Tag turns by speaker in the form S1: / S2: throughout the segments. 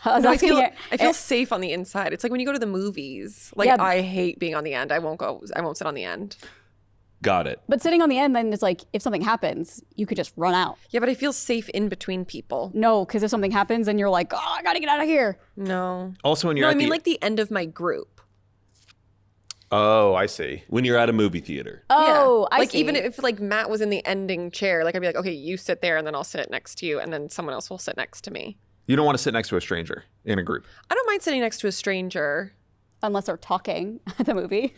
S1: I feel safe on the inside. It's like when you go to the movies. Like I hate being on the end. I won't sit on the end.
S2: Got it.
S3: But sitting on the end, then it's like, if something happens, you could just run out.
S1: Yeah, but I feel safe in between people.
S3: No, because if something happens, then you're like, oh, I gotta get out of here.
S1: No.
S4: Also, when you're
S1: like the end of my group.
S4: Oh, I see.
S2: When you're at a movie theater.
S3: Oh,
S1: yeah.
S3: I see.
S1: Even if like Matt was in the ending chair, like I'd be like, okay, you sit there and then I'll sit next to you and then someone else will sit next to me.
S4: You don't want to sit next to a stranger in a group.
S1: I don't mind sitting next to a stranger.
S3: Unless they're talking at the movie.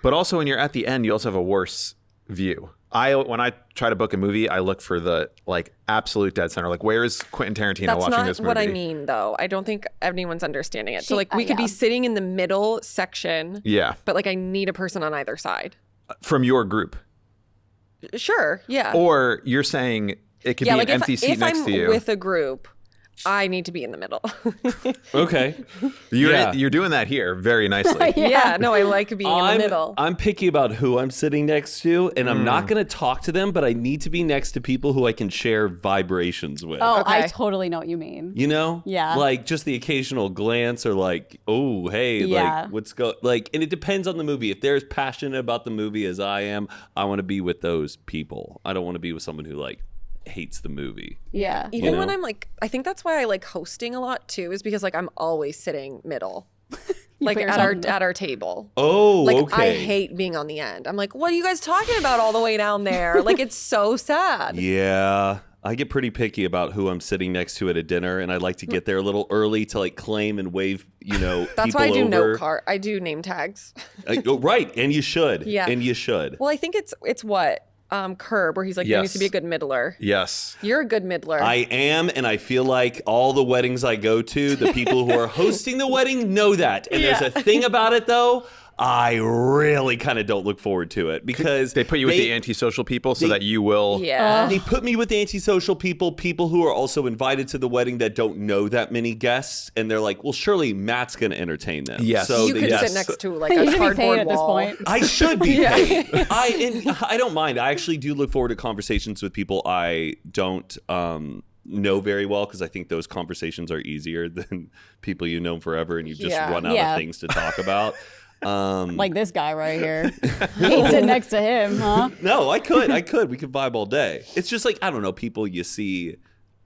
S4: But also when you're at the end, you also have a worse view. When I try to book a movie, I look for the like absolute dead center. Like, where is Quentin Tarantino watching this movie?
S1: That's not what I mean, though. I don't think anyone's understanding it. So like we could be sitting in the middle section.
S4: Yeah.
S1: But like I need a person on either side.
S4: From your group.
S1: Sure. Yeah.
S4: Or you're saying it could be an empty seat next to you.
S1: If I'm with a group, I need to be in the middle.
S2: Okay.
S4: You're doing that here very nicely.
S1: Yeah, no, I like being in the middle.
S2: I'm picky about who I'm sitting next to, and I'm not going to talk to them, but I need to be next to people who I can share vibrations with.
S3: Oh,
S1: Okay.
S3: I totally know what you mean.
S2: You know?
S3: Yeah.
S2: Like just the occasional glance or like, oh, hey, like and it depends on the movie. If they're as passionate about the movie as I am, I want to be with those people. I don't want to be with someone who like hates the movie.
S3: Yeah.
S1: Even when I'm like, I think that's why I like hosting a lot too, is because like I'm always sitting middle. Like at our table.
S2: Oh,
S1: like,
S2: okay.
S1: I hate being on the end. I'm like, what are you guys talking about all the way down there? Like, it's so sad.
S2: Yeah. I get pretty picky about who I'm sitting next to at a dinner, and I like to get there a little early to like claim and wave,
S1: That's why I do note card. I do name tags.
S2: Right, and you should.
S1: Yeah.
S2: And you should.
S1: Well, I think it's what? Curb, where he's like, you used to be a good middler.
S4: Yes.
S1: You're a good middler.
S2: I am, and I feel like all the weddings I go to, the people who are hosting the wedding know that. And there's a thing about it, though. I really kind of don't look forward to it because
S4: they put you with the antisocial people so that you will.
S1: Yeah.
S2: They put me with the antisocial people who are also invited to the wedding that don't know that many guests, and they're like, well, surely Matt's going to entertain them.
S4: Yes.
S1: So you could sit next to like a cardboard
S3: at
S1: wall.
S3: this point.
S2: I should be paid. I don't mind. I actually do look forward to conversations with people I don't know very well, because I think those conversations are easier than people you know forever and you just run out of things to talk about.
S3: Like this guy right here. He'd sit next to him, huh?
S2: No, I could. We could vibe all day. It's just like, I don't know, people you see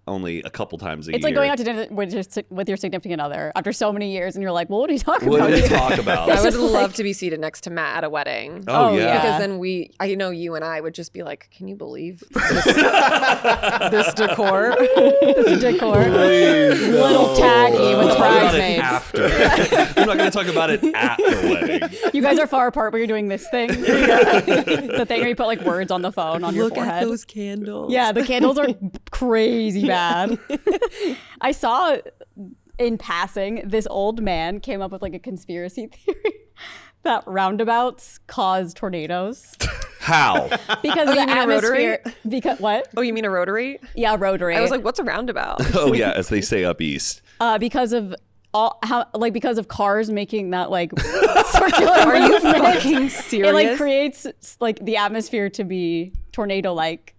S2: only a couple times a year.
S3: It's like going out to dinner with your significant other after so many years, and you're like, well, what are you talking
S2: What
S3: about?
S2: do they talk about?
S1: I would love to be seated next to Matt at a wedding.
S2: Oh, yeah.
S1: Because then you and I would just be like, can you believe this, this decor?
S3: This decor.
S2: Please, no.
S3: Little tacky with
S2: Talk about it
S3: bridesmaids.
S2: after. I'm not going to talk about it at the wedding.
S3: You guys are far apart, but you're doing this thing. The thing where you put like words on the phone on your forehead.
S1: Look at those candles.
S3: Yeah, the candles are crazy bad. I saw in passing, this old man came up with like a conspiracy theory that roundabouts cause tornadoes.
S2: How?
S3: Because
S1: you
S3: the
S1: mean a
S3: atmosphere.
S1: rotary?
S3: Because what?
S1: Oh, you mean a rotary?
S3: Yeah, rotary.
S1: I was like, what's a roundabout?
S2: Oh, yeah, as they say up east.
S3: Because of because of cars making that like circular.
S1: Are you
S3: movement,
S1: fucking serious?
S3: It like creates like the atmosphere to be tornado-like.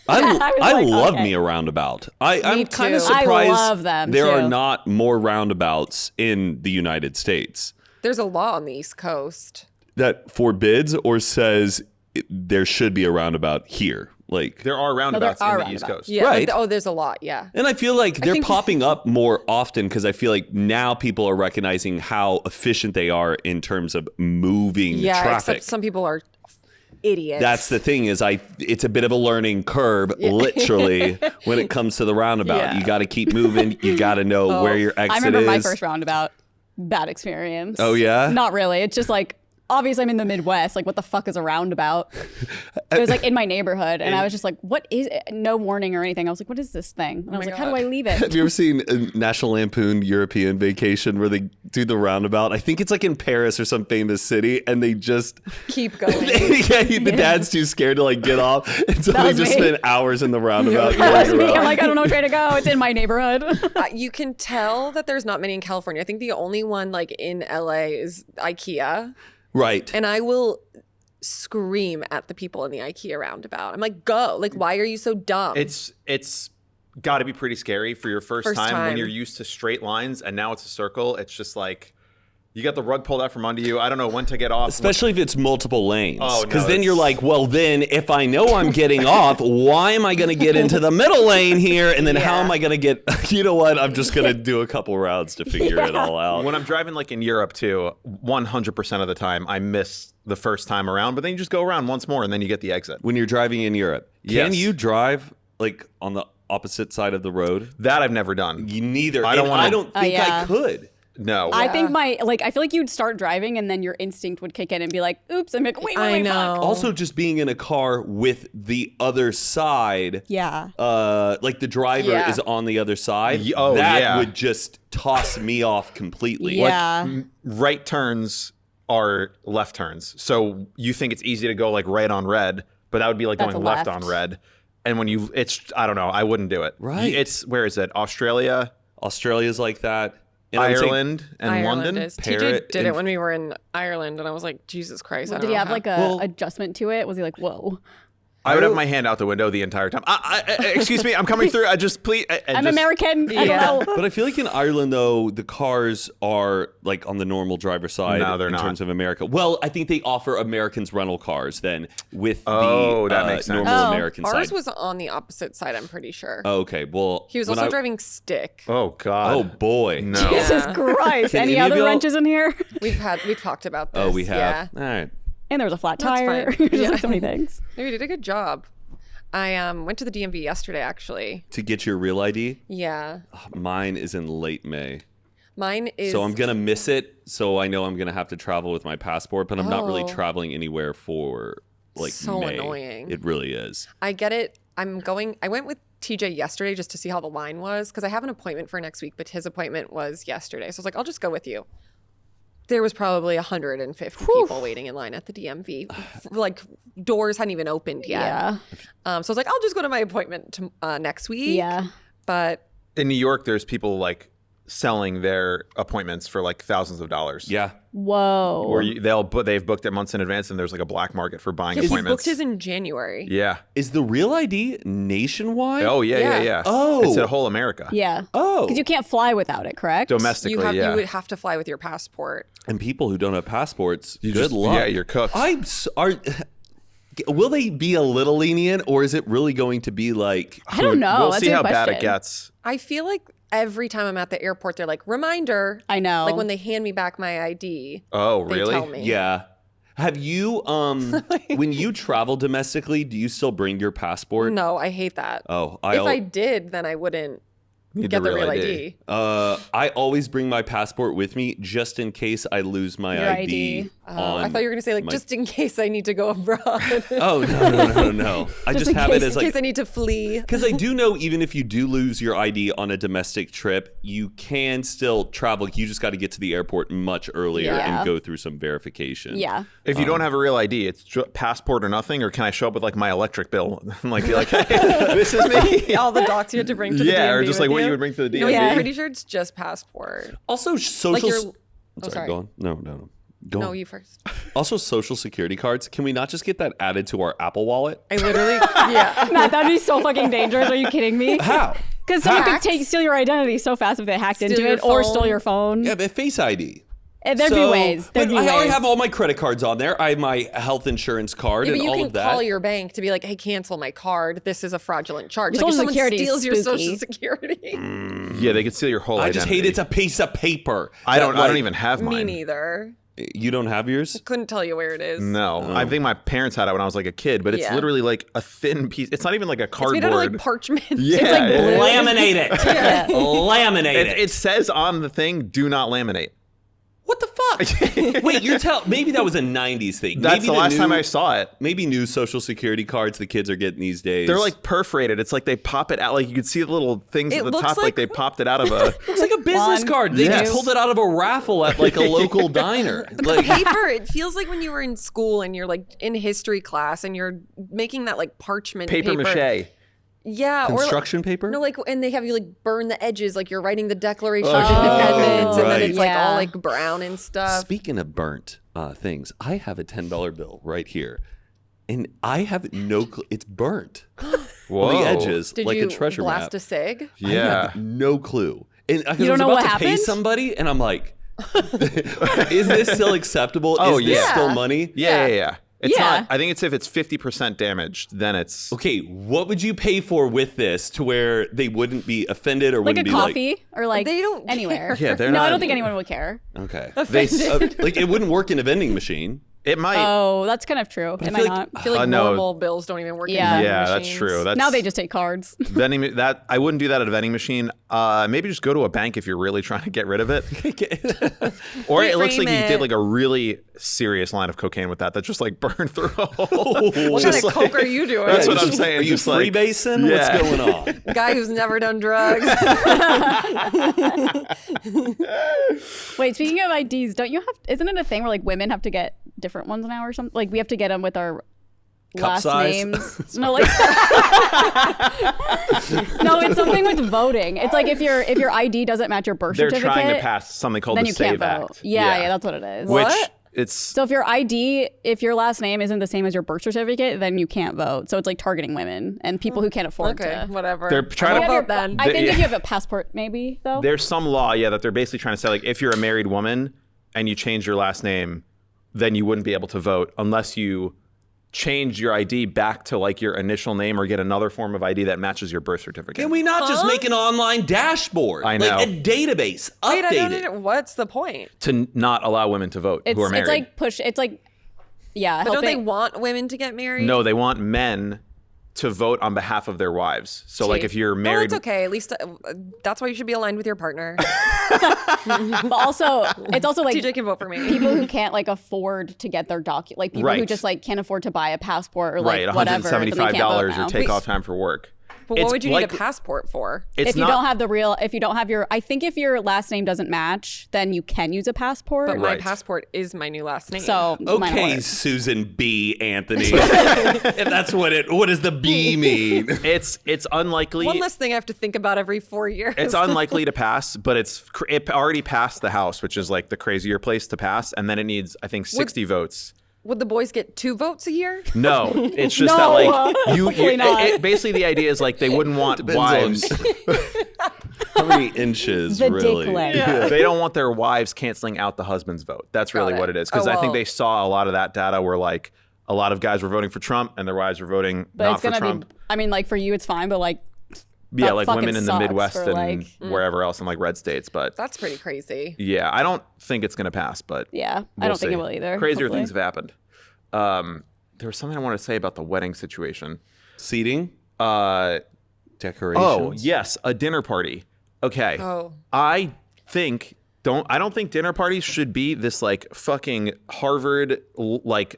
S2: I love me a roundabout. I'm kind of
S1: too.
S2: surprised
S3: I love them
S2: there
S3: too.
S2: are not more roundabouts in the United States
S1: There's a law on the East Coast.
S2: that forbids or says there should be a roundabout here. Like,
S4: There are roundabouts
S3: are
S4: in the East
S3: roundabouts.
S4: Coast.
S1: Yeah.
S2: Right.
S1: Like, there's a lot. Yeah.
S2: and I feel like they're
S1: think-
S2: popping up more often because I feel like now people are recognizing how efficient they are in terms of moving
S1: Yeah.
S2: traffic.
S1: Except some people are idiots.
S2: That's the thing it's a bit of a learning curve, literally, when it comes to the roundabout.
S1: Yeah.
S2: You got to keep moving. You got to know where your exit
S3: I remember
S2: is.
S3: my first roundabout. Bad experience.
S2: Oh, yeah?
S3: Not really. It's just like, obviously I'm in the Midwest. Like, what the fuck is a roundabout? It was like in my neighborhood. And I was just like, what is it? No warning or anything. I was like, what is this thing? And I was like, how do I leave it?
S2: Have you ever seen National Lampoon European Vacation where they do the roundabout? I think it's like in Paris or some famous city, and they just
S1: keep going.
S2: the dad's too scared to like get off, and so they
S3: was
S2: just
S3: me.
S2: spend hours in the roundabout.
S3: That was
S2: going
S3: me.
S2: around.
S3: I'm like, I don't know which way to go. It's in my neighborhood.
S1: You can tell that there's not many in California. I think the only one like in LA is IKEA.
S2: Right.
S1: And I will scream at the people in the IKEA roundabout. I'm like, go. Like, why are you so dumb?
S4: It's got to be pretty scary for your first
S1: First
S4: time when
S1: time.
S4: you're used to straight lines and now it's a circle. It's just like you got the rug pulled out from under you. I don't know when to get off.
S2: Especially if it's multiple lanes.
S4: Oh, no,
S2: Because then you're
S4: it's-
S2: like, well, then if I know I'm getting off, why am I going to get into the middle lane here? And then how am I going to get, you know what? I'm just going to do a couple rounds to figure it all out.
S4: When I'm driving like in Europe too, 100% of the time I miss the first time around, but then you just go around once more and then you get the exit.
S2: When you're driving in Europe, can
S4: Yes.
S2: you drive like on the opposite side of the road?
S4: That I've never done.
S2: You neither.
S4: I don't
S2: And
S4: wanna-
S2: I don't think
S3: yeah.
S2: I could.
S4: No.
S3: I think I feel like you'd start driving and then your instinct would kick in and be like, oops, I'm like, wait,
S1: I
S3: fuck.
S1: know.
S2: Also, just being in a car with the other side,
S3: Yeah.
S2: like the driver
S1: Yeah.
S2: is on the other side,
S4: Oh,
S2: that
S4: yeah.
S2: would just toss me off completely.
S3: Yeah.
S4: Right turns are left turns. So you think it's easy to go like right on red, but that would be like
S3: That's
S4: going
S3: a
S4: left
S3: left.
S4: on red. And when you, I don't know, I wouldn't do it.
S2: Right.
S4: It's, where is it? Australia,
S2: Australia's like that. And I would say
S4: Ireland, and
S1: Ireland
S4: London?
S1: is. TJ
S2: Parrot
S1: did
S2: and-
S1: it when we were in Ireland, and I was like, Jesus Christ. I
S3: Did
S1: don't
S3: he
S1: know
S3: have
S1: how.
S3: like a
S2: Well-
S3: adjustment to it? Was he like, whoa?
S4: I would have my hand out the window the entire time. Excuse me, I'm coming through. I just, please.
S3: I'm American. I
S1: Yeah.
S3: don't know.
S2: But I feel like in Ireland, though, the cars are like on the normal driver's side
S4: No, they're
S2: in
S4: not.
S2: terms of America. Well, I think they offer Americans rental cars then with
S4: Oh,
S2: the
S4: that makes sense.
S2: normal
S3: Oh.
S2: American
S1: Ours
S2: side.
S1: was on the opposite side, I'm pretty sure.
S2: Oh, okay, well,
S1: He was
S2: when
S1: also
S2: I-
S1: driving stick.
S4: Oh, God.
S2: Oh boy,
S4: No.
S3: Jesus
S1: Yeah.
S3: Christ.
S2: Can
S3: Any
S2: any of
S3: other
S2: y'all-
S3: wrenches in here?
S1: We've talked about this.
S2: Oh, we have.
S1: Yeah.
S2: All right.
S3: And there was a flat
S1: That's
S3: tire.
S1: fine.
S3: Just
S1: Yeah.
S3: like so many things.
S1: No, you did a good job. I went to the DMV yesterday, actually.
S2: To get your real ID,
S1: Yeah.
S2: mine is in late May.
S1: Mine is.
S2: So I'm gonna miss it. So I know I'm gonna have to travel with my passport, but I'm not really
S1: Oh.
S2: traveling anywhere for like
S1: So
S2: May.
S1: annoying.
S2: It really is.
S1: I get it. I went with TJ yesterday just to see how the line was because I have an appointment for next week, but his appointment was yesterday. So I was like, I'll just go with you. There was probably 150 people waiting in line at the DMV. Like doors hadn't even opened yet.
S3: Yeah.
S1: So I was like, I'll just go to my appointment next week.
S3: Yeah.
S1: But
S4: In New York, there's people like selling their appointments for like thousands of dollars.
S2: Yeah.
S3: Whoa.
S4: Or they've booked it months in advance, and there's like a black market for buying
S1: he
S4: appointments.
S1: booked his in January.
S4: Yeah.
S2: Is the real ID nationwide?
S4: Oh yeah, yeah,
S1: Yeah.
S4: yeah.
S2: Oh.
S4: It's a whole America.
S3: Yeah.
S2: Oh.
S3: Because you can't fly without it, correct?
S4: Domestically,
S1: You
S4: yeah.
S1: would have to fly with your passport.
S2: And people who don't have passports, good
S4: just-
S2: luck.
S4: yeah, you're cooked.
S2: Will they be a little lenient, or is it really going to be like?
S3: I don't know.
S4: We'll
S3: That's
S4: see
S3: a
S4: how
S3: good
S4: bad it
S3: question.
S4: gets.
S1: I feel like every time I'm at the airport, they're like, reminder.
S3: I know.
S1: Like when they hand me back my ID,
S4: Oh,
S1: they
S4: really?
S1: tell me.
S2: Yeah. Have you when you travel domestically, do you still bring your passport?
S1: No, I hate that.
S2: Oh,
S1: If I did, then I wouldn't
S4: Need
S1: get
S4: the
S1: the
S4: real
S1: real
S4: ID.
S1: ID.
S2: I always bring my passport with me just in case I lose my
S3: Your
S2: ID.
S3: ID.
S1: I thought you were gonna say like
S2: my-
S1: just in case I need to go abroad.
S2: Oh no! I just
S3: in
S2: have
S3: case-
S2: it as
S1: in case
S2: like
S1: I need to flee.
S2: because I do know even if you do lose your ID on a domestic trip, you can still travel. You just got to get to the airport much earlier
S3: Yeah.
S2: and go through some verification.
S3: Yeah.
S4: If you don't have a real ID, it's passport or nothing, or can I show up with like my electric bill and like be like, hey, this is me?
S1: All the docs you had to bring to the
S4: Yeah,
S1: DMV
S4: or just
S1: with
S4: like what you would bring to the
S1: No,
S4: DMV.
S1: I'm pretty sure it's just passport.
S2: Also, social.
S1: Like your.
S2: Sorry,
S1: Oh, sorry.
S2: go on. No. Go
S1: No,
S2: on.
S1: you first.
S2: Also, social security cards. Can we not just get that added to our Apple Wallet?
S1: I literally. Yeah.
S3: Matt, that'd be so fucking dangerous. Are you kidding me?
S2: How?
S3: Because someone
S1: Hacks?
S3: could steal your identity so fast if they hacked
S1: Steal
S3: into
S1: your
S3: it or
S1: phone.
S3: stole your phone.
S2: Yeah, but Face ID.
S3: There'd be
S2: So-
S3: ways. There'd
S2: but
S3: be
S2: I already
S3: ways.
S2: have all my credit cards on there. I have my health insurance card
S1: Yeah,
S2: and
S1: but you
S2: all
S1: can
S2: of that.
S1: call your bank to be like, hey, cancel my card. This is a fraudulent charge.
S3: Your
S1: Like if
S3: social
S1: someone
S3: security is
S1: steals your social
S3: spooky.
S1: security.
S4: Yeah, they could steal your whole
S2: I
S4: identity.
S2: just hate it's a piece of paper.
S4: I don't
S2: That, like,
S4: even have mine.
S1: Me neither.
S2: You don't have yours?
S1: Couldn't tell you where it is.
S4: No, I think my parents had it when I was like a kid, but it's
S1: Yeah.
S4: literally like a thin piece. It's not even like a
S1: It's
S4: cardboard.
S1: made out of like parchment.
S4: Yeah,
S3: It's like blue.
S2: Laminate it. Laminate it.
S4: It says on the thing, "Do not laminate."
S2: What the fuck? Wait, maybe that was a 90s thing.
S4: That's
S2: maybe
S4: the last time I saw it.
S2: Maybe new social security cards the kids are getting these days.
S4: They're like perforated. It's like they pop it out. Like you could see the little things
S1: It
S4: at the
S1: looks
S4: top, like
S1: like-
S4: they popped it out of a.
S2: Looks like a business
S3: One,
S2: card. They
S4: Yes.
S2: just pulled it out of a raffle at like a local diner. Like,
S1: Paper. It feels like when you were in school and you're like in history class and you're making that like parchment
S4: paper mache.
S1: Yeah,
S2: construction paper?
S1: No, like, and they have you like burn the edges, like you're writing the Declaration
S2: Oh,
S1: of Independence, and
S2: right.
S1: then it's like all
S3: Yeah.
S1: like brown and stuff.
S2: Speaking of burnt things, I have a $10 bill right here. And I have no clue. It's burnt. on the
S4: Whoa.
S2: edges,
S1: Did
S2: like
S1: you
S2: a treasure
S1: blast
S2: map.
S1: a cig?
S2: I
S4: Yeah.
S2: have no clue. And I
S3: You
S2: was
S3: don't know
S2: about
S3: what
S2: to pay
S3: happened?
S2: somebody, and I'm like, is this still acceptable?
S4: Oh,
S2: is this
S4: yeah.
S2: still money?
S4: Yeah. It's
S3: Yeah.
S4: not. I think it's if it's 50% damaged, then it's.
S2: Okay, what would you pay for with this to where they wouldn't be offended or
S3: Like a
S2: wouldn't be
S3: coffee or like
S1: They don't
S3: anywhere.
S4: Yeah, they're
S3: no, I
S4: not-
S3: don't think anyone would care.
S2: okay?
S4: They,
S2: Like it wouldn't work in a vending machine.
S4: it might.
S3: Oh, that's kind of true. It might
S2: feel
S3: not.
S1: I feel like
S4: no.
S1: normal bills don't even work in
S3: Yeah.
S1: vending
S4: yeah, that's
S1: machines.
S4: true. That's
S3: Now they just take cards.
S4: vending. That I wouldn't do that at a vending machine. Maybe just go to a bank if you're really trying to get rid of it. Or it looks like
S1: Reframe
S4: you did
S1: it.
S4: like a really serious line of cocaine with that just like burned through a hole.
S1: What kind
S4: Just
S1: of coke are you doing?
S4: That's what I'm saying.
S2: Are you
S4: Just like-
S2: freebasing?
S4: Yeah.
S2: What's going on?
S1: Guy who's never done drugs.
S3: Wait, speaking of IDs, don't you have? Isn't it a thing where like women have to get different ones now or something? Like we have to get them with our
S2: Cup
S3: last
S2: size?
S3: names. No, like no, it's something with voting. It's like if your ID doesn't match your birth
S4: They're
S3: certificate,
S4: trying to pass something called
S3: then
S4: the
S3: you can't
S4: SAVE
S3: vote.
S4: Act.
S3: Yeah, that's what it is.
S4: Which
S1: What?
S4: it's
S3: So if your ID, if your last name isn't the same as your birth certificate, then you can't vote. So it's like targeting women and people who can't afford
S1: Okay,
S3: to.
S1: whatever.
S4: They're trying
S1: I'll
S4: to-
S1: vote then.
S3: I think
S4: Yeah.
S3: if you have a passport, maybe though.
S4: there's some law, that they're basically trying to say like if you're a married woman and you change your last name, then you wouldn't be able to vote unless you change your ID back to like your initial name or get another form of ID that matches your birth certificate.
S2: Can we not just make an online dashboard?
S4: I know.
S2: Like a database.
S1: Wait, I
S2: Update
S1: don't
S2: it.
S1: know. What's the point?
S4: to not allow women to vote who are married?
S3: It's like push. It's like yeah.
S1: But don't they
S3: helping-
S1: want women to get married?
S4: No, they want men to vote on behalf of their wives. So like if you're married,
S1: Well, it's okay. At least that's why you should be aligned with your partner.
S3: But also, it's also like
S1: TJ can vote for me.
S3: people who can't like afford to get their like people who
S4: Right.
S3: just like can't afford to buy a passport or like
S4: right,
S3: whatever. then they can't vote
S4: $175
S3: now.
S4: or take off time for work.
S1: But what
S4: It's
S1: would you need
S4: like-
S1: a passport for?
S4: It's
S3: If you
S4: not,
S3: don't have if you don't have your, I think if your last name doesn't match, then you can use a passport.
S1: But my
S4: Right.
S1: passport is my new last name.
S3: So mine will
S2: Okay,
S3: work.
S2: Susan B. Anthony. If that's what does the B mean?
S4: it's unlikely.
S1: one less thing I have to think about every 4 years.
S4: It's unlikely to pass, but it already passed the House, which is like the crazier place to pass, and then it needs, I think, 60 votes.
S1: Would the boys get 2 votes a year?
S4: No, it's just
S3: No,
S4: that like
S3: hopefully not.
S4: basically the idea is like they wouldn't want wives.
S2: How many inches,
S3: The
S2: really?
S3: dick length.
S4: They don't want their wives canceling out the husband's vote. That's really
S1: Got it.
S4: what it is. Because
S1: Oh,
S4: I think
S1: well.
S4: they saw a lot of that data where like a lot of guys were voting for Trump and their wives were voting
S3: But
S4: not
S3: it's
S4: for
S3: gonna
S4: Trump.
S3: be. I mean, like for you, it's fine, but like
S4: Yeah,
S3: that
S4: like
S3: fucking
S4: women in the
S3: sucks
S4: Midwest
S3: for,
S4: and
S3: like-
S4: wherever else in like red states. But
S1: That's pretty crazy.
S4: yeah, I don't think it's gonna pass. But
S3: yeah, I
S4: we'll
S3: don't think
S4: see.
S3: it will either.
S4: Crazier
S3: hopefully.
S4: things have happened. There was something I wanted to say about the wedding situation.
S2: Seating,
S4: Oh
S2: decorations.
S4: yes, a dinner party. Okay.
S1: Oh.
S4: I don't think dinner parties should be this like fucking Harvard like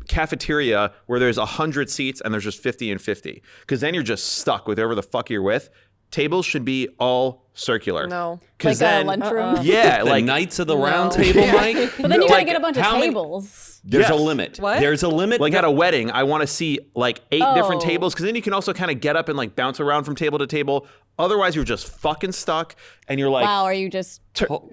S4: cafeteria where there's 100 seats and there's just 50 and 50. Because then you're just stuck with whoever the fuck you're with. Tables should be all circular.
S1: No.
S3: Like
S4: Because
S3: a
S4: then
S3: lunchroom.
S4: Yeah,
S2: The
S4: like
S2: Knights of the Round Table, Mike.
S3: But then you
S4: like,
S3: gotta get a bunch of
S2: how many-
S3: tables.
S2: There's a
S4: Yes.
S2: limit.
S1: What?
S2: There's a limit.
S4: like at a wedding, I want to see like 8 different
S3: Oh.
S4: tables because then you can also kind of get up and like bounce around from table to table. Otherwise, you're just fucking stuck and you're like,
S3: Wow, are you just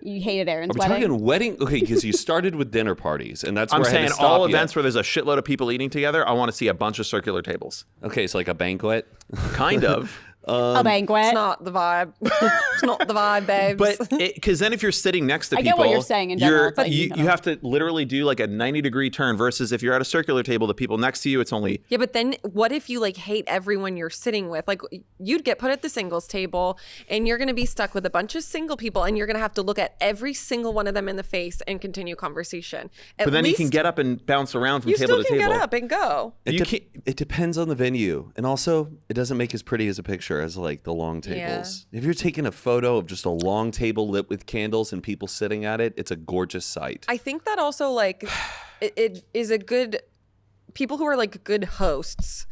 S3: you hated Aaron's
S2: Are we
S3: wedding?
S2: talking wedding? Okay, because you started with dinner parties, and that's
S4: I'm
S2: where I had
S4: saying
S2: to stop
S4: all
S2: you.
S4: events where there's a shitload of people eating together, I want to see a bunch of circular tables.
S2: Okay, it's like a banquet.
S4: Kind of.
S3: A banquet.
S1: It's not the vibe. It's not the vibe, babes.
S4: But because then if you're sitting next to
S3: I
S4: people,
S3: get what you're saying in general. It's like,
S4: you have to literally do like a 90-degree turn versus if you're at a circular table, the people next to you, it's only
S1: yeah, but then what if you like hate everyone you're sitting with? Like you'd get put at the singles table and you're going to be stuck with a bunch of single people and you're going to have to look at every single one of them in the face and continue conversation.
S4: but then you can get up and bounce around from
S1: you
S4: table
S1: still
S4: to
S1: can
S4: table.
S1: get up and go.
S4: You can't-
S2: It depends on the venue, and also it doesn't make as pretty as a picture as like the long tables. If you're taking a photo of just a long table lit with candles and people sitting at it, it's a gorgeous sight.
S1: I think that also like it is a good people who are like good hosts.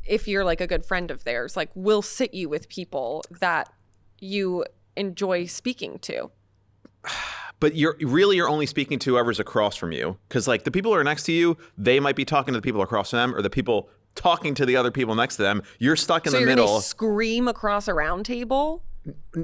S1: If you're like a good friend of theirs, like will sit you with people that you enjoy speaking to.
S4: But you're only speaking to whoever's across from you because like the people who are next to you, they might be talking to the people across from them, or the people talking to the other people next to them. You're stuck in
S1: So
S4: the
S1: you're
S4: middle.
S1: gonna scream across a round table.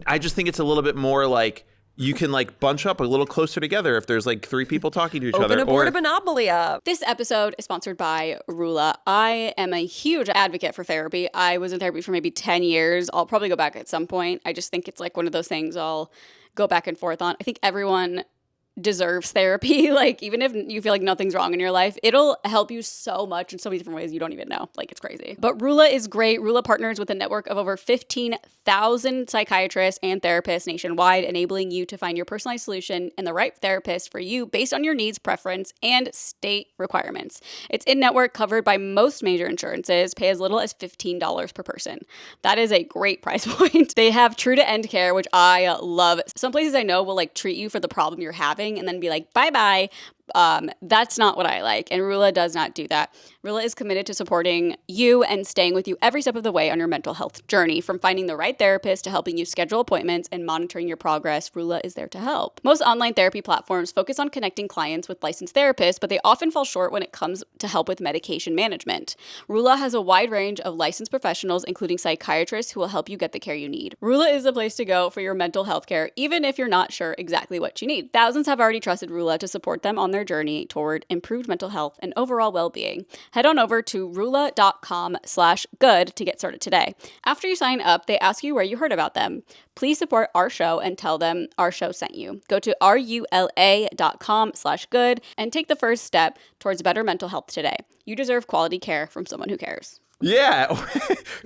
S4: I just think it's a little bit more like you can like bunch up a little closer together if there's like 3 people talking to each other.
S1: Open a board of Monopoly up.
S5: This episode is sponsored by Rula. I am a huge advocate for therapy. I was in therapy for maybe 10 years. I'll probably go back at some point. I just think it's like one of those things I'll go back and forth on. I think everyone deserves therapy. Like, even if you feel like nothing's wrong in your life, it'll help you so much in so many different ways you don't even know. Like, it's crazy. But Rula is great. Rula partners with a network of over 15,000 psychiatrists and therapists nationwide, enabling you to find your personalized solution and the right therapist for you based on your needs, preference, and state requirements. It's in-network, covered by most major insurances, pay as little as $15 per person. That is a great price point. They have true to end care, which I love. Some places I know will like treat you for the problem you're having and then be like, bye-bye. That's not what I like. And Rula does not do that. Rula is committed to supporting you and staying with you every step of the way on your mental health journey. From finding the right therapist to helping you schedule appointments and monitoring your progress, Rula is there to help. Most online therapy platforms focus on connecting clients with licensed therapists, but they often fall short when it comes to help with medication management. Rula has a wide range of licensed professionals, including psychiatrists, who will help you get the care you need. Rula is the place to go for your mental health care, even if you're not sure exactly what you need. Thousands have already trusted Rula to support them on their journey toward improved mental health and overall well-being. Head on over to rula.com/good to get started today. After you sign up, they ask you where you heard about them. Please support our show and tell them our show sent you. Go to rula.com/good and take the first step towards better mental health today. You deserve quality care from someone who cares.
S4: Yeah.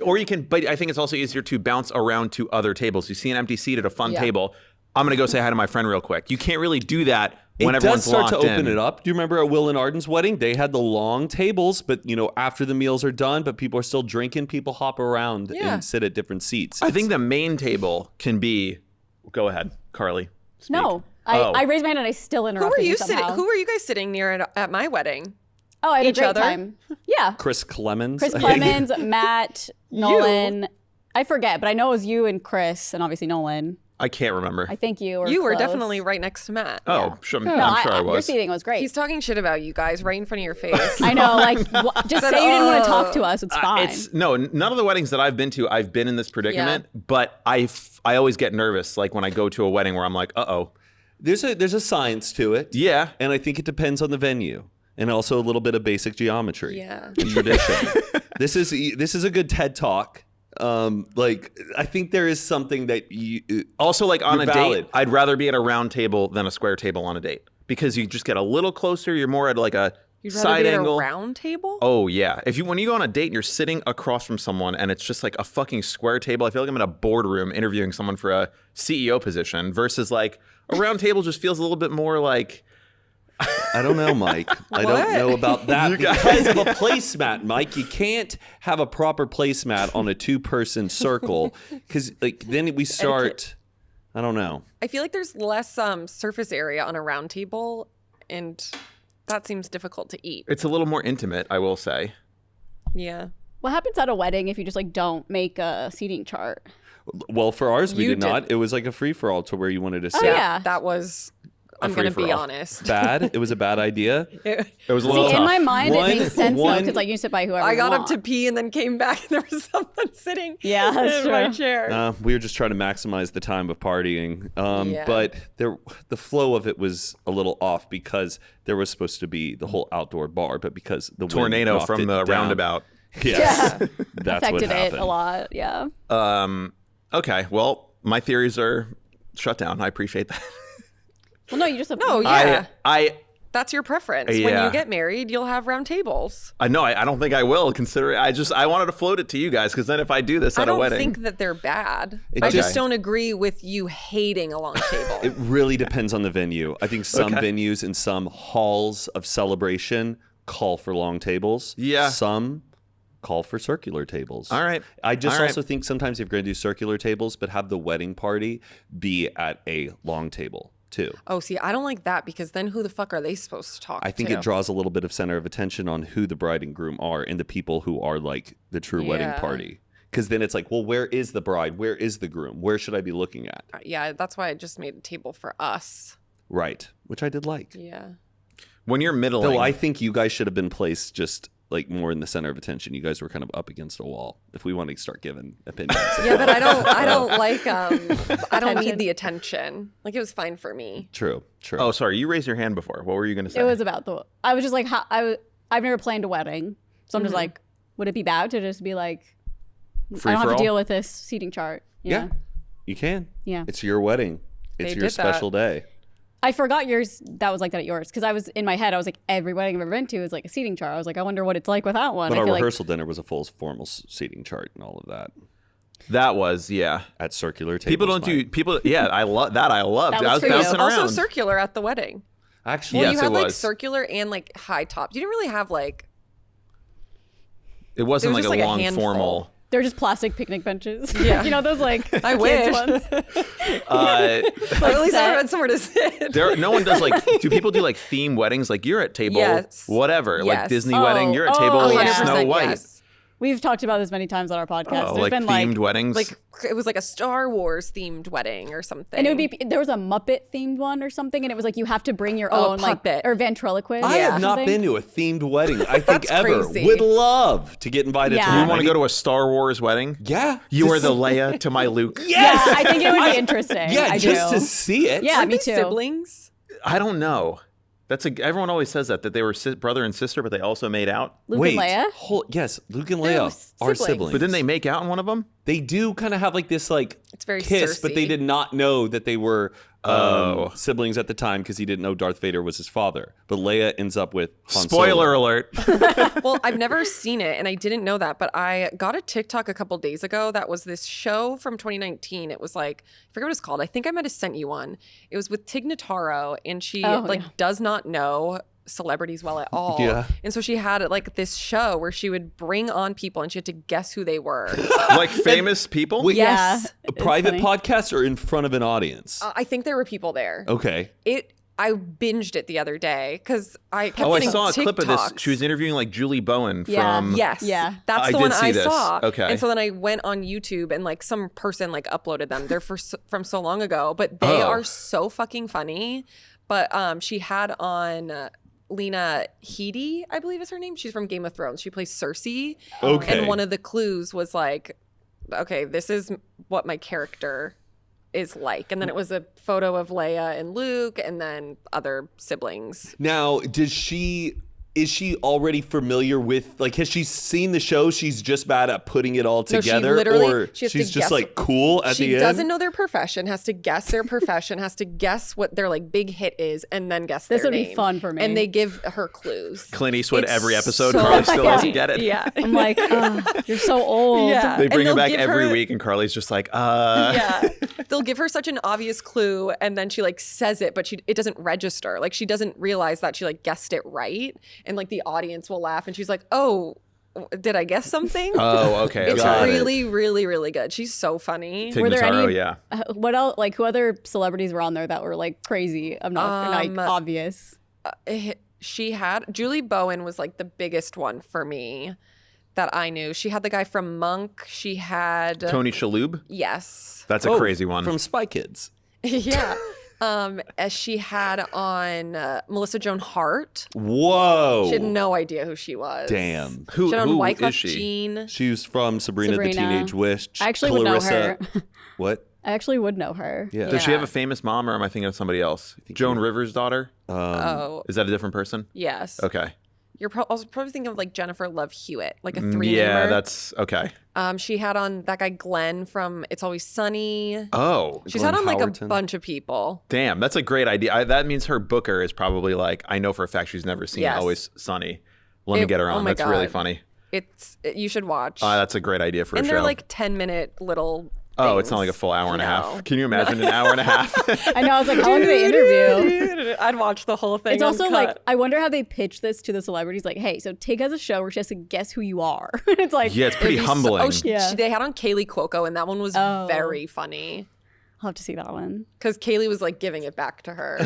S4: Or you can, but I think it's also easier to bounce around to other tables. You see an empty seat at a fun table. I'm going to go say hi to my friend real quick. You can't really do that when everyone's locked in.
S2: It does start to open it up. Do you remember at Will and Arden's wedding? They had the long tables, but you know, after the meals are done, but people are still drinking, people hop around and sit at different seats.
S4: I think the main table can be, go ahead, Carly. Speak.
S3: No, I raised my hand and I still interrupted you somehow.
S1: Who were you guys sitting near at my wedding?
S3: Oh, I had
S1: Each
S3: a great
S1: other?
S3: time. Yeah.
S2: Chris Clemens.
S3: Matt, Nolan. I forget, but I know it was you and Chris and obviously Nolan.
S4: I can't remember.
S3: I think you were
S1: You were
S3: close.
S1: definitely right next to Matt.
S4: Oh, sure,
S3: No,
S4: I'm sure I
S3: Your
S4: was.
S3: seating was great.
S1: He's talking shit about you guys right in front of your face.
S3: I know, like, just say you didn't want to talk to us. It's fine.
S4: None of the weddings that I've been to, I've been in this predicament, but I always get nervous, like when I go to a wedding where I'm like, uh-oh.
S2: There's a science to it.
S4: Yeah.
S2: And I think it depends on the venue. And also a little bit of basic geometry and tradition. This is a good TED Talk. Like, I think there is something that you
S4: also, like, on a
S2: valid.
S4: date, I'd rather be at a round table than a square table on a date because you just get a little closer. You're more at like a
S1: You'd
S4: side
S1: rather be
S4: angle.
S1: at a round table?
S4: Oh yeah. When you go on a date and you're sitting across from someone and it's just like a fucking square table, I feel like I'm in a boardroom interviewing someone for a CEO position versus like a round table just feels a little bit more like.
S2: I don't know, Mike. I don't know about that because of a placemat, Mike. You can't have a proper placemat on a 2-person circle because, like, then we start. I don't know.
S1: I feel like there's less surface area on a round table, and that seems difficult to eat.
S4: It's a little more intimate, I will say.
S1: Yeah.
S3: What happens at a wedding if you just like don't make a seating chart?
S2: Well, for ours, we
S1: You
S2: did not. It was like a free-for-all to where you wanted to sit.
S3: yeah.
S1: That was, I'm going to be
S4: free-for-all.
S1: honest.
S2: Bad. It was a bad idea.
S4: It was a little
S3: See,
S4: tough.
S3: in my mind,
S2: One-
S3: it makes sense though,
S2: one-
S3: because like you sit by whoever
S1: I
S3: you
S1: got up
S3: want.
S1: to pee and then came back and there was someone sitting
S3: Yeah, that's
S1: in my
S3: true.
S1: chair.
S2: We were just trying to maximize the time of partying.
S1: Yeah.
S2: But the flow of it was a little off because there was supposed to be the whole outdoor bar, but because the wind
S4: tornado
S2: knocked
S4: from
S2: it
S4: the
S2: down.
S4: roundabout.
S2: Yes.
S3: Yeah.
S2: That's what
S3: affected
S2: happened.
S3: it a lot. Yeah.
S4: Okay, well, my theories are shut down. I appreciate that.
S3: Well, no, you just
S1: No, yeah.
S4: I
S1: That's your preference. When
S4: Yeah.
S1: you get married, you'll have round tables.
S4: know. I don't think I will consider it. I wanted to float it to you guys because then if I do this
S1: I
S4: at a
S1: don't
S4: wedding,
S1: think that they're bad.
S2: It
S1: I
S2: just-
S1: just don't agree with you hating a long table.
S2: It really depends on the venue. I think some
S4: Okay.
S2: venues and some halls of celebration call for long tables.
S4: Yeah.
S2: Some call for circular tables.
S4: All right.
S2: I just
S4: All right.
S2: also think sometimes if you're going to do circular tables, but have the wedding party be at a long table too.
S1: Oh, see, I don't like that because then who the fuck are they supposed to talk to?
S2: I think it draws a little bit of center of attention on who the bride and groom are and the people who are like the true wedding
S1: Yeah.
S2: party. Because then it's like, well, where is the bride? Where is the groom? Where should I be looking at?
S1: Yeah, that's why I just made a table for us.
S2: Right. Which I did like.
S1: Yeah.
S4: when you're middling,
S2: Though I think you guys should have been placed just like more in the center of attention. You guys were kind of up against a wall. If we want to start giving opinions.
S1: Yeah, but I don't like I don't need the attention. Like, it was fine for me.
S2: True.
S4: Oh, sorry. You raised your hand before. What were you going to say?
S3: It was about I was just like, I've never planned a wedding. So I'm just like, would it be bad to just be like,
S4: Free
S3: I don't
S4: for
S3: have to
S4: all?
S3: deal with this seating chart?
S2: Yeah, you can.
S3: Yeah.
S2: It's your wedding. It's
S1: They
S2: your
S1: did that.
S2: special day.
S3: I forgot yours. That was like that at yours. Because I was in my head, I was like, every wedding I've ever been to is like a seating chart. I was like, I wonder what it's like without one.
S2: But
S3: I
S2: our
S3: feel
S2: rehearsal dinner was a full formal seating chart and all of that
S4: That was, yeah.
S2: at circular tables.
S4: People don't do, people, yeah, I love that. I loved.
S3: That
S4: I
S3: was
S4: was
S3: for you.
S4: bouncing
S1: Also
S4: around.
S1: circular at the wedding.
S2: Actually,
S1: Well,
S4: Yes,
S1: you had
S4: it
S1: like
S4: was.
S1: circular and like high tops. You didn't really have like
S4: It wasn't
S1: It was
S4: like
S1: just
S4: a
S1: like a
S4: long
S1: handful.
S4: formal.
S3: They're just plastic picnic benches.
S1: Yeah.
S3: You know, those like
S1: I
S3: kids
S1: wish.
S3: ones?
S1: But at least I
S3: set.
S1: had somewhere to sit.
S4: No one does like. Do people do like theme weddings? Like you're at table,
S1: Yes.
S4: whatever. Like
S1: Yes.
S4: Disney
S3: Oh,
S4: wedding, you're at
S3: oh,
S4: table
S3: oh,
S4: like
S3: yeah.
S4: Snow
S1: 100%
S4: White.
S1: yes.
S3: We've talked about this many times on our podcast.
S4: Oh,
S3: There's
S4: like
S3: been
S4: themed weddings.
S1: Like, it was like a Star Wars themed wedding or something.
S3: and it would be there was a Muppet themed one or something, and it was like you have to bring your
S1: Oh, a
S3: own like
S1: puppet.
S3: or ventriloquist.
S2: I
S3: or
S2: have not
S3: something.
S2: been to a themed wedding. I think
S1: That's
S2: ever.
S1: crazy.
S2: Would love to get invited
S3: Yeah.
S2: to
S3: You
S2: one.
S4: you want to go to a Star Wars wedding?
S2: Yeah.
S4: You
S2: Just-
S4: are the Leia to my Luke.
S3: Yeah, I think it would be interesting.
S2: Yeah,
S3: I
S2: just
S3: do.
S2: to see it.
S3: Yeah,
S1: Aren't
S3: me
S1: they
S3: too.
S1: siblings?
S4: I don't know. Everyone always says that they were brother and sister, but they also made out.
S3: Luke
S2: Wait.
S3: and Leia.
S2: Yes, Luke and
S1: They're
S2: Leia are
S1: siblings.
S2: siblings.
S4: But didn't they make out in one of them?
S2: They do kind of have like this like
S1: It's very
S2: kiss, but they
S1: Cersei.
S2: did not know that they were siblings at the time because he didn't know Darth Vader was his father. But Leia ends up with Han
S4: Spoiler
S2: Solo.
S4: alert.
S1: Well, I've never seen it, and I didn't know that, but I got a TikTok a couple days ago that was this show from 2019. It was like, I forget what it's called. I think I might have sent you one. It was with Tig Notaro, and she
S3: Oh, yeah.
S1: does not know celebrities well at all.
S2: Yeah.
S1: And so she had like this show where she would bring on people, and she had to guess who they were.
S4: Like famous people?
S2: Wait,
S1: Yes.
S2: a
S3: it's
S2: private
S3: funny.
S2: podcast or in front of an audience?
S1: I think there were people there.
S2: Okay.
S1: I binged it the other day because I kept
S4: Oh, I
S1: getting
S4: saw a clip of this.
S1: TikToks.
S4: She was interviewing like Julie Bowen
S3: Yeah.
S4: from.
S1: Yes.
S3: Yeah.
S1: That's
S4: I
S1: the
S4: did
S1: one
S4: see
S1: I
S4: this.
S1: saw.
S4: Okay.
S1: And so then I went on YouTube and like some person like uploaded them. They're from so long ago, but they
S4: Oh.
S1: are so fucking funny. But she had on Lena Headey, I believe is her name. She's from Game of Thrones. She plays Cersei.
S2: Okay.
S1: And one of the clues was like, okay, this is what my character is like. And then it was a photo of Leia and Luke and then other siblings.
S2: Now, is she already familiar with, like, has she seen the show? She's just bad at putting it all
S1: No, she
S2: together?
S1: literally-
S2: or
S1: she has to
S2: she's just
S1: guess-
S2: like cool at
S1: She
S2: the end?
S1: doesn't know their profession, has to guess their profession, has to guess what their like big hit is, and then guess
S3: This
S1: their
S3: would be
S1: name.
S3: fun for me.
S1: And they give her clues.
S4: Clint Eastwood
S1: It's
S4: every episode.
S1: so
S4: Carly still doesn't
S1: funny.
S4: get it.
S1: Yeah.
S3: I'm like, you're so old.
S1: Yeah.
S4: They
S1: And
S4: bring her
S1: they'll
S4: back
S1: give
S4: every
S1: her-
S4: week, and Carly's just like,
S1: Yeah. They'll give her such an obvious clue and then she like says it, but it doesn't register. Like she doesn't realize that she like guessed it right. And like the audience will laugh and she's like, oh, did I guess something?
S4: Oh, okay.
S1: It's
S4: got it.
S1: really, really, really good. She's so funny.
S3: Were there
S4: Tignataro,
S3: any-
S4: yeah.
S3: What else? Like, who other celebrities were on there that were like crazy? I'm not like obvious.
S1: Julie Bowen was like the biggest one for me that I knew. She had the guy from Monk. She had
S4: Tony Shalhoub.
S1: yes.
S4: That's a
S2: Oh,
S4: crazy one.
S2: From Spy Kids.
S1: Yeah. As she had on Melissa Joan Hart.
S2: Whoa.
S1: She had no idea who she was.
S2: Damn.
S4: who
S1: She had on
S4: who
S1: Wyclef
S4: is she?
S1: Jean.
S2: She was from Sabrina the
S3: Sabrina.
S2: Teenage Witch.
S3: I actually would know her.
S2: What?
S3: I actually would know her.
S2: Yeah.
S4: Does she
S1: Yeah.
S4: have a famous mom, or am I thinking of somebody else? Joan Rivers' daughter?
S1: Oh,
S4: Is that a different person?
S1: yes.
S4: Okay.
S1: You're also probably thinking of like Jennifer Love Hewitt, like a three-namer.
S4: Yeah, that's okay.
S1: She had on that guy Glenn from It's Always Sunny.
S4: Oh,
S1: She's
S2: Glenn
S1: had on like
S2: Howerton.
S1: a bunch of people.
S4: damn, that's a great idea. That means her booker is probably like, I know for a fact she's never seen
S1: Yes.
S4: Always Sunny. Let me get her
S1: oh
S4: on.
S1: my
S4: That's really
S1: God.
S4: funny.
S1: You should watch.
S4: That's a great idea for
S1: and
S4: a
S1: they're
S4: show.
S1: like 10-minute little.
S4: oh, it's not
S1: things.
S4: like a full hour and a
S1: No.
S4: half. Can you imagine an hour and a half?
S3: I know. I was like, how long do they interview?
S1: I'd watch the whole thing.
S3: It's also
S1: uncut.
S3: like, I wonder how they pitch this to the celebrities. Like, hey, so Tig has a show where she has to guess who you are. It's like,
S4: Yeah, it's pretty
S1: It'd be so-
S4: humbling.
S3: Yeah.
S1: they had on Kaylee Cuoco, and that one was
S3: Oh.
S1: very funny.
S3: I'll have to see that one.
S1: Because Kaylee was like giving it back to her.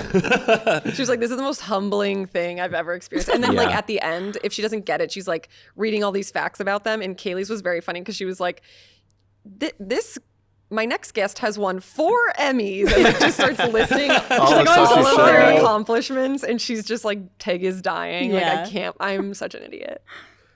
S1: She was like, this is the most humbling thing I've ever experienced. And then like
S4: Yeah.
S1: at the end, if she doesn't get it, she's like reading all these facts about them. And Kaylee's was very funny because she was like, my next guest has won 4 Emmys, and like just starts listing
S4: the
S1: all
S4: stuff she's
S1: of their
S4: done.
S1: accomplishments. And she's just like, Tig is dying. Like
S3: Yeah.
S1: I can't. I'm such an idiot.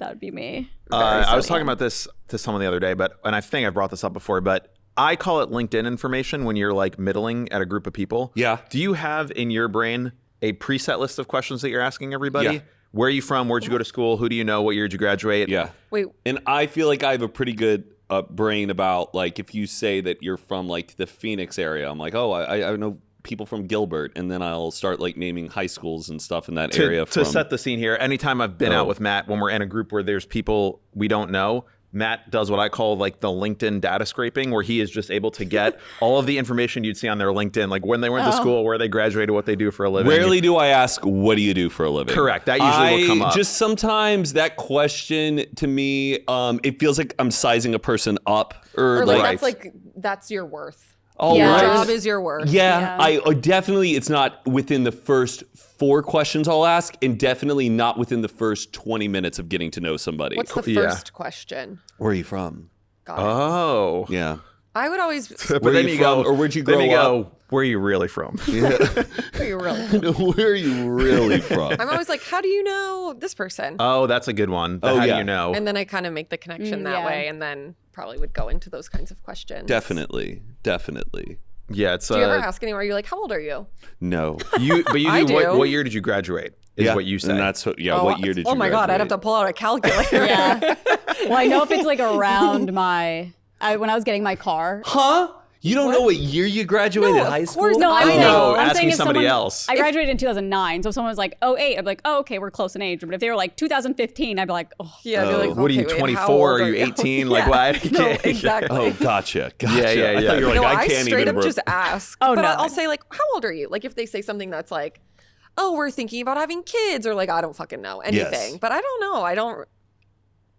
S3: That would be me.
S4: I was talking about this to someone the other day, and I think I've brought this up before, but I call it LinkedIn information when you're like middling at a group of people.
S2: Yeah.
S4: Do you have in your brain a preset list of questions that you're asking everybody?
S2: Yeah.
S4: Where are you from? Where'd you go to school? Who do you know? What year did you graduate?
S2: Yeah.
S1: Wait.
S2: And I feel like I have a pretty good brain about, like, if you say that you're from, like, the Phoenix area, I'm like, oh, I know people from Gilbert, and then I'll start, like, naming high schools and stuff in that area.
S4: To set the scene here, anytime I've been out with Matt, when we're in a group where there's people we don't know, Matt does what I call like the LinkedIn data scraping, where he is just able to get all of the information you'd see on their LinkedIn, like when they went to school, where they graduated, what they do for a living.
S2: Rarely do I ask, what do you do for a living?
S4: Correct. That usually will come up.
S2: Just sometimes that question to me, it feels like I'm sizing a person up.
S1: Or like,
S2: Right.
S1: that's your worth.
S2: Oh,
S3: Yeah.
S2: right.
S1: Your job is your worth.
S2: Yeah, I definitely, it's not within the first 4 questions I'll ask, and definitely not within the first 20 minutes of getting to know somebody.
S1: What's the first question?
S2: Where are you from?
S1: Got it.
S4: Oh.
S2: Yeah.
S1: I would always.
S4: But
S2: Where
S4: then
S2: are you
S4: you go,
S2: from, or where'd you grow
S4: then you
S2: up?
S4: go, where are you really from?
S1: Where you really?
S2: Where are you really from?
S1: I'm always like, how do you know this person?
S4: Oh, that's a good one.
S2: Oh,
S4: How
S2: yeah.
S4: do you know?
S1: And then I kind of make the connection that
S3: yeah.
S1: way, and then probably would go into those kinds of questions.
S2: Definitely.
S4: Yeah, it's
S1: Do you ever ask anyone? Are you like, how old are you?
S2: No.
S4: but you
S1: I
S4: do.
S1: do.
S4: What year did you graduate? Is what you say.
S2: And that's what, what year did you
S1: Oh my God, I'd have
S2: graduate?
S1: to pull out a calculator.
S3: Yeah. Well, I know if it's like around when I was getting my car.
S2: Huh? You don't know what year you graduated
S1: No, of
S2: high
S1: course
S2: school?
S3: No, I'm
S4: Oh,
S3: saying,
S4: no,
S3: I'm
S4: ask
S3: saying
S4: me
S3: if
S4: somebody
S3: someone,
S4: else.
S3: I graduated in 2009, so if someone was like 08, I'd be like, oh, okay, we're close in age. But if they were like 2015, I'd be like, oh.
S1: Yeah, I'd be like,
S4: What are you,
S1: okay, wait,
S4: 24?
S1: how old
S4: Are you 18? Like,
S1: Yeah.
S4: what?
S1: No, exactly.
S2: Oh, gotcha.
S4: Yeah.
S2: I thought you were like,
S1: No,
S2: I
S1: I
S2: can't
S1: straight
S2: even.
S1: up just ask.
S3: Oh,
S1: but
S3: no.
S1: I'll say like, how old are you? Like if they say something that's like, oh, we're thinking about having kids, or like, I don't fucking know anything.
S2: Yes.
S1: But I don't know. I don't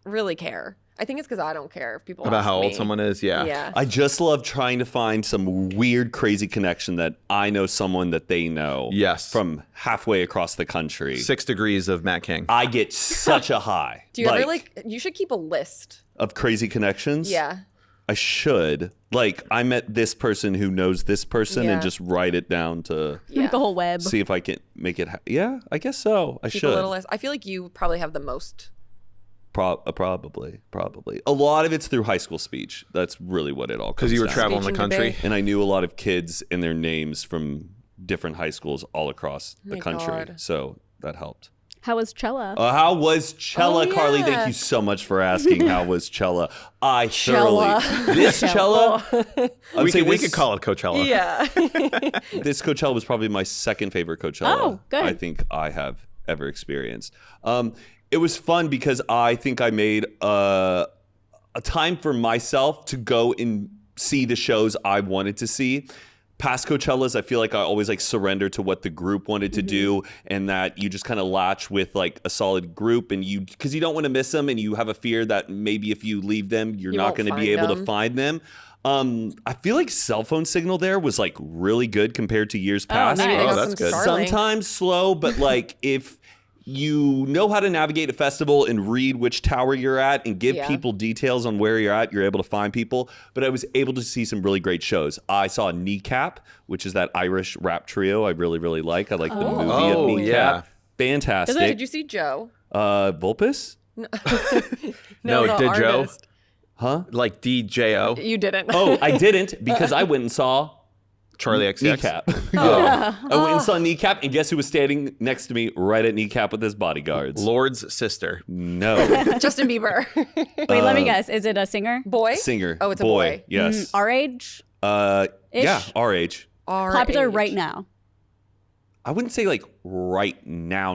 S1: really care. I think it's because I don't care if people
S4: About
S1: ask
S4: how old
S1: me.
S4: someone is? Yeah.
S1: Yeah.
S2: I just love trying to find some weird, crazy connection that I know someone that they know.
S4: Yes.
S2: From halfway across the country.
S4: 6 degrees of Matt King.
S2: I get such a high.
S1: Do you ever like? You should keep a list.
S2: of crazy connections?
S1: Yeah.
S2: I should. Like, I met this person who knows this person,
S1: Yeah.
S2: and just write it down to
S3: Make a whole web.
S2: see if I can make it. Yeah, I guess so. I
S1: Keep
S2: should.
S1: a little list. I feel like you probably have the most.
S2: Probably. A lot of it's through high school speech. That's really what it all comes
S4: Because you were
S2: down.
S4: traveling the
S1: Speech and
S4: country.
S1: debate.
S2: And I knew a lot of kids and their names from different high schools all across the
S1: my
S2: country.
S1: God.
S2: So that helped.
S3: How was Coachella?
S2: How was Coachella,
S1: Oh,
S2: Carly?
S1: yeah.
S2: Thank you so much for asking. How was Coachella? I
S1: Coachella.
S2: thoroughly this Coachella. I would say
S4: We
S2: this,
S4: could call it Coachella.
S1: Yeah.
S2: this Coachella was probably my second favorite Coachella.
S3: Oh, good.
S2: I think I have ever experienced. It was fun because I think I made a time for myself to go and see the shows I wanted to see. Past Coachellas, I feel like I always like surrender to what the group wanted to do, and that you just kind of latch with like a solid group, and because you don't want to miss them, and you have a fear that maybe if you leave them, you're
S1: You
S2: not
S1: won't
S2: going to be
S1: find
S2: able to
S1: them.
S2: find them. I feel like cell phone signal there was like really good compared to years past.
S1: Maybe they
S4: Oh,
S1: got
S4: that's
S1: some
S4: good.
S1: Starlink.
S2: Sometimes slow, but like if you know how to navigate a festival and read which tower you're at and give
S1: Yeah.
S2: people details on where you're at, you're able to find people. But I was able to see some really great shows. I saw Kneecap, which is that Irish rap trio I really, really like. I like the movie
S4: Oh,
S2: of Kneecap.
S4: yeah.
S2: Fantastic.
S1: Did you see Joe?
S2: Vulpes?
S4: No,
S1: the
S4: did Joe?
S1: artist.
S2: Huh?
S4: Like DJO,
S1: You didn't.
S2: Oh, I didn't because I went and saw
S4: Charlie XCX.
S2: Kneecap. I went and saw Kneecap, and guess who was standing next to me right at Kneecap with his bodyguards?
S4: Lord's sister.
S2: No.
S1: Justin Bieber.
S3: Wait, let me guess. Is it a singer?
S1: Boy?
S2: Singer.
S1: Oh, it's a boy.
S2: Yes.
S3: Our age?
S2: Yeah, our age.
S1: Our
S3: Popular
S1: age.
S3: right now.
S2: I wouldn't say like right now,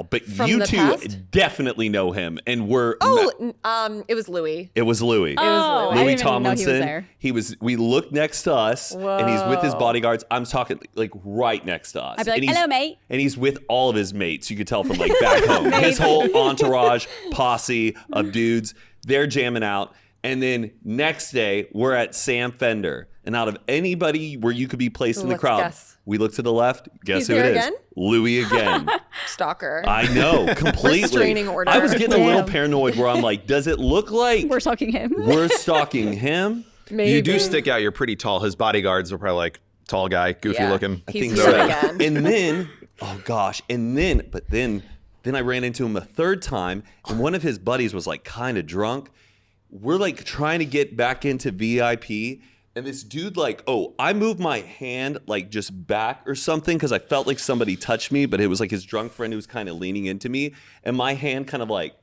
S2: but
S1: From
S2: you
S1: the
S2: two
S1: past?
S2: definitely know him, and we're.
S1: It was Louis.
S2: It was Louis.
S3: Oh, I
S2: Louis
S3: didn't even know
S2: Tomlinson.
S3: he was there.
S2: We looked next to us, and he's with his
S1: Whoa.
S2: bodyguards. I'm talking like right next to us.
S3: I'd be like,
S2: And he's-
S3: "Hello, mate."
S2: And he's with all of his mates. You could tell from like back home. His whole entourage, posse of dudes, they're jamming out. And then next day, we're at Sam Fender. And out of anybody where you could be placed in the
S1: Let's
S2: crowd,
S1: guess.
S2: we look to the left. Guess
S1: He's
S2: who
S1: there
S2: it is?
S1: again?
S2: Louis again.
S1: Stalker.
S2: I know, completely.
S1: Restraining order.
S2: I was getting a little
S3: Damn.
S2: paranoid where I'm like, does it look like
S3: We're stalking him.
S2: we're stalking him?
S1: Maybe.
S4: You do stick out. You're pretty tall. His bodyguards are probably like tall guy, goofy
S1: Yeah.
S4: looking.
S2: I
S1: He's
S2: think
S1: here
S2: so.
S1: again.
S2: And then, oh gosh, but then Then I ran into him a third time, and one of his buddies was like kind of drunk. We're like trying to get back into VIP, and this dude like, I moved my hand like just back or something because I felt like somebody touched me, but it was like his drunk friend who was kind of leaning into me, and my hand kind of like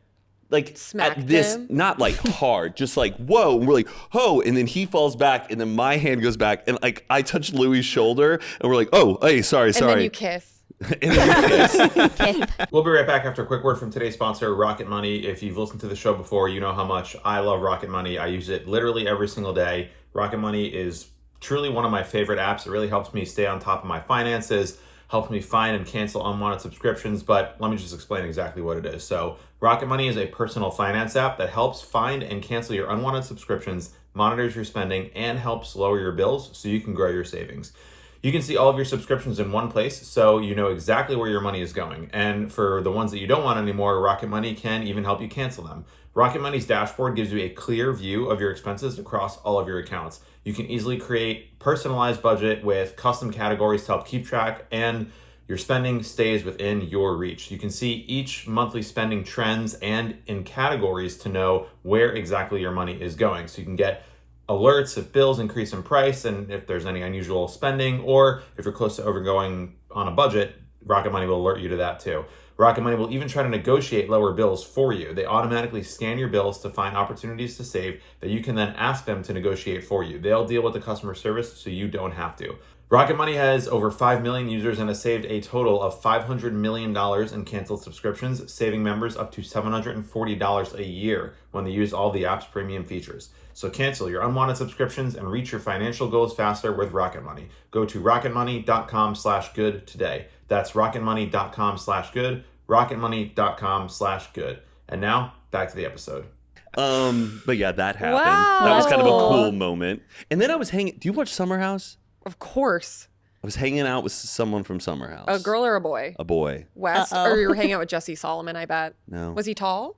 S1: Smacked
S2: at this,
S1: him?
S2: not like hard, just like whoa, and we're like, oh, and then he falls back, and then my hand goes back, and like I touch Louis' shoulder, and we're like, oh, hey, sorry.
S1: And then you kiss.
S2: And then you kiss.
S6: We'll be right back after a quick word from today's sponsor, Rocket Money. If you've listened to the show before, you know how much I love Rocket Money. I use it literally every single day. Rocket Money is truly one of my favorite apps. It really helps me stay on top of my finances, helps me find and cancel unwanted subscriptions. But let me just explain exactly what it is. So Rocket Money is a personal finance app that helps find and cancel your unwanted subscriptions, monitors your spending, and helps lower your bills so you can grow your savings. You can see all of your subscriptions in one place, so you know exactly where your money is going. And for the ones that you don't want anymore, Rocket Money can even help you cancel them. Rocket Money's dashboard gives you a clear view of your expenses across all of your accounts. You can easily create personalized budget with custom categories to help keep track, and your spending stays within your reach. You can see each monthly spending trends and in categories to know where exactly your money is going. So you can get alerts if bills increase in price and if there's any unusual spending, or if you're close to overgoing on a budget, Rocket Money will alert you to that too. Rocket Money will even try to negotiate lower bills for you. They automatically scan your bills to find opportunities to save that you can then ask them to negotiate for you. They'll deal with the customer service so you don't have to. Rocket Money has over 5 million users and has saved a total of $500 million in canceled subscriptions, saving members up to $740 a year when they use all the app's premium features. So cancel your unwanted subscriptions and reach your financial goals faster with Rocket Money. Go to rocketmoney.com/good today. That's rocketmoney.com/good, rocketmoney.com/good. And now back to the episode.
S2: But yeah, that happened.
S1: Wow.
S2: That was kind of a
S3: Wow.
S2: cool moment. And then I was hanging. Do you watch Summer House?
S1: Of course.
S2: I was hanging out with someone from Summer House.
S1: A girl or a boy?
S2: A boy.
S1: Wes?
S3: Uh-oh.
S1: Or you were hanging out with Jesse Solomon, I bet.
S2: No.
S1: Was he tall?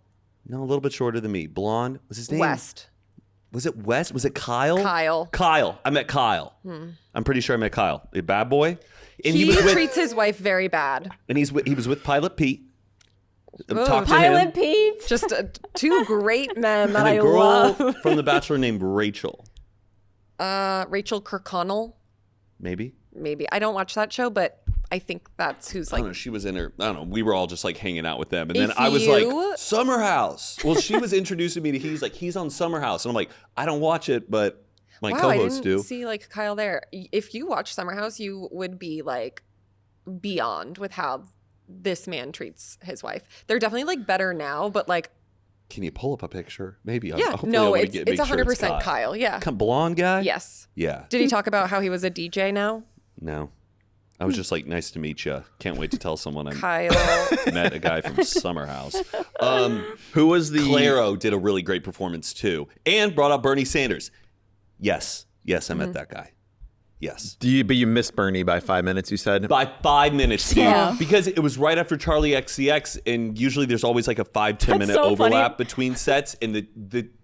S2: No, a little bit shorter than me. Blonde. Was his name?
S1: West.
S2: Was it West? Was it Kyle?
S1: Kyle.
S2: Kyle. I met Kyle. I'm pretty sure I met Kyle. A bad boy. And
S1: He
S2: was with,
S1: treats his wife very bad.
S2: and he was with Pilot Pete.
S1: Ugh.
S2: Talked to
S3: Pilot
S2: him.
S3: Pete.
S1: Just two great men that
S2: And
S1: I
S2: a girl
S1: love.
S2: from The Bachelor named Rachel.
S1: Rachel Kirkconnell,
S2: Maybe.
S1: maybe. I don't watch that show, but I think that's who's
S2: I don't know.
S1: like.
S2: She was in her. I don't know. We were all just like hanging out with them, and then
S1: If
S2: I was
S1: you-
S2: like, Summer House. Well, she was introducing me to. He's on Summer House, and I'm like, I don't watch it, but my
S1: Wow, I
S2: co-hosts
S1: didn't
S2: do.
S1: see like Kyle there. If you watch Summer House, you would be like beyond with how this man treats his wife. They're definitely like better now, but like
S2: Can you pull up a picture? Maybe.
S1: yeah,
S2: Hopefully I
S1: no,
S2: wanna
S1: it's
S2: make sure
S1: 100% Kyle. Yeah.
S2: Come blonde guy.
S1: Yes.
S2: Yeah.
S1: Did he talk about how he was a DJ now?
S2: No. I was just like, nice to meet you. Can't wait to tell someone I
S1: Kyle.
S2: met a guy from Summer House.
S4: Who was the
S2: Claro did a really great performance too, and brought up Bernie Sanders. Yes, I
S1: Mm-hmm.
S2: met that guy. Yes.
S4: But you missed Bernie by 5 minutes, you said?
S2: By 5 minutes, dude.
S3: Yeah.
S2: Because it was right after Charlie XCX, and usually there's always like a 5-10 minute
S3: so
S2: overlap
S3: funny.
S2: between sets, and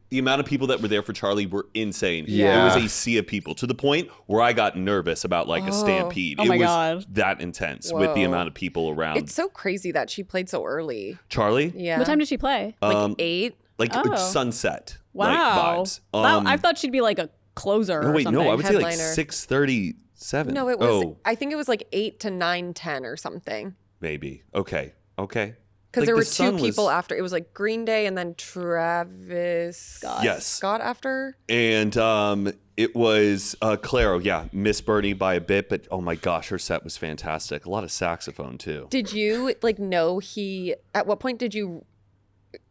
S2: the amount of people that were there for Charlie were insane.
S4: Yeah.
S2: It was a sea of people to the point where I got nervous about like a stampede.
S3: Oh
S2: it
S3: my
S2: was
S3: God.
S2: that intense with the
S1: Whoa.
S2: amount of people around.
S1: It's so crazy that she played so early.
S2: Charlie?
S1: Yeah.
S3: What time did she play?
S1: Like 8?
S2: Like
S3: Oh.
S2: sunset.
S3: Wow.
S2: Like vibes.
S3: Wow, I thought she'd be like a closer
S2: No,
S3: or
S2: wait,
S3: something.
S2: no, I would say like
S1: Headliner.
S2: 6:37.
S1: No, it was.
S2: Oh,
S1: I think it was like 8 to 9:10 or something.
S2: maybe. Okay. Because
S1: Because there were two people after. It was like Green Day and then Travis Scott.
S2: Yes.
S1: Scott after.
S2: And it was Claro, yeah, Miss Bernie by a bit, but oh my gosh, her set was fantastic. A lot of saxophone too.
S1: Did you like know he? At what point did you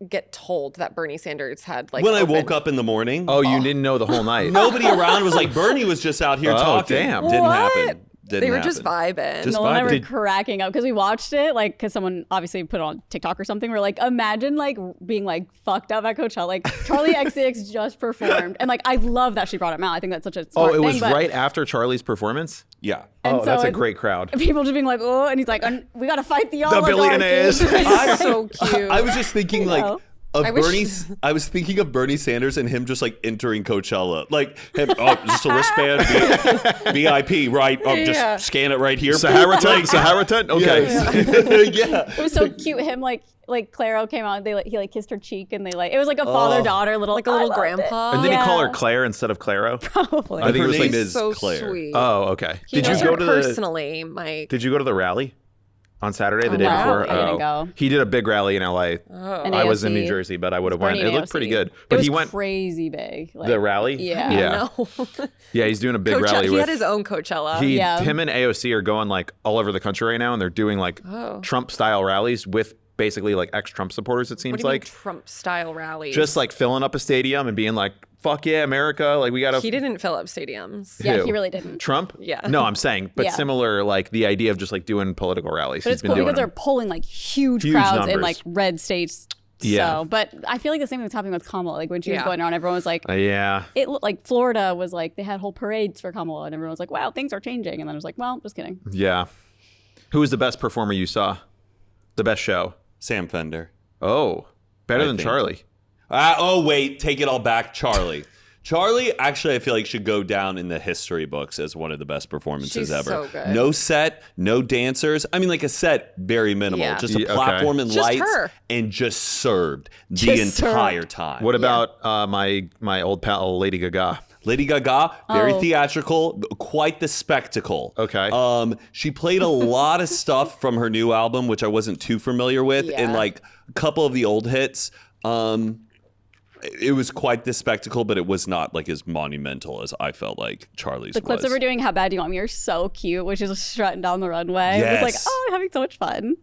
S1: get told that Bernie Sanders had like?
S2: When I
S1: opened?
S2: woke up in the morning,
S4: Oh, you didn't know the whole night.
S2: nobody around was like, Bernie was just out here
S4: Oh,
S2: talking.
S4: damn.
S2: Didn't
S1: What?
S2: happen. Didn't
S1: They were
S2: happen.
S1: just vibing.
S2: Just
S3: Noel and I were
S2: vibing.
S3: cracking up because we watched it, like, because someone obviously put it on TikTok or something. We're like, imagine like being like fucked up at Coachella. Like Charlie XCX just performed, and like I love that she brought him out. I think that's such a smart
S4: Oh, it
S3: thing,
S4: was
S3: but-
S4: right after Charlie's performance?
S2: Yeah.
S3: And
S4: Oh,
S3: so
S4: that's a
S3: it-
S4: great crowd.
S3: People just being like, oh, and he's like, we gotta fight the oligarchy.
S4: billionaires.
S3: It's so cute.
S2: I was just thinking, like,
S3: know.
S1: I wish-
S2: Bernie. I was thinking of Bernie Sanders and him just like entering Coachella, like him. Oh, just a wristband, VIP, right? Oh,
S1: Yeah.
S2: just scan it right here.
S4: Sahara tent. Okay.
S2: Yeah.
S3: It was so cute. Him like Claro came out. And he kissed her cheek, and it was like a father-daughter little
S1: Like a little
S3: I loved it.
S1: grandpa.
S4: And did he call her
S3: Yeah.
S4: Claire instead of Claro?
S3: Probably.
S4: I think it
S2: Her
S4: was
S2: name
S4: like.
S2: is
S1: so
S2: Claire.
S1: sweet.
S4: Oh, okay.
S1: He
S4: Did you
S1: knows
S4: go
S1: her
S4: to the?
S1: personally, Mike.
S4: Did you go to the rally on Saturday, the
S3: Oh,
S4: day
S3: wow.
S4: before?
S3: I didn't go.
S4: He did a big rally in LA.
S3: An
S4: I was in
S3: AOC.
S4: New Jersey, but I would have went.
S3: Bernie
S4: It looked
S3: AOC.
S4: pretty good.
S3: It
S4: But
S3: was
S4: he went
S3: crazy big. Like,
S4: the rally.
S3: Yeah.
S4: Yeah.
S1: No.
S4: Yeah, he's doing a big rally
S1: He
S4: with.
S1: had his own Coachella.
S3: Yeah.
S4: Him and AOC are going like all over the country right now, and they're doing like
S1: Oh.
S4: Trump-style rallies with basically like ex-Trump supporters. It
S1: What
S4: seems
S1: do you
S4: like
S1: mean Trump-style rallies?
S4: just like filling up a stadium and being like, "Fuck yeah, America!" Like we gotta.
S1: He didn't fill up stadiums.
S3: Yeah,
S4: Who?
S3: he really didn't.
S4: Trump?
S1: Yeah.
S4: No, I'm saying, but
S3: Yeah.
S4: similar, like the idea of just like doing political rallies.
S3: But
S4: He's
S3: it's
S4: been
S3: cool
S4: doing
S3: because they're
S4: them.
S3: pulling like huge
S4: Huge
S3: crowds in
S4: numbers.
S3: like red states.
S4: Yeah.
S3: So, but I feel like the same thing was happening with Kamala. Like when she was
S1: Yeah.
S3: going around, everyone was like,
S4: Yeah.
S3: it looked like Florida was like they had whole parades for Kamala, and everyone was like, wow, things are changing. And then I was like, well, just kidding.
S4: Yeah. Who was the best performer you saw? The best show?
S2: Sam Fender.
S4: Oh, better
S2: I
S4: than
S2: think.
S4: Charlie.
S2: Oh wait, take it all back, Charlie. Charlie, actually, I feel like should go down in the history books as one of the best performances
S1: She's
S2: ever.
S1: so good.
S2: No set, no dancers. I mean, like a set, very minimal.
S1: Yeah.
S2: Just a
S4: Yeah, okay.
S2: platform and
S1: Just
S2: lights,
S1: her.
S2: and just served the
S3: Just
S2: entire
S3: served.
S2: time.
S4: What about my old pal Lady Gaga?
S2: Lady Gaga, very
S3: Oh.
S2: theatrical, quite the spectacle.
S4: Okay.
S2: She played a lot of stuff from her new album, which I wasn't too familiar with, and
S1: Yeah.
S2: like a couple of the old hits. It was quite the spectacle, but it was not like as monumental as I felt like Charlie's
S3: The clips
S2: was.
S3: that we're doing, How Bad Do You Want Me, are so cute, which is just strutting down the runway. It was like,
S2: Yes.
S3: oh, I'm having so much fun.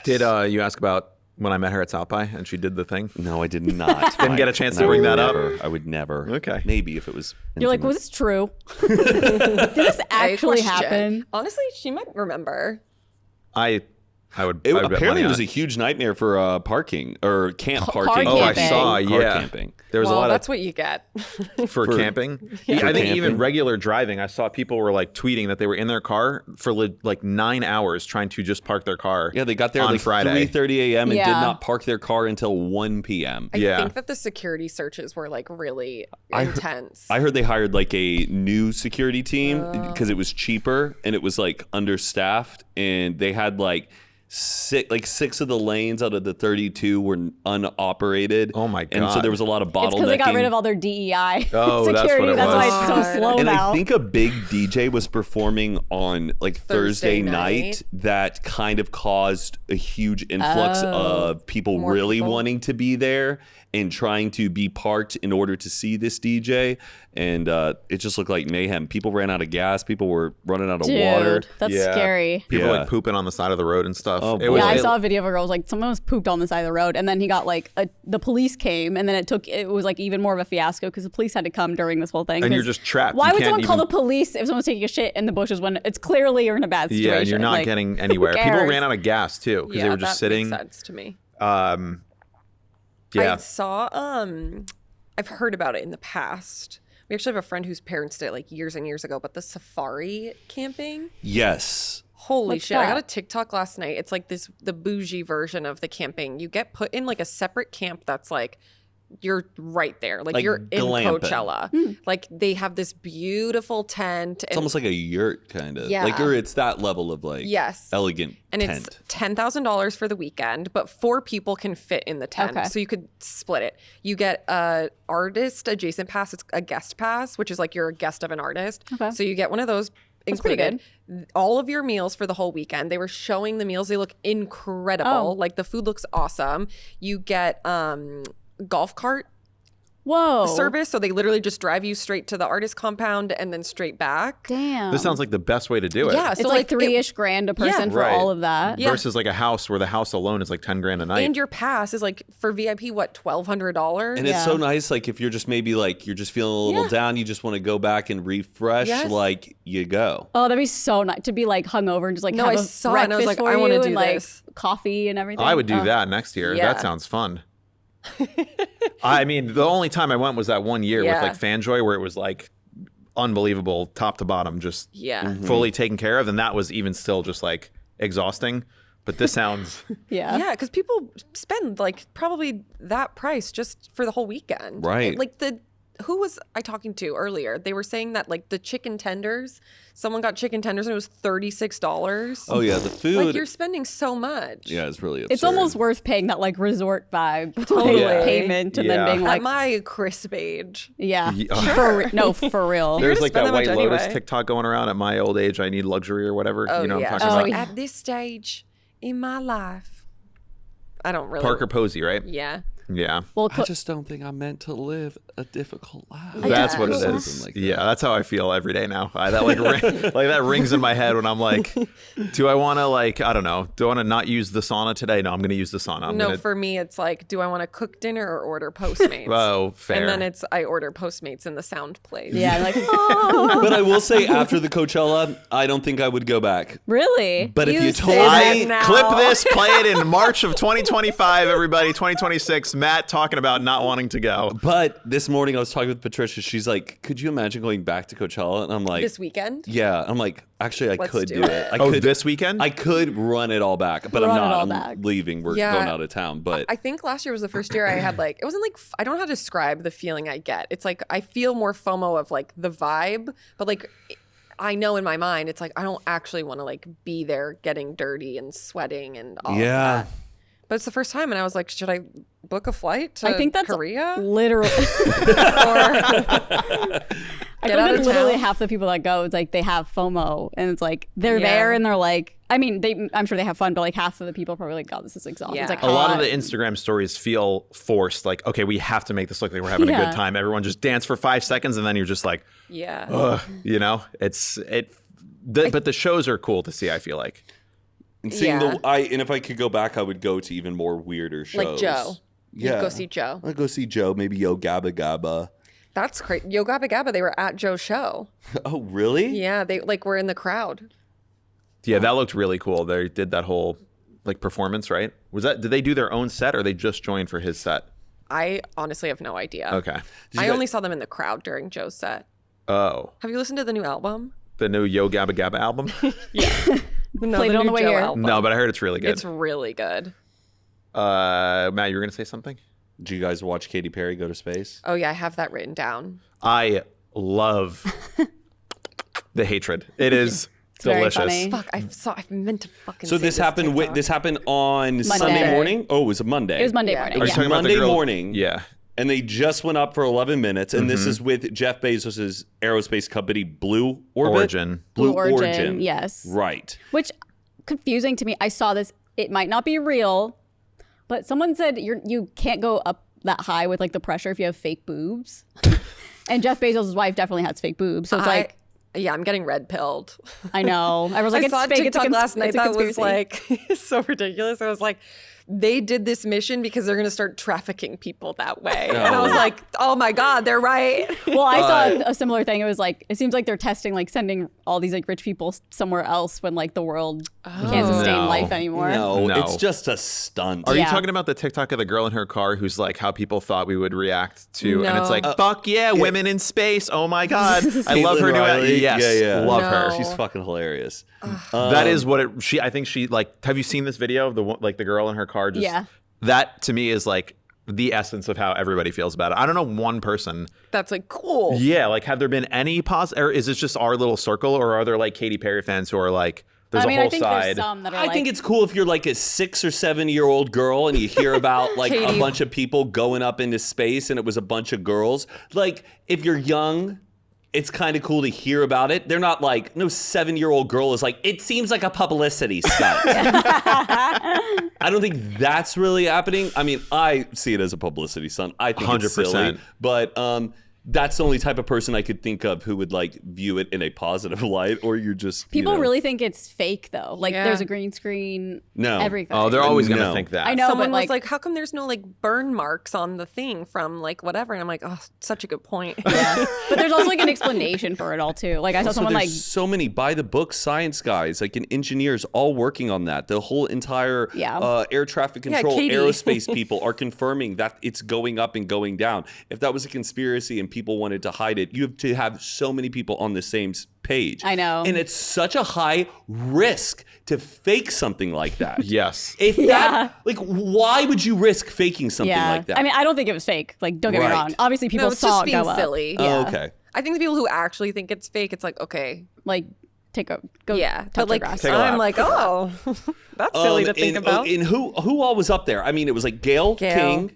S4: Did you ask about when I met her at South by and she did the thing?
S2: No, I did not.
S4: Didn't get a chance
S2: And
S4: to
S2: I
S4: bring
S2: would
S4: that up?
S2: never- I would never.
S4: Okay.
S2: Maybe if it was.
S3: You're like,
S2: intimate.
S3: was this true? Did this
S1: I
S3: actually
S1: question.
S3: happen?
S1: Honestly, she might remember.
S4: I would.
S2: It,
S4: I would bet
S2: apparently,
S4: money
S2: it
S4: on
S2: was a huge nightmare for parking or camp
S3: Car
S2: parking.
S4: Oh, I
S3: camping.
S4: saw.
S2: Car
S4: Yeah,
S2: camping.
S4: there was
S1: Well,
S4: a lot
S1: that's what you get.
S4: for camping.
S2: For
S4: I think even
S2: camping.
S4: regular driving, I saw people were like tweeting that they were in their car for like 9 hours trying to just park their car.
S2: Yeah, they got there
S4: on
S2: like
S4: Friday.
S2: 3:30 a.m. and did
S3: Yeah.
S2: not park their car until 1 p.m.
S1: I
S4: Yeah.
S1: think that the security searches were like really
S2: I-
S1: intense.
S2: I heard they hired like a new security team because it was cheaper and it was like understaffed, and they had like six of the lanes out of the 32 were unoperated.
S4: Oh my
S2: And so
S4: God.
S2: there was a lot of bottlenecking.
S3: It's because they got rid of all their DEI
S4: Oh, that's what
S3: security.
S4: it
S3: That's why
S4: was.
S3: it's so slow
S2: and
S3: now.
S2: I think a big DJ was performing on like Thursday
S1: Thursday
S2: night
S1: night.
S2: that kind of caused a huge influx
S3: Oh.
S2: of people
S1: More
S2: really
S1: people.
S2: wanting to be there and trying to be parked in order to see this DJ. And it just looked like mayhem. People ran out of gas. People were running out of
S3: Dude,
S2: water.
S3: that's
S4: Yeah.
S3: scary.
S4: People
S2: Yeah.
S4: like pooping on the side of the road and stuff.
S2: Oh,
S4: It
S2: boy.
S4: was,
S3: Yeah, I
S4: it-
S3: saw a video of a girl was like someone was pooped on the side of the road, and then he got like the police came, and then it was like even more of a fiasco because the police had to come during this whole thing.
S4: And you're
S3: 'cause
S4: just trapped.
S3: Why
S4: You
S3: would
S4: can't
S3: someone call
S4: even-
S3: the police if someone's taking a shit in the bushes when it's clearly you're in a bad situation?
S4: Yeah, and you're not
S3: Like,
S4: getting
S3: who
S4: anywhere. People
S3: cares?
S4: ran out of gas too because
S1: yeah,
S4: they were just
S1: that
S4: sitting.
S1: makes sense to me.
S4: Yeah.
S1: I saw I've heard about it in the past. We actually have a friend whose parents did it like years and years ago, but the safari camping.
S2: Yes.
S1: Holy
S3: What's
S1: shit. I got
S3: that?
S1: a TikTok last night. It's like the bougie version of the camping. You get put in like a separate camp that's like you're right there. Like you're in
S2: glamping.
S1: Coachella. Like they have this beautiful tent.
S2: It's almost like a yurt kind of.
S1: Yeah.
S2: Like it's that level of like
S1: Yes.
S2: elegant
S1: And
S2: tent.
S1: it's $10,000 for the weekend, but 4 people can fit in the tent.
S3: Okay.
S1: So you could split it. You get a artist adjacent pass. It's a guest pass, which is like you're a guest of an artist.
S3: Okay.
S1: So you get one of those
S3: That's pretty
S1: included. All of your meals for the whole weekend. They were showing the meals. They look incredible.
S3: Oh.
S1: Like the food looks awesome. You get golf cart
S3: Whoa.
S1: service. So they literally just drive you straight to the artist compound and then straight back.
S3: Damn.
S4: This sounds like the best way to do it.
S1: Yeah.
S3: It's
S1: So
S3: like
S1: it-
S3: 3-ish grand a person for
S4: Right.
S3: all of that.
S1: Yeah.
S4: Versus like a house where the house alone is like 10 grand a night.
S1: And your pass is like for VIP, what, $1,200?
S2: And
S3: Yeah.
S2: it's so nice, like if you're just maybe like you're just feeling a little
S1: Yeah.
S2: down, you just want to go back and refresh,
S1: Yes.
S2: like you go.
S3: Oh, that'd be so nice to be like hungover and just like
S1: No,
S3: have
S1: I
S3: a
S1: saw it and I was
S3: breakfast
S1: like,
S3: for
S1: I wanna
S3: you
S1: do
S3: and like
S1: this.
S3: coffee and everything.
S4: I would do
S3: Oh.
S4: that next year.
S1: Yeah.
S4: That sounds fun. I mean, the only time I went was that one year with
S1: Yeah.
S4: like Fanjoy where it was like unbelievable top to bottom, just
S1: Yeah.
S4: fully taken care of. And that was even still just like exhausting. But this sounds.
S1: Yeah, because people spend like probably that price just for the whole weekend.
S2: Right.
S1: Like who was I talking to earlier? They were saying that like the chicken tenders, someone got chicken tenders and it was $36.
S2: Oh yeah, the food.
S1: Like you're spending so much.
S2: Yeah, it's really absurd.
S3: It's almost worth paying that like resort vibe
S1: Totally.
S3: payment and then being
S1: At
S3: like,
S1: my crisp age.
S3: yeah,
S4: Yeah.
S3: no, for real.
S4: There's
S1: gonna
S4: like
S1: spend
S4: that
S1: that much
S4: White Lotus
S1: anyway.
S4: TikTok going around. At my old age, I need luxury or whatever.
S1: Oh
S4: you know
S1: yeah.
S4: what I'm talking
S1: She's
S4: about?
S1: like, at this stage in my life, I don't really.
S4: Parker Posey, right?
S1: Yeah.
S4: Yeah.
S3: Well,
S2: I just don't think I'm meant to live a difficult life.
S4: That's what it
S2: Something
S4: is.
S2: like that.
S4: Yeah, that's how I feel every day now. That like like that rings in my head when I'm like, do I want to like, I don't know, do I want to not use the sauna today? No, I'm going to use the sauna. I'm
S1: No,
S4: gonna...
S1: for me, it's like, do I want to cook dinner or order Postmates?
S4: Oh, fair.
S1: And then it's I order Postmates and the sound plays.
S3: yeah, like,
S2: But I will say, after the Coachella, I don't think I would go back.
S3: really?
S2: But if you
S1: say
S2: told
S1: that
S2: me,
S1: now.
S4: Clip this, play it in March of 2025, everybody. 2026. Matt talking about not wanting to go.
S2: but this morning I was talking with Patricia. She's like, "Could you imagine going back to Coachella?" And I'm like,
S1: This weekend?
S2: "Yeah." I'm like, "Actually, I
S1: Let's
S2: could
S1: do
S2: do
S1: it.
S2: it. I
S4: Oh,
S2: could
S4: this weekend?
S2: I could run it all back, but
S3: Run
S2: I'm
S3: it
S2: not.
S3: all
S2: I'm
S3: back.
S2: leaving. We're
S1: Yeah.
S2: going out of town." But
S1: I think last year was the first year I had like, it wasn't like, I don't know how to describe the feeling I get. It's like, I feel more FOMO of like the vibe, but like, I know in my mind, it's like, I don't actually want to like be there getting dirty and sweating and all of
S2: yeah,
S1: that. But it's the first time, and I was like, should I book a flight to
S3: I think that's
S1: Korea?
S3: literally.
S1: Or
S3: I
S1: Get out
S3: think
S1: of
S3: that's literally
S1: town.
S3: half the people that go. It's like they have FOMO, and it's like they're
S1: Yeah.
S3: there, and they're like, I mean, I'm sure they have fun, but like half of the people are probably like, God, this is exhausting.
S1: Yeah.
S3: It's like
S4: A lot of
S3: hot.
S4: the Instagram stories feel forced. Like, okay, we have to make this look like we're having a
S3: Yeah.
S4: good time. Everyone just dance for 5 seconds, and then you're just like,
S1: yeah.
S4: ugh, you know, but the shows are cool to see. I feel like.
S2: and seeing
S1: Yeah.
S2: and if I could go back, I would go to even more weirder shows.
S1: Like Joe. You'd
S2: Yeah,
S1: go see Joe.
S2: I'd go see Joe. Maybe Yo Gabba Gabba.
S1: That's crazy. Yo Gabba Gabba, they were at Joe's show.
S2: Oh, really?
S1: Yeah, they like were in the crowd.
S4: Yeah, that looked really cool. They did that whole like performance, right? Did they do their own set or they just joined for his set?
S1: I honestly have no idea.
S4: Okay.
S1: I only saw them in the crowd during Joe's set.
S4: Oh,
S1: Have you listened to the new album?
S4: the new Yo Gabba Gabba album?
S1: No,
S3: Played it on the
S1: new
S3: way
S1: Joe
S3: here.
S1: album.
S4: No, but I heard it's really good.
S1: It's really good.
S4: Matt, you were gonna say something?
S2: Do you guys watch Katy Perry go to space?
S1: Oh yeah, I have that written down.
S4: I love the hatred. It is
S3: very
S4: delicious.
S3: funny.
S1: Fuck, I meant to fucking.
S2: So
S1: say
S2: this happened.
S1: TikTok.
S2: This happened on Sunday
S3: Monday.
S2: morning. Oh, it was a Monday.
S3: It was Monday
S1: Yeah.
S3: morning.
S4: Are you
S3: Yeah.
S4: talking about the
S2: Monday
S4: girl-
S2: morning.
S4: Yeah.
S2: And they just went up for 11 minutes, and this is with Jeff Bezos' aerospace company, Blue
S4: Origin.
S2: Blue
S3: Blue Origin,
S2: Origin.
S3: yes.
S2: Right.
S3: Which confusing to me. I saw this. It might not be real, but someone said you can't go up that high with like the pressure if you have fake boobs. And Jeff Bezos' wife definitely has fake boobs, so it's like
S1: yeah, I'm getting red pilled.
S3: I know. I was like,
S1: I
S3: it's
S1: saw a
S3: fake.
S1: TikTok
S3: it's a
S1: last night
S3: it's a
S1: that was
S3: conspiracy.
S1: like so ridiculous. I was like, they did this mission because they're going to start trafficking people that way. And I was like, oh my God, they're right.
S3: Well, I saw a similar thing. It was like, it seems like they're testing, like sending all these like rich people somewhere else when like the world can't sustain
S4: No.
S3: life anymore.
S2: No,
S4: No.
S2: it's just a stunt.
S4: Are you
S3: Yeah.
S4: talking about the TikTok of the girl in her car who's like how people thought we would react to? And it's
S1: No.
S4: like, fuck yeah, women in space. Oh my God. I love her
S2: Caitlin
S4: new
S2: Riley?
S4: Yes.
S2: Yeah, yeah.
S4: Love
S1: No.
S4: her.
S2: She's fucking hilarious.
S4: That is what I think she like, have you seen this video of the girl in her car? Just,
S3: Yeah.
S4: That to me is like the essence of how everybody feels about it. I don't know one person.
S1: That's like cool.
S4: Yeah. Like, have there been any or is this just our little circle, or are there like Katy Perry fans who are like, there's
S3: I mean,
S4: a whole
S3: I think
S4: side?
S3: there's some that are
S2: I
S3: like,
S2: think it's cool if you're like a 6 or 7 year old girl and you hear about like a
S1: Katie.
S2: bunch of people going up into space and it was a bunch of girls. Like if you're young, it's kind of cool to hear about it. They're not like, no 7-year-old girl is like, it seems like a publicity stunt. I don't think that's really happening. I mean, I see it as a publicity stunt. I think it's
S4: 100%.
S2: silly, but that's the only type of person I could think of who would like view it in a positive light, or you're just
S3: people
S2: you know,
S3: really think it's fake though. Like
S1: Yeah.
S3: there's a green screen.
S2: No.
S3: Everything.
S4: Oh, they're always going to
S2: No.
S4: think that.
S3: I know,
S1: Someone
S3: but
S1: was like, how come there's no like burn marks on the thing from like whatever? And I'm like, oh, such a good point.
S3: Yeah. But there's also like an explanation for it all too. Like I saw
S2: Also,
S3: someone
S2: there's
S3: like
S2: so many by the book science guys, like and engineers, all working on that. The whole entire
S3: Yeah.
S2: air traffic
S1: Yeah,
S2: control,
S1: Katie.
S2: aerospace people are confirming that it's going up and going down. If that was a conspiracy and people wanted to hide it. You have to have so many people on the same page.
S3: I know.
S2: And it's such a high risk to fake something like that.
S4: Yes.
S2: If that, like, why would you risk faking something like that?
S3: I mean, I don't think it was fake. Like, don't get me
S2: Right.
S3: wrong. Obviously, people
S1: No, it's
S3: saw
S1: just
S3: it go
S1: being
S3: up.
S1: silly.
S2: Oh, okay.
S1: I think the people who actually think it's fake, it's like, okay,
S3: Like, go.
S1: yeah.
S3: touch
S1: But
S3: the
S1: like,
S3: grass.
S4: Take a
S1: I'm
S4: lap.
S1: like, oh, that's silly to think about.
S2: And who all was up there? I mean, it was like Gail. King.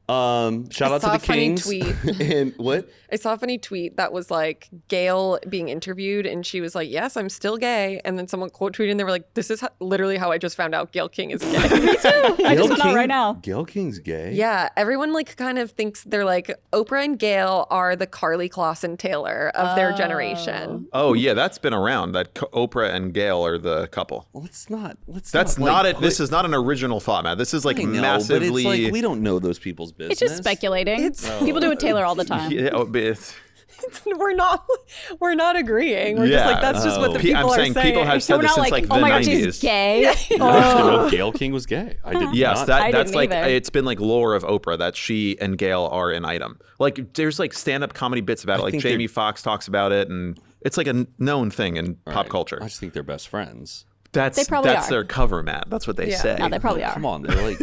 S2: Shout out to
S1: saw
S2: the
S1: a funny
S2: Kings.
S1: tweet.
S2: And what?
S1: I saw a funny tweet that was like Gail being interviewed, and she was like, "Yes, I'm still gay." And then someone quote tweeted, and they were like, "This is literally how I just found out Gail King is gay."
S3: I just went out right now.
S2: Gail King's gay.
S1: Yeah, everyone like kind of thinks they're like Oprah and Gail are the Carly Clausen Taylor of their generation.
S4: Oh yeah, that's been around. That Oprah and Gail are the couple.
S2: Let's not.
S4: That's not it. This is not an original thought, Matt. This is like massively.
S2: But it's like we don't know those people's business.
S3: It's just speculating. People do it Taylor all the time.
S4: Yeah, but it's-
S1: We're not agreeing. We're just like that's just what the people
S4: I'm
S1: are
S4: saying
S1: saying.
S4: people have
S3: So
S4: said
S3: we're
S4: this
S3: not
S4: since
S3: like,
S4: the
S3: oh my
S4: 90s.
S3: god, she's gay.
S2: I actually know Gail King was gay. I did
S4: Yes,
S2: not.
S4: that's
S3: didn't
S4: like
S3: either.
S4: it's been like lore of Oprah that she and Gail are an item. Like there's like stand-up comedy bits about it. Like
S2: think
S4: Jamie Foxx talks about it, and it's like a known thing in pop
S2: Right.
S4: culture.
S2: I just think they're best friends.
S3: They probably
S4: That's
S3: are.
S4: their cover, Matt. That's what they
S1: Yeah.
S4: say.
S3: No, they probably are.
S2: Come on, they're like.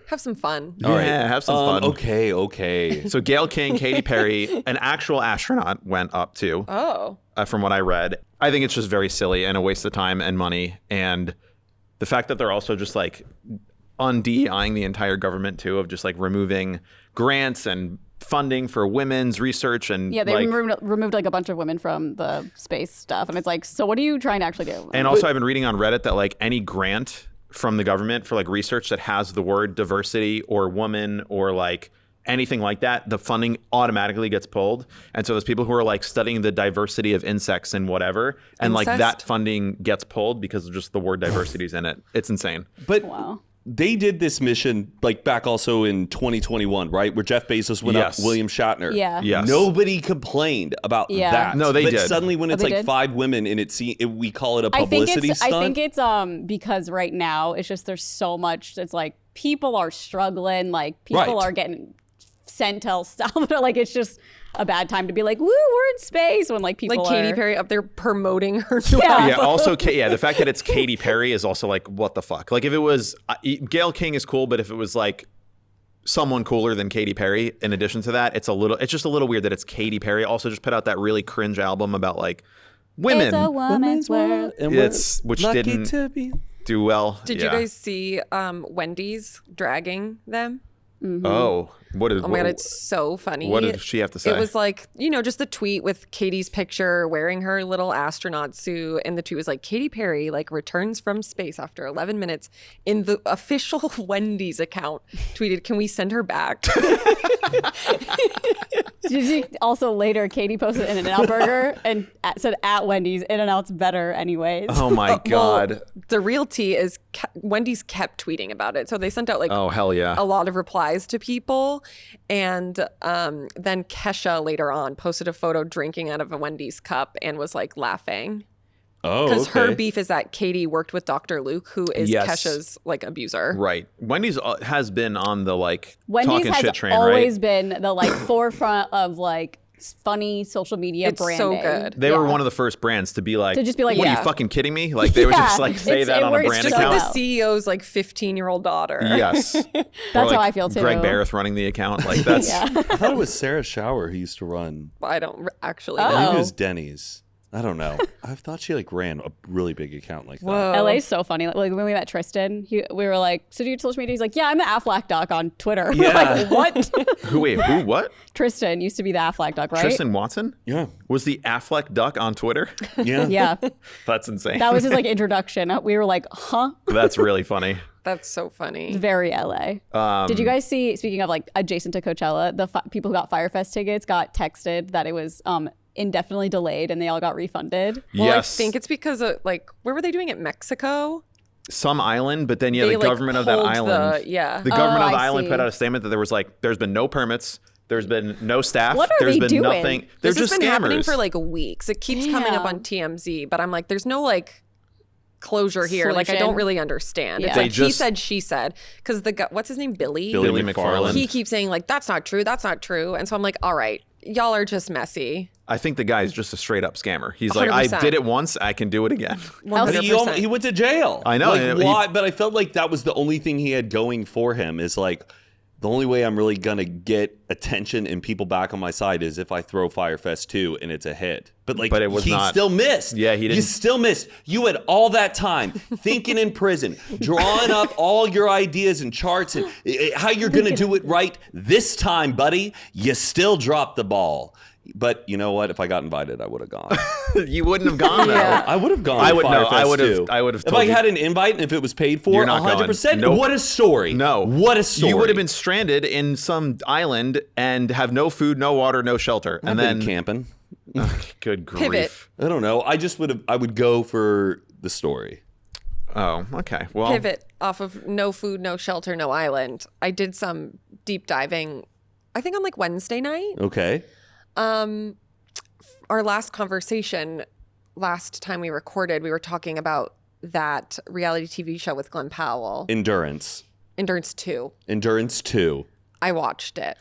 S1: Have some fun.
S2: All right,
S4: Yeah, have some fun.
S2: Okay.
S4: So Gail King, Katy Perry, an actual astronaut went up too.
S1: Oh,
S4: From what I read. I think it's just very silly and a waste of time and money. And the fact that they're also just like un-DEIing the entire government too, of just like removing grants and funding for women's research and
S3: Yeah, they
S4: like,
S3: removed like a bunch of women from the space stuff, and it's like, so what are you trying to actually do?
S4: and also I've been reading on Reddit that like any grant from the government for like research that has the word diversity or woman or like anything like that, the funding automatically gets pulled. And so there's people who are like studying the diversity of insects and whatever, and like
S1: Incest?
S4: that funding gets pulled because of just the word diversity is in it. It's insane.
S2: But
S3: Wow.
S2: they did this mission like back also in 2021, right? Where Jeff Bezos went
S4: Yes.
S2: up William Shatner.
S3: Yeah.
S4: Yes.
S2: Nobody complained about
S3: Yeah.
S2: that.
S4: No, they
S2: but
S4: did.
S2: Suddenly when it's
S3: they
S2: like
S3: did?
S2: 5 women and we call it a
S3: I think
S2: publicity
S3: it's
S2: stunt.
S3: because right now it's just there's so much. It's like people are struggling. Like people
S2: Right.
S3: are getting sent to stuff. Like it's just a bad time to be like, woo, we're in space when like people
S1: like Katy
S3: are.
S1: Perry up there promoting her new
S3: Yeah.
S1: album.
S4: Yeah. Also, the fact that it's Katy Perry is also like, what the fuck? Like, if it was Gail King is cool, but if it was like someone cooler than Katy Perry, in addition to that, it's just a little weird that it's Katy Perry. Also, just put out that really cringe album about like women.
S3: It's a woman's world.
S2: And
S4: Which
S2: lucky
S4: didn't
S2: to be.
S4: do well.
S1: Did
S4: Yeah.
S1: you guys see Wendy's dragging them?
S4: Oh, what did?
S1: Oh my god, it's so funny.
S4: What did she have to say?
S1: It was like, just a tweet with Katie's picture wearing her little astronaut suit. And the tweet was like, Katy Perry like returns from space after 11 minutes. In the official Wendy's account tweeted, can we send her back?
S3: Did you see also later Katie posted an In-N-Out burger and said at Wendy's, In-N-Out's better anyways.
S4: oh my god.
S1: Well, the real tea is Wendy's kept tweeting about it. So they sent out like
S4: Oh hell yeah.
S1: a lot of replies to people. And then Kesha later on posted a photo drinking out of a Wendy's cup and was like laughing.
S2: Oh,
S1: Because
S2: okay.
S1: her beef is that Katie worked with Dr. Luke, who is
S4: Yes.
S1: Kesha's like abuser.
S4: Right. Wendy's has been on the like
S3: Wendy's
S4: talking
S3: has
S4: shit train,
S3: always
S4: right?
S3: been the like forefront of like funny social media
S1: It's
S3: branding.
S1: so good.
S4: They were
S3: Yeah.
S4: one of the first brands to be like,
S3: To just be like,
S4: what are
S1: yeah.
S4: you fucking kidding me? Like they would just like say
S3: It's-
S4: that
S3: it
S4: on a
S3: works
S4: brand
S1: Just
S3: so
S1: like
S4: account.
S1: the CEO's like 15-year-old daughter.
S4: Yes.
S3: That's
S4: Or,
S3: how I feel too.
S4: Greg Barrett running the account. Like that's
S3: Yeah.
S2: I thought it was Sarah Shower who used to run.
S1: I don't actually
S3: Oh.
S2: I think
S1: know.
S2: it was Denny's. I don't know. I thought she like ran a really big account like that.
S1: Whoa.
S3: LA's so funny. Like when we met Tristan, we were like, so do you social media? He's like, yeah, I'm the Aflac doc on Twitter. We're
S2: Yeah.
S3: like, what?
S4: who? What?
S3: Tristan used to be the Aflac doc, right?
S4: Tristan Watson
S2: Yeah.
S4: was the Affleck duck on Twitter.
S2: Yeah.
S3: Yeah.
S4: That's insane.
S3: That was his like introduction. We were like, huh?
S4: That's really funny.
S1: That's so funny.
S3: Very LA. Did you guys see, speaking of like adjacent to Coachella, the people who got Firefest tickets got texted that it was indefinitely delayed and they all got refunded?
S1: Well,
S4: Yes.
S1: I think it's because of like, where were they doing it? Mexico?
S4: Some island, but then yeah,
S1: They,
S4: the
S1: like,
S4: government of that
S1: pulled
S4: island.
S1: yeah.
S4: The government of the
S3: I
S4: island
S3: see.
S4: put out a statement that there was like, there's been no permits, there's been no staff,
S3: What are
S4: there's
S3: they
S4: been
S3: doing?
S4: nothing. They're
S1: This
S4: just
S1: has been happening
S4: scammers.
S1: for like weeks. It keeps coming up
S3: Damn.
S1: on TMZ, but I'm like, there's no like closure here. Like, I don't
S5: Solution.
S1: really understand. It's
S5: Yeah.
S1: like
S4: They
S1: he
S4: just-
S1: said, she said. Because what's his name? Billy?
S2: Billy
S4: McFarland.
S1: He keeps saying, like, that's not true. That's not true. And so I'm like, all right, y'all are just messy.
S4: I think the guy's just a straight up scammer. He's like, I
S1: 100%.
S4: did it once, I can do it again.
S2: But he went to jail.
S4: I know.
S2: Like,
S4: He-
S2: why? But I felt like that was the only thing he had going for him. Is like, the only way I'm really gonna get attention and people back on my side is if I throw Firefest 2 and it's a hit. But like,
S4: But it was
S2: he
S4: not.
S2: still missed.
S4: Yeah, he
S2: You
S4: didn't.
S2: still missed. You had all that time thinking in prison, drawing up all your ideas and charts and how you're gonna do it right this time, buddy. You still dropped the ball. But you know what? If I got invited, I would have gone.
S4: You wouldn't have gone though.
S1: Yeah.
S2: I would have gone.
S4: I
S2: to
S4: would- no, I
S2: Firefest
S4: would have-
S2: 2.
S4: I would have
S2: If
S4: told
S2: I
S4: you-
S2: had an invite and if it was paid for,
S4: You're not
S2: 100%.
S4: going. Nope.
S2: What a story!
S4: No.
S2: What a story!
S4: You would have been stranded in some island and have no food, no water, no shelter.
S2: I've
S4: And
S2: been
S4: then
S2: camping.
S4: good grief.
S1: Pivot.
S2: I don't know. I just would have. I would go for the story.
S4: Oh, okay. Well,
S1: Pivot off of no food, no shelter, no island. I did some deep diving, I think on like Wednesday night.
S2: Okay.
S1: Our last conversation, last time we recorded, we were talking about that reality TV show with Glenn Powell,
S2: Endurance.
S1: Endurance 2.
S2: Endurance 2.
S1: I watched it.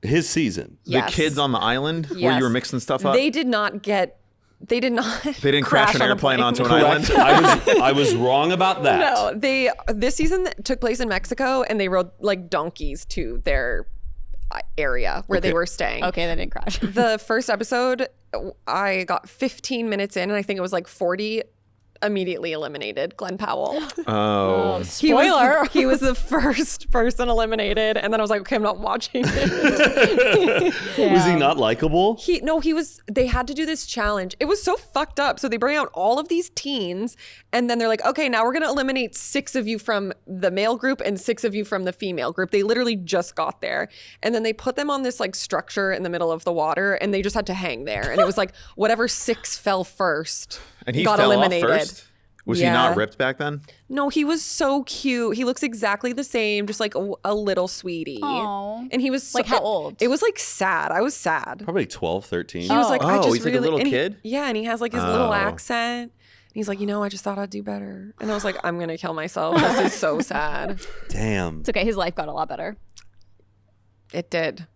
S2: His season.
S4: the
S1: Yes.
S4: kids on the island where
S1: Yes.
S4: you were mixing stuff up,
S1: They did not get. They did not.
S4: they didn't crash an
S1: on a
S4: airplane
S1: plane.
S4: onto an
S2: Correct.
S4: island.
S2: I was wrong about that.
S1: No, this season took place in Mexico, and they rode like donkeys to their area where they were staying.
S3: Okay, they didn't crash.
S1: The first episode, I got 15 minutes in, and I think it was like 40. Immediately eliminated Glenn Powell.
S4: Oh,
S3: Spoiler.
S1: He was the first person eliminated, and then I was like, okay, I'm not watching it.
S2: Was he not likable?
S1: He was. They had to do this challenge. It was so fucked up. So they bring out all of these teens, and then they're like, okay, now we're gonna eliminate 6 of you from the male group and 6 of you from the female group. They literally just got there, and then they put them on this like structure in the middle of the water, and they just had to hang there. And it was like whatever 6 fell first
S4: and he
S1: got
S4: fell
S1: eliminated.
S4: off first. Was he
S1: Yeah.
S4: not ripped back then?
S1: No, he was so cute. He looks exactly the same, just like a little sweetie.
S3: Aw.
S1: And he was
S3: Like, how old?
S1: It was like sad. I was sad.
S2: Probably 12, 13.
S1: He was like, I
S4: Oh,
S1: just
S4: he's like a
S1: really,
S4: little
S1: and he-
S4: kid?
S1: yeah, and he has like his little
S4: Oh.
S1: accent. And he's like, I just thought I'd do better. And I was like, I'm gonna kill myself. This is so sad.
S2: Damn.
S3: It's okay. His life got a lot better.
S1: It did.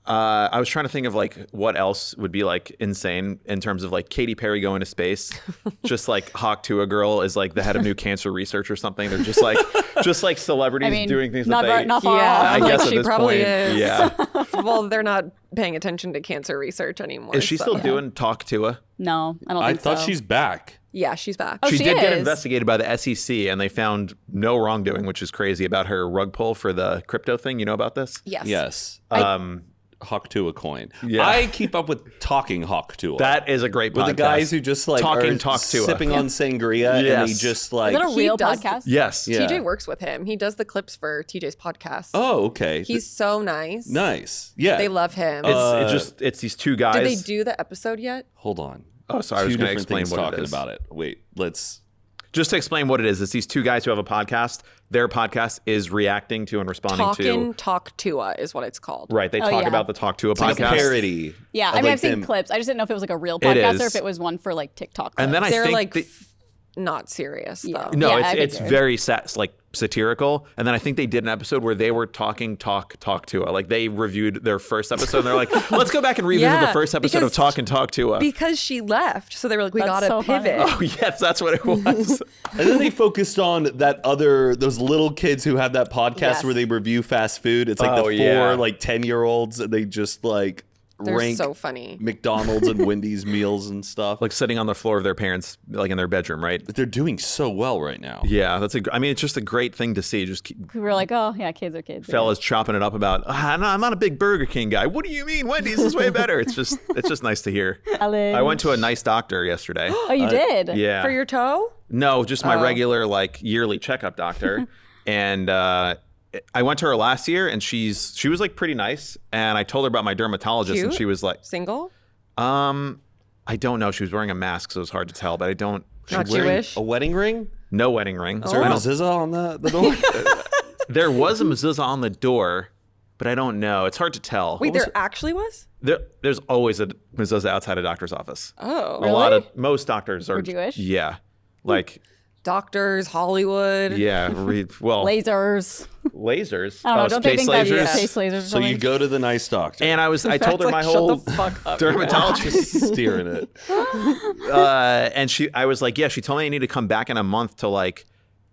S4: I was trying to think of like what else would be like insane in terms of like Katy Perry going to space, just like Hawk Tuah girl is like the head of new cancer research or something. They're just like celebrities
S3: I mean,
S4: doing things
S3: not,
S4: that they.
S3: not far
S1: Yeah,
S3: off.
S4: I
S1: like
S4: guess at
S1: she
S4: this
S1: probably
S4: point,
S1: is.
S4: yeah.
S1: Well, they're not paying attention to cancer research anymore.
S4: Is she
S1: so-
S4: still doing Talk Tuah?
S3: No, I don't
S2: I
S3: think
S2: thought
S3: so.
S2: she's back.
S1: Yeah, she's back.
S3: Oh,
S4: She
S3: she
S4: did get
S3: is.
S4: investigated by the SEC, and they found no wrongdoing, which is crazy about her rug pull for the crypto thing. You know about this?
S1: Yes.
S2: Yes. Hawk Tuah coin.
S4: Yeah.
S2: I keep up with Talking Hawk Tuah.
S4: That is a great podcast.
S2: with the guys who just like
S4: Talking
S2: are
S4: Talk Tuah.
S2: sipping on sangria and they
S4: Yes.
S2: just like.
S3: Is that a
S1: He
S3: real
S1: does-
S3: podcast?
S4: Yes.
S2: Yeah.
S1: TJ works with him. He does the clips for TJ's podcast.
S2: Oh, okay.
S1: He's so nice.
S2: nice. Yeah.
S1: They love him.
S4: It's these two guys.
S1: Did they do the episode yet?
S2: Hold on.
S4: Oh, sorry. I was
S2: Two
S4: going to
S2: different
S4: explain
S2: things
S4: what it
S2: talking
S4: is.
S2: about it. Wait, let's.
S4: Just to explain what it is, it's these two guys who have a podcast. Their podcast is reacting to and responding to.
S1: Talk Tua is what it's called.
S4: Right. They
S3: Oh,
S4: talk
S3: yeah.
S4: about the Talk to a
S2: It's like a
S4: podcast.
S2: parody.
S3: Yeah,
S2: of,
S3: I mean,
S2: like,
S3: I've seen
S2: them-
S3: clips. I just didn't know if it was like a real podcast or
S4: is.
S3: if it was one for like TikTok.
S4: And then I
S1: They're
S4: think
S1: like
S4: they-
S1: not serious though.
S4: no,
S3: Yeah, I
S4: it's
S3: figured.
S4: very like satirical. And then I think they did an episode where they were talk to a. Like they reviewed their first episode and they're like, let's go back and revisit
S1: Yeah,
S4: the first episode of
S1: because-
S4: talk to a.
S1: Because she left, so they were like, we
S3: That's
S1: gotta
S3: so funny.
S1: pivot.
S4: Oh yes, that's what it was.
S2: And then they focused on those little kids who have that podcast
S1: Yes.
S2: where they review fast food. It's like
S4: Oh,
S2: the 4
S4: yeah.
S2: like 10-year-olds and they just like
S1: They're
S2: rank
S1: so funny.
S2: McDonald's and Wendy's meals and stuff.
S4: Like sitting on the floor of their parents, like in their bedroom, right?
S2: But they're doing so well right now.
S4: Yeah, I mean, it's just a great thing to see. Just keep,
S3: We were like, oh yeah, kids are kids.
S4: fellas chopping it up about. I'm not a big Burger King guy. What do you mean? Wendy's is way better. It's just nice to hear. I went to a nice doctor yesterday.
S3: Oh, you did?
S4: Yeah.
S1: For your toe?
S4: No, just my regular like yearly checkup doctor. And I went to her last year and she was like pretty nice. And I told her about my dermatologist and
S1: Cute?
S4: she was like,
S1: Single?
S4: I don't know. She was wearing a mask, so it was hard to tell, but I don't.
S1: Not
S2: Wearing
S1: Jewish?
S2: A wedding ring?
S4: No wedding ring.
S2: Is there a mezuzah on the door?
S4: There was a mezuzah on the door, but I don't know. It's hard to tell.
S1: Wait, there actually was?
S4: There's always a mezuzah outside a doctor's office.
S1: Oh.
S4: A lot of most doctors are
S3: Jewish?
S4: Yeah, like
S1: Doctors, Hollywood.
S4: Yeah. Well,
S3: Lasers.
S4: lasers.
S3: I don't know. Don't they
S4: space
S3: think that's
S4: lasers.
S3: space lasers or
S2: So
S3: something?
S2: you go to the nice doctor.
S4: And I told her my
S1: Like,
S4: whole
S1: shut the fuck up.
S4: dermatologist.
S2: Steering it.
S4: And I was like, yeah, she told me I need to come back in a month to like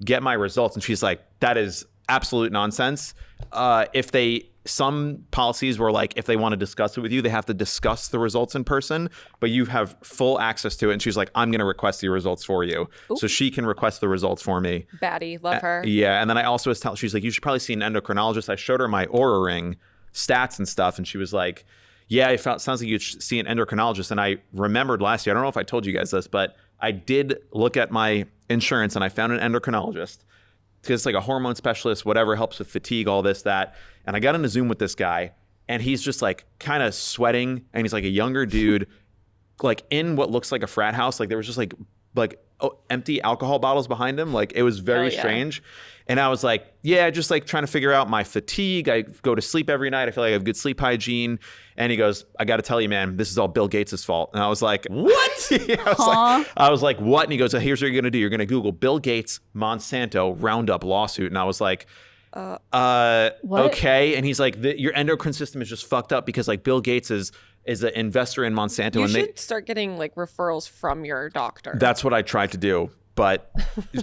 S4: get my results. And she's like, that is absolute nonsense. Some policies were like, if they want to discuss it with you, they have to discuss the results in person, but you have full access to it. And she's like, I'm going to request the results for you. So she can request the results for me.
S1: Baddie, love her.
S4: Yeah. And then I also was telling, she's like, you should probably see an endocrinologist. I showed her my Oura Ring stats and stuff. And she was like, yeah, sounds like you should see an endocrinologist. And I remembered last year, I don't know if I told you guys this, but I did look at my insurance and I found an endocrinologist because it's like a hormone specialist, whatever, helps with fatigue, all this, that. And I got on a Zoom with this guy and he's just like kind of sweating and he's like a younger dude, like in what looks like a frat house. Like there was just like empty alcohol bottles behind him. Like it was very strange. And I was like, yeah, just like trying to figure out my fatigue. I go to sleep every night. I feel like I have good sleep hygiene. And he goes, I got to tell you, man, this is all Bill Gates' fault. And I was like, what? I was like, what? And he goes, here's what you're going to do. You're going to Google Bill Gates Monsanto Roundup lawsuit. And I was like, okay. And he's like, your endocrine system is just fucked up because like Bill Gates is an investor in Monsanto.
S1: You
S4: and
S1: should start getting like referrals from your doctor.
S4: That's what I tried to do. But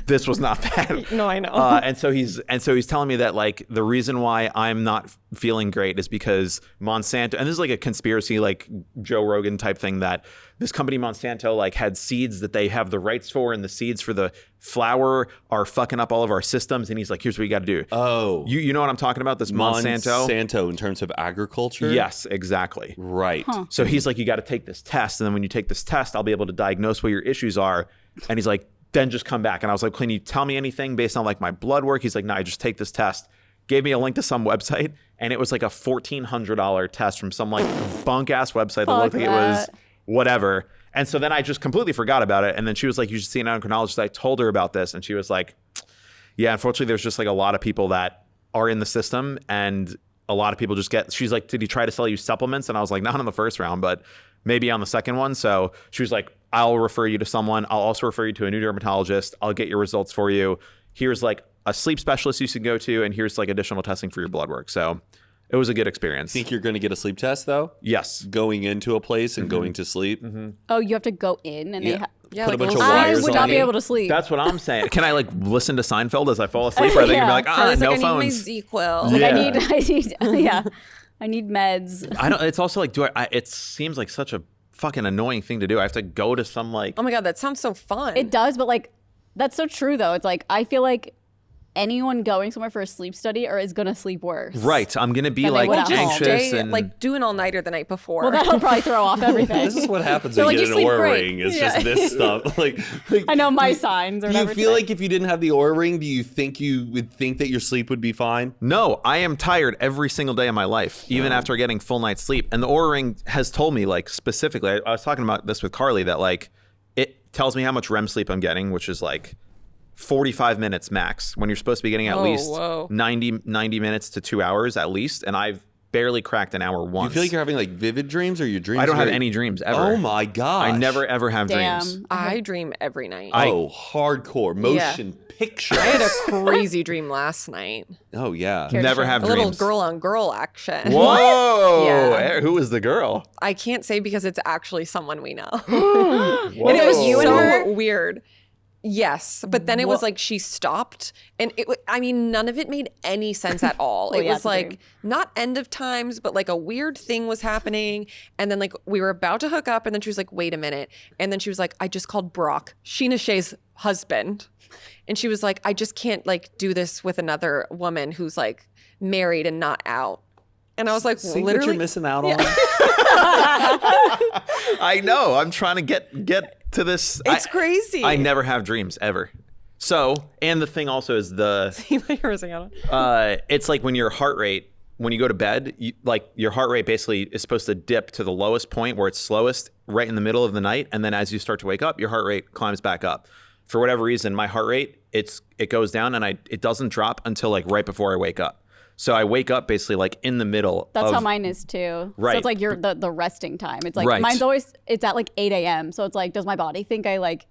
S4: this was not that.
S1: No, I know.
S4: And so he's telling me that like the reason why I'm not feeling great is because Monsanto, and this is like a conspiracy, like Joe Rogan type thing, that this company Monsanto like had seeds that they have the rights for, and the seeds for the flour are fucking up all of our systems. And he's like, here's what you got to do.
S2: Oh,
S4: you know what I'm talking about? This Monsanto.
S2: Monsanto in terms of agriculture.
S4: Yes, exactly.
S2: Right.
S4: So he's like, you got to take this test, and then when you take this test, I'll be able to diagnose what your issues are. And he's like, then just come back. And I was like, can you tell me anything based on like my blood work? He's like, no, I just take this test. Gave me a link to some website, and it was like a $1,400 test from some like bunk ass website that looked like it was whatever. And so then I just completely forgot about it. And then she was like, you should see an endocrinologist. I told her about this, and she was like, yeah, unfortunately, there's just like a lot of people that are in the system, and a lot of people just she's like, did he try to sell you supplements? And I was like, not on the first round, but maybe on the second one. So she was like, I'll refer you to someone. I'll also refer you to a new dermatologist. I'll get your results for you. Here's like a sleep specialist you should go to, and here's like additional testing for your blood work. So it was a good experience.
S2: Think you're going to get a sleep test though?
S4: Yes.
S2: Going into a place and going to sleep?
S3: Oh, you have to go in and they
S2: Yeah.
S1: Yeah,
S2: Put
S1: like
S2: a bunch of
S1: little-
S3: I
S2: wires
S3: would
S2: on
S3: not be
S2: you.
S3: able to sleep.
S4: That's what I'm saying. Can I like listen to Seinfeld as I fall asleep? Or are they going to be like,
S1: Charlie's
S4: no
S1: like, I need my
S4: phones?
S1: ZQL.
S3: Like,
S4: Yeah.
S3: I need meds.
S4: I don't, it's also like, it seems like such a fucking annoying thing to do. I have to go to some like,
S1: Oh my God, that sounds so fun.
S3: It does, but like that's so true though. It's like I feel like anyone going somewhere for a sleep study is gonna sleep worse.
S4: right. I'm going to be
S3: Then they
S4: like
S3: would at home.
S4: anxious
S1: Stay,
S4: and
S1: like do an all-nighter the night before.
S3: Well, that'll probably throw off everything.
S2: This is what happens
S3: They're
S2: when you
S3: like,
S2: get an
S3: "You sleep
S2: Oura
S3: great."
S2: Ring. It's
S1: Yeah.
S2: just this stuff. Like
S3: I know my signs or
S2: do you
S3: whatever.
S2: feel like if you didn't have the Oura Ring, do you think you would think that your sleep would be fine?
S4: No, I am tired every single day of my life, even after getting full night's sleep. And the Oura Ring has told me, like, specifically, I was talking about this with Carly, that, like, it tells me how much REM sleep I'm getting, which is, like, 45 minutes max, when you're supposed to be getting at least
S1: whoa.
S4: 90 minutes to 2 hours at least. And I've barely cracked an hour
S2: Do
S4: once.
S2: you feel like you're having like vivid dreams, or your dreams?
S4: I don't have
S2: very-
S4: any dreams ever.
S2: Oh my gosh!
S4: I never, ever have dreams.
S3: Damn.
S1: I dream every night.
S2: Oh, hardcore motion picture.
S1: I had a crazy dream last night.
S2: Oh yeah.
S4: Never have
S1: A
S4: dreams.
S1: little girl on girl action.
S4: Whoa!
S1: Yeah.
S4: Who was the girl?
S1: I can't say because it's actually someone we know.
S4: Whoa.
S1: And it was
S3: you and
S1: so
S3: her?
S1: weird. Yes, but then it was like she stopped, and I mean, none of it made any sense at all.
S3: Well,
S1: It
S3: yeah,
S1: was
S3: it's a
S1: like
S3: dream.
S1: not end of times, but like a weird thing was happening, and then like we were about to hook up, and then she was like, "Wait a minute," and then she was like, "I just called Brock, Sheena Shea's husband," and she was like, "I just can't like do this with another woman who's like married and not out," and I was like,
S2: See what
S1: "Literally."
S2: you're missing out on.
S4: I know. I'm trying to get to this.
S1: It's crazy.
S4: I never have dreams ever. So, and the thing also is
S1: You're missing out on.
S4: it's like when your heart rate, when you go to bed, like your heart rate basically is supposed to dip to the lowest point where it's slowest right in the middle of the night. And then as you start to wake up, your heart rate climbs back up. For whatever reason, my heart rate, it goes down, and it doesn't drop until like right before I wake up. So I wake up basically like in the middle.
S3: That's
S4: of,
S3: how mine is too.
S4: Right.
S3: So it's like the resting time. It's like
S4: Right.
S3: mine's always it's at like 8 a.m. So it's like, does my body think I like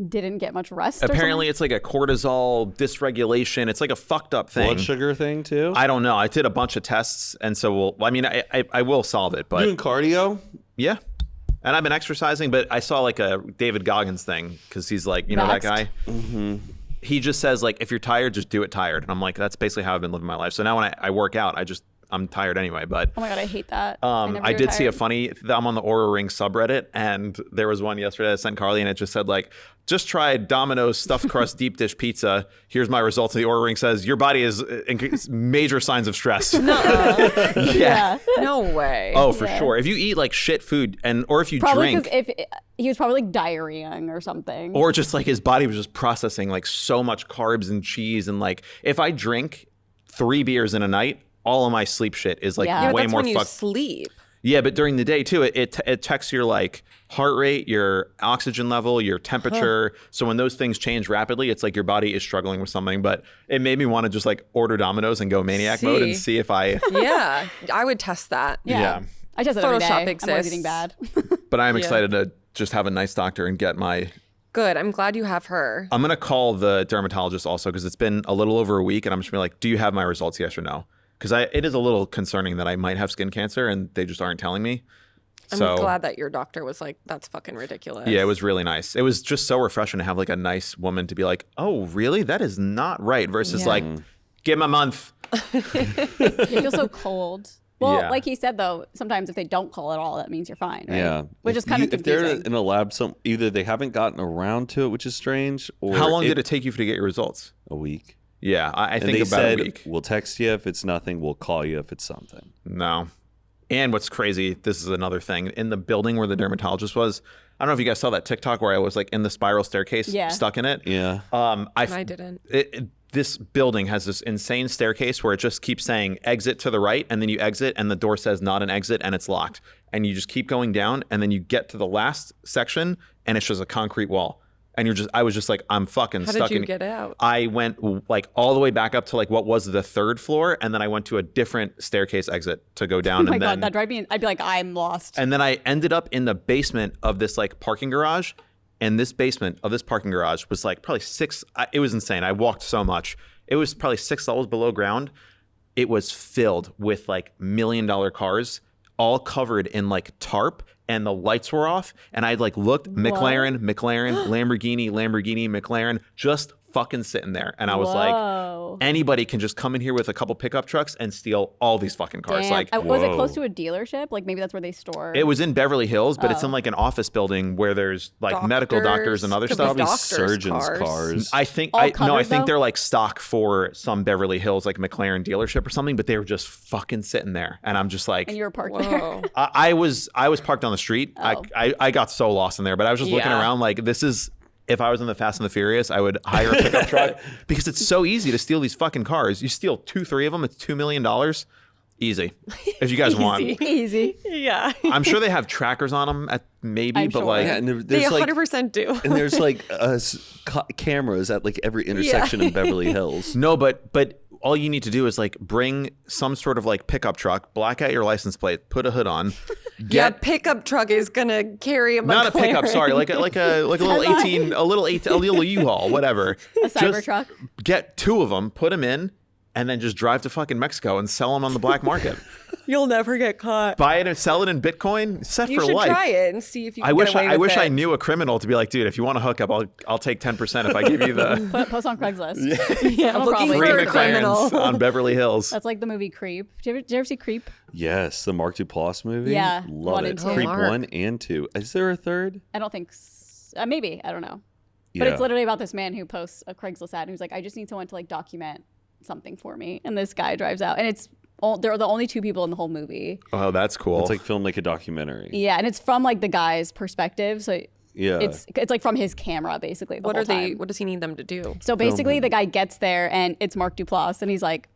S3: didn't get much rest.
S4: Apparently, it's like a cortisol dysregulation. It's like a fucked up thing.
S2: Blood sugar thing too.
S4: I don't know. I did a bunch of tests, and so I will solve it. But
S2: Doing cardio.
S4: yeah, and I've been exercising. But I saw like a David Goggins thing because he's like, you know that guy. Mm-hmm. He just says like, if you're tired, just do it tired. And I'm like, that's basically how I've been living my life. So now when I work out, I'm tired anyway. But
S3: oh my God, I hate that.
S4: I did see a funny, I'm on the Aura Ring subreddit, and there was one yesterday I sent Carly, and it just said like, just tried Domino's stuffed crust deep dish pizza. Here's my results. And the Aura Ring says, your body is in major signs of stress.
S3: Yeah.
S1: No way.
S4: Oh, for sure. If you eat like shit food or if you
S3: Probably
S4: drink.
S3: because if he was probably like diarrheaing or something.
S4: Or just like his body was just processing like so much carbs and cheese. And like, if I drink 3 beers in a night, all of my sleep shit is like
S3: Yeah,
S1: but
S4: way
S1: that's
S4: more
S1: when you
S4: fucked.
S1: sleep.
S4: Yeah, but during the day too, it checks your like heart rate, your oxygen level, your temperature. So when those things change rapidly, it's like your body is struggling with something. But it made me want to just like order Domino's and go maniac mode and see if I.
S1: Yeah, I would test that.
S4: Yeah.
S3: I just every day.
S1: Photoshop
S3: I'm always
S1: exists.
S3: eating bad.
S4: But I'm excited to just have a nice doctor and get my.
S1: Good. I'm glad you have her.
S4: I'm gonna call the dermatologist also because it's been a little over a week, and I'm just gonna be like, do you have my results? Yes or no? Because it is a little concerning that I might have skin cancer and they just aren't telling me.
S1: I'm
S4: So
S1: glad that your doctor was like, that's fucking ridiculous.
S4: yeah, it was really nice. It was just so refreshing to have like a nice woman to be like, oh, really? That is not right. Versus
S1: Yeah.
S4: like, give him a month.
S3: You feel so cold. Well,
S4: Yeah.
S3: like he said though, sometimes if they don't call at all, that means you're fine, right?
S2: Yeah.
S3: Which is kind of
S2: if they're
S3: confusing.
S2: in a lab, either they haven't gotten around to it, which is strange, or
S4: How long did it take you to get your results?
S2: A week.
S4: Yeah, I
S2: And
S4: think
S2: they
S4: about
S2: said,
S4: a week.
S2: we'll text you if it's nothing. We'll call you if it's something.
S4: No. And what's crazy, this is another thing. In the building where the dermatologist was, I don't know if you guys saw that TikTok where I was like in the spiral staircase,
S3: Yeah.
S4: stuck in it.
S2: Yeah.
S1: I didn't.
S4: This building has this insane staircase where it just keeps saying exit to the right, and then you exit, and the door says not an exit, and it's locked. And you just keep going down, and then you get to the last section, and it's just a concrete wall. And I was just like, I'm fucking
S1: How
S4: stuck
S1: did you
S4: in.
S1: get out?
S4: I went like all the way back up to like what was the 3rd floor, and then I went to a different staircase exit to go down.
S3: Oh my
S4: and
S3: God,
S4: then,
S3: that drive me. I'd be like, I'm lost.
S4: and then I ended up in the basement of this like parking garage. And this basement of this parking garage was like probably it was insane. I walked so much. It was probably 6 levels below ground. It was filled with like $1 million cars, all covered in like tarp, and the lights were off. And I'd like looked, McLaren, Lamborghini, McLaren, just fucking sitting there. And I was
S3: Whoa.
S4: like, anybody can just come in here with a couple pickup trucks and steal all these fucking cars.
S3: Damn.
S4: Like,
S3: Was it
S2: whoa.
S3: close to a dealership? Like maybe that's where they store.
S4: it was in Beverly Hills, but it's in like an office building where there's like medical doctors and other
S1: Could be
S4: stuff.
S2: Probably
S1: doctors'
S2: surgeons'
S1: cars.
S2: cars.
S4: I think
S3: All
S4: I
S3: covered,
S4: think
S3: though?
S4: they're like stock for some Beverly Hills like McLaren dealership or something, but they were just fucking sitting there, and I'm just like,
S3: and you were parked there.
S1: Whoa.
S4: I was parked on the street. I got so lost in there, but I was just looking
S1: Yeah.
S4: around like, this is. If I was in the Fast and the Furious, I would hire a pickup truck because it's so easy to steal these fucking cars. You steal 2-3 of them, it's $2 million. Easy. If you guys want.
S3: Easy.
S1: Yeah.
S4: I'm sure they have trackers on them maybe,
S3: I'm
S4: but
S3: sure.
S4: like
S2: yeah, and
S1: They
S2: there's like
S1: 100% do.
S2: and there's like cameras at like every intersection in Beverly Hills.
S4: no, but all you need to do is like bring some sort of like pickup truck, black out your license plate, put a hood on,
S1: Yeah, pickup truck is gonna carry a
S4: not a pickup,
S1: McLaren.
S4: sorry, like a little U-Haul, whatever.
S3: A Cybertruck.
S4: Get 2 of them, put them in, and then just drive to fucking Mexico and sell them on the black market.
S1: You'll never get caught.
S4: Buy it and sell it in Bitcoin, set
S1: You
S4: for
S1: should
S4: life.
S1: try it and see if you can
S4: I wish
S1: get away
S4: I
S1: with
S4: wish
S1: it.
S4: I knew a criminal to be like, dude, if you want to hook up, I'll take 10% if I give you the
S3: Post on Craigslist.
S1: Yeah,
S3: No
S1: looking
S3: problem.
S4: free
S1: for a criminal.
S4: McLarens on Beverly Hills.
S3: That's like the movie Creep. Did you ever see Creep?
S2: Yes, the Mark Duplass movie.
S3: Yeah,
S2: Love
S3: 1
S2: it.
S3: and 2.
S2: Creep
S1: Mark.
S2: 1 and 2. Is there a third?
S3: I don't think. Maybe. I don't know. But
S2: Yeah.
S3: it's literally about this man who posts a Craigslist ad and he's like, I just need someone to like document something for me. And this guy drives out, and they're the only 2 people in the whole movie.
S4: Oh, that's cool.
S2: It's like filmed like a documentary.
S3: Yeah, and it's from like the guy's perspective, so
S2: Yeah.
S3: it's like from his camera basically. The
S1: What
S3: whole
S1: are they?
S3: time.
S1: What does he need them to do?
S3: So basically, the guy gets there and it's Mark Duplass, and he's like,